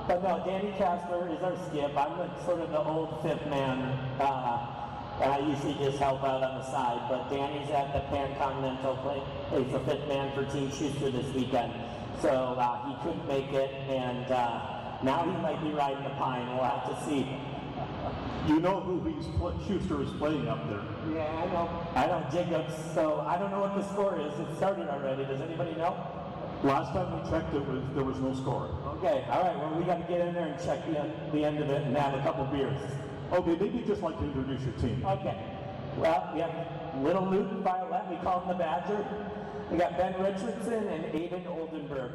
But no, Danny Casper is our skip. I'm sort of the old fifth man, and I usually just help out on the side. But Danny's at the Pan-Continental play. He's the fifth man for Team Schuster this weekend. So he couldn't make it, and now he might be riding the pine. We'll have to see. You know who Schuster is playing up there? Yeah, I know. I know Jacobs, so I don't know what the score is. It started already. Does anybody know? Last time we checked, there was no score. Okay, all right. Well, we got to get in there and check the end of it and have a couple beers. Okay, maybe you'd just like to introduce your team. Okay. Well, we have Little Luke Violet. We call him the Badger. We got Ben Richardson and Aiden Oldenburg.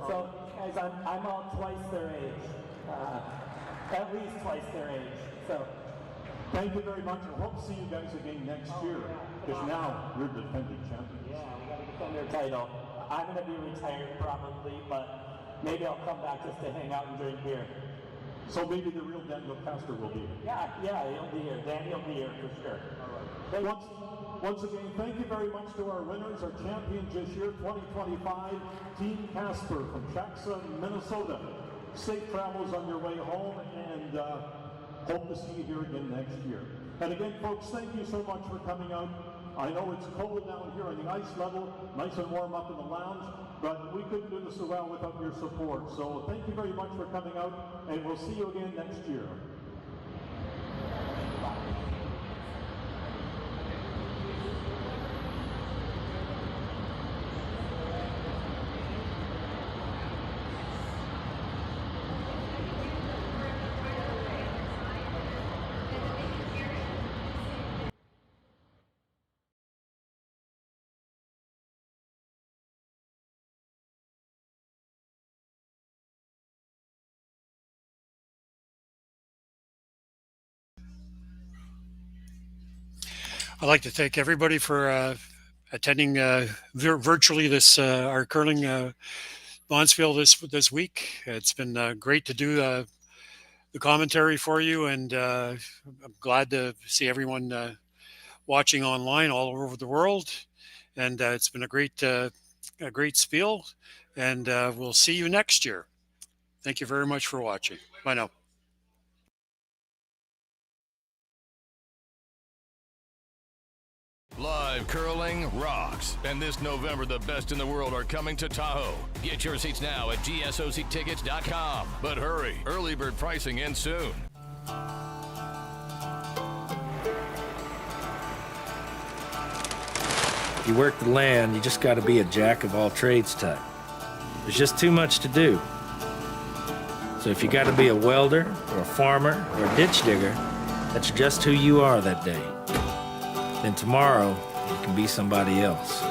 So, guys, I'm all twice their age. At least twice their age. So, thank you very much. I hope to see you guys again next year. Because now you're defending champions. Yeah, we got to defend our title. I'm going to be retired probably, but maybe I'll come back just to hang out and drink beer. So maybe the real Daniel Casper will be here. Yeah, he'll be here. Danny will be here for sure. All right. Once again, thank you very much to our winners, our champions this year, 2025, Team Casper from Chaska, Minnesota. Safe travels on your way home, and hope to see you here again next year. And again, folks, thank you so much for coming out. I know it's cold down here on the ice level, nice and warm up in the lounge, but we couldn't do this so well without your support. So thank you very much for coming out, and we'll see you again next year. I'd like to thank everybody for attending virtually this our curling Bonspiel this week. It's been great to do the commentary for you, and I'm glad to see everyone watching online all over the world. And it's been a great spiel, and we'll see you next year. Thank you very much for watching. Bye now. Live curling rocks. And this November, the best in the world are coming to Tahoe. Get your seats now at gsoctickets.com. But hurry, early bird pricing ends soon. If you work the land, you just got to be a jack of all trades type. There's just too much to do. So if you got to be a welder or a farmer or a ditch digger, that's just who you are that day. Then tomorrow, you can be somebody else.